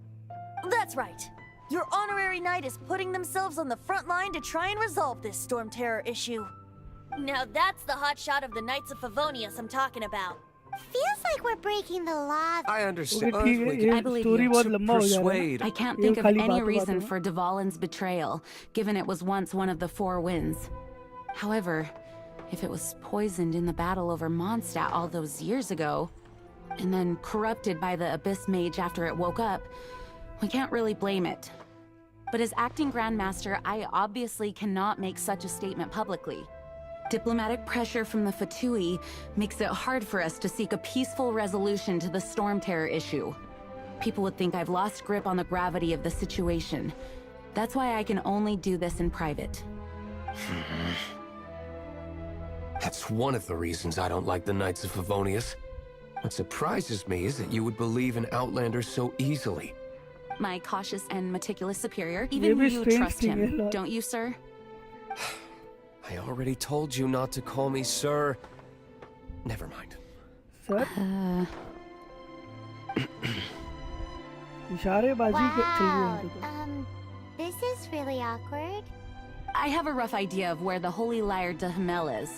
That's right. Your honorary knight is putting themselves on the front line to try and resolve this Storm Terror issue. Now that's the hotshot of the Knights of Favonius I'm talking about. Feels like we're breaking the law. I understand. I believe you. Persuade. I can't think of any reason for Dvalin's betrayal, given it was once one of the Four Winds. However, if it was poisoned in the battle over Mondstadt all those years ago, and then corrupted by the Abyss Mage after it woke up, we can't really blame it. But as acting Grandmaster, I obviously cannot make such a statement publicly. Diplomatic pressure from the Fatui makes it hard for us to seek a peaceful resolution to the Storm Terror issue. People would think I've lost grip on the gravity of the situation. That's why I can only do this in private. That's one of the reasons I don't like the Knights of Favonius. What surprises me is that you would believe in Outlander so easily. My cautious and meticulous superior, even you trust him, don't you, sir? I already told you not to call me sir. Never mind. Sir? Wow, this is really awkward. I have a rough idea of where the Holy Lyre de Himmel is.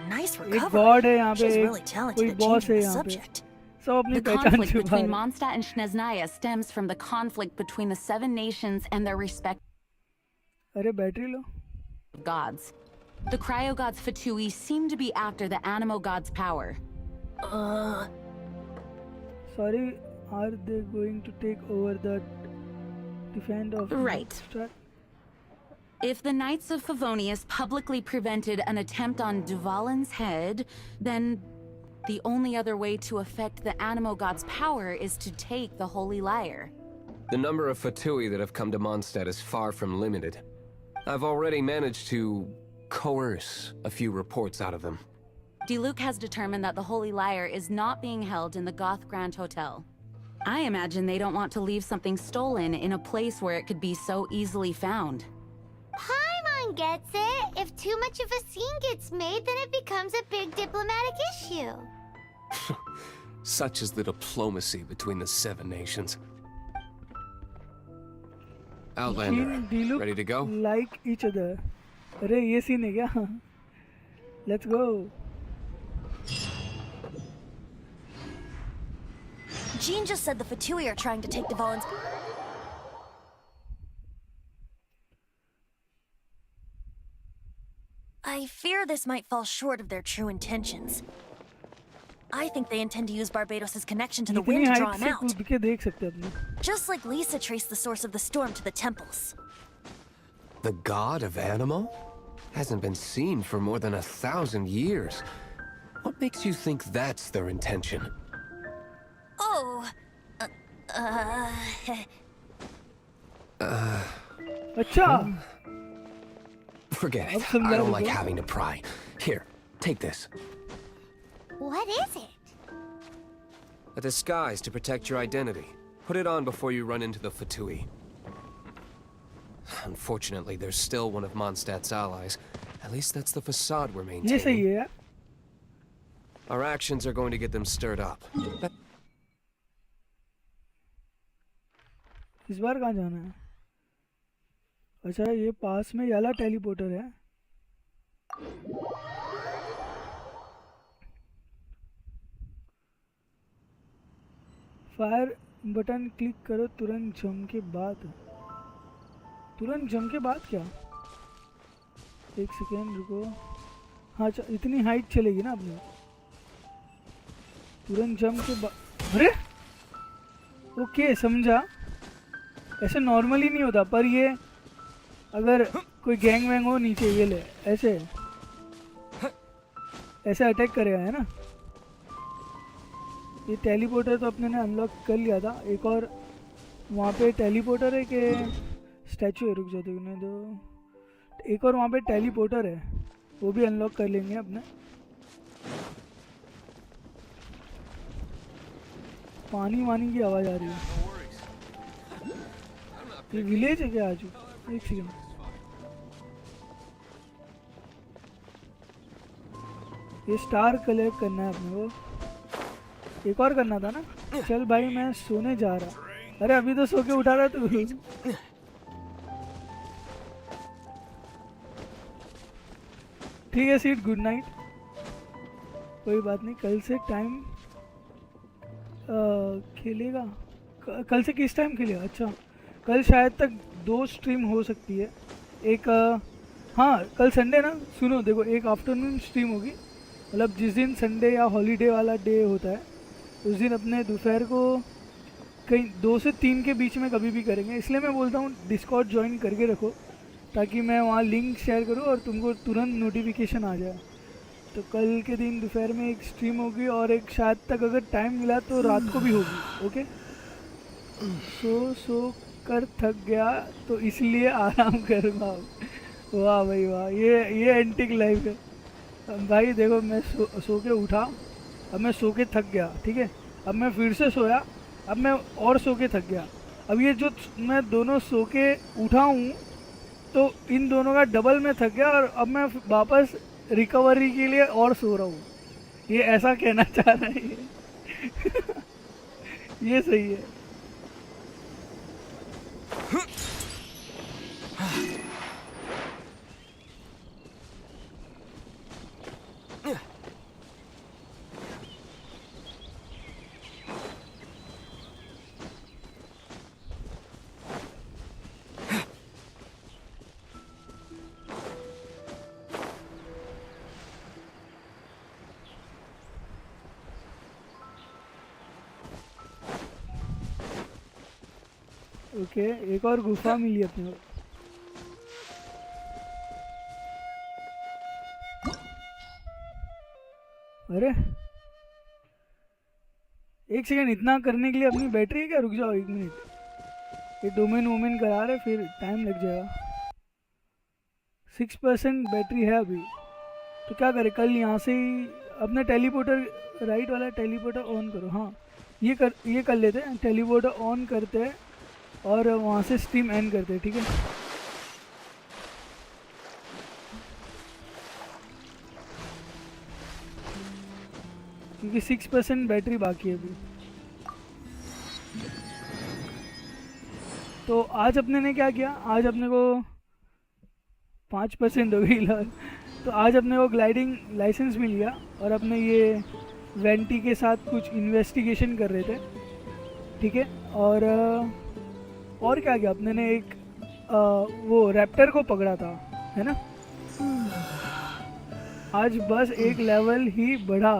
Nice एक God है यहाँ पे, She's really talented कोई at boss है changing the यहाँ पे, subject. सब अपनी The पहचान conflict छुपा between रहे। Mondstadt and Snezhnaya stems from the conflict between the Seven Nations and their respective अरे battery low. gods. The Cryo Gods Fatui seem to be after the Animo Gods' power. Sorry, are they going to take over the defend of Right. Mondstadt? If the Knights of Favonius publicly prevented an attempt on Dvalin's head, then the only other way to affect the Animo Gods' power is to take the Holy Lyre. The number of Fatui that have come to Mondstadt is far from limited. I've already managed to coerce a few reports out of them. Diluc has determined that the Holy Lyre is not being held in the Goth Grand Hotel. I imagine they don't want to leave something stolen in a place where it could be so easily found. Paimon gets it. If too much of a scene gets made, then it becomes a big diplomatic issue. Such is the diplomacy between the Seven Nations. Outlander, ready to go? Like each other. अरे ये scene है क्या? Let's go. Jean just said the Fatui are trying to take Dvalin's... I fear this might fall short of their true intentions. I think they intend to use Barbados' connection to the wind to draw him out. Just like Lisa traced the source of the storm to the temples. The god of animal? Hasn't been seen for more than 1,000 years. What makes you think that's their intention? Oh... Acha! Forget it. I don't like having to pry. Here, take this. What is it? A disguise to protect your identity. Put it on before you run into the Fatui. Unfortunately, there's still one of Mondstadt's allies. At least that's the facade we're maintaining. Our actions are going to get them stirred up. इस बार कहाँ जाना है? अच्छा ये पास में वाला teleporter है. Fire button click करो तुरंत जंप के बाद. तुरंत जंप के बाद क्या? एक सेकेंड रुको. हाँ इतनी हाइट चलेगी ना अपने. तुरंत जंप के बाद. अरे ओके समझा. ऐसे नॉर्मली नहीं होता पर ये अगर कोई गैंग वैंग हो नीचे ये ले ऐसे ऐसे अटैक करेगा है ना. ये टेलीपोर्टर तो अपने ने अनलॉक कर लिया था. एक और वहाँ पे टेलीपोर्टर है कि स्टैचू है. रुक जाते उन्हें तो. एक और वहाँ पे टेलीपोर्टर है वो भी अनलॉक कर लेंगे अपने. पानी वानी की आवाज़ आ रही है. ये विलेज है क्या? आज एक सेकेंड. ये स्टार कलेक्ट करना है अपने को. एक और करना था ना. चल भाई मैं सोने जा रहा. अरे अभी तो सो के उठा रहा तू. ठीक है सीट. Good night. कोई बात नहीं. कल से टाइम खेलेगा. कल से किस टाइम खेलेगा? अच्छा कल शायद तक 2 स्ट्रीम हो सकती है. एक हाँ कल संडे ना. सुनो देखो एक आफ्टरनून स्ट्रीम होगी. मतलब जिस दिन संडे या हॉलीडे वाला डे होता है उस दिन अपने दोपहर को कहीं 2 से 3 के बीच में कभी भी करेंगे. इसलिए मैं बोलता हूँ डिस्कॉर्ड ज्वाइन करके रखो ताकि मैं वहाँ लिंक शेयर करूँ और तुमको तुरंत नोटिफिकेशन आ जाए. तो कल के दिन दोपहर में एक स्ट्रीम होगी और एक शायद तक अगर टाइम मिला तो रात को भी होगी. ओके. सो कर थक गया तो इसलिए आराम करूँगा. वाह भाई वाह. ये एंटिक लाइफ है भाई. देखो मैं सो के उठा. अब मैं सो के थक गया. ठीक है. अब मैं फिर से सोया. अब मैं और सो के थक गया. अब ये जो मैं दोनों सो के उठा हूँ तो इन दोनों का डबल में थक गया और अब मैं वापस रिकवरी के लिए और सो रहा हूँ. ये ऐसा कहना चाह रहा है ये सही है. ओके एक और गुफा मिली अपने को. अरे एक सेकंड. इतना करने के लिए अपनी बैटरी है क्या? रुक जाओ 1 मिनट. ये डोमेन वोमेन करा रहे फिर टाइम लग जाएगा. 6% बैटरी है अभी. तो क्या करें कल यहाँ से ही अपने टेलीपोर्टर राइट वाला टेलीपोर्टर ऑन करो. हाँ ये कर लेते हैं. टेलीपोर्टर ऑन करते हैं और वहाँ से स्ट्रीम एंड करते हैं. ठीक है. क्योंकि 6% बैटरी बाकी है अभी. तो आज अपने ने क्या किया? आज अपने को 5% हो गई. तो आज अपने को ग्लाइडिंग लाइसेंस मिल गया और अपने ये वेंटी के साथ कुछ इन्वेस्टिगेशन कर रहे थे. ठीक है। और क्या किया अपने ने, एक वो रैप्टर को पकड़ा था, है ना। आज बस एक लेवल ही बढ़ा।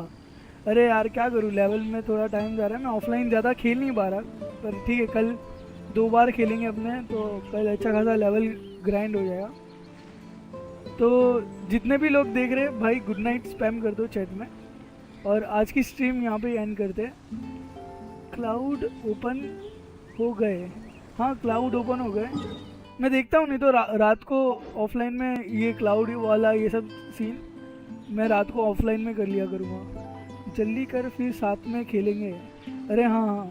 अरे यार क्या करूँ, लेवल में थोड़ा टाइम जा रहा है, मैं ऑफलाइन ज़्यादा खेल नहीं पा रहा, पर ठीक है कल 2 बार खेलेंगे अपने, तो कल अच्छा खासा लेवल ग्राइंड हो जाएगा। तो जितने भी लोग देख रहे हैं भाई, गुड नाइट स्पैम कर दो चैट में, और आज की स्ट्रीम यहाँ पे एंड करते हैं। क्लाउड ओपन हो गए, हाँ क्लाउड ओपन हो गए। मैं देखता हूँ, नहीं तो रात को ऑफलाइन में ये क्लाउड वाला ये सब सीन मैं रात को ऑफलाइन में कर लिया करूँगा। जल्दी कर फिर साथ में खेलेंगे। अरे हाँ हाँ,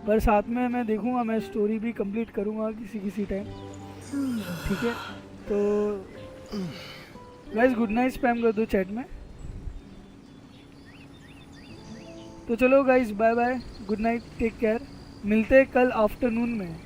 पर साथ में मैं देखूँगा, मैं स्टोरी भी कंप्लीट करूँगा किसी टाइम, ठीक है। तो गाइस गुड नाइट स्पैम कर दो चैट में। तो चलो guys bye bye, good night, take care, मिलते हैं कल आफ्टरनून में।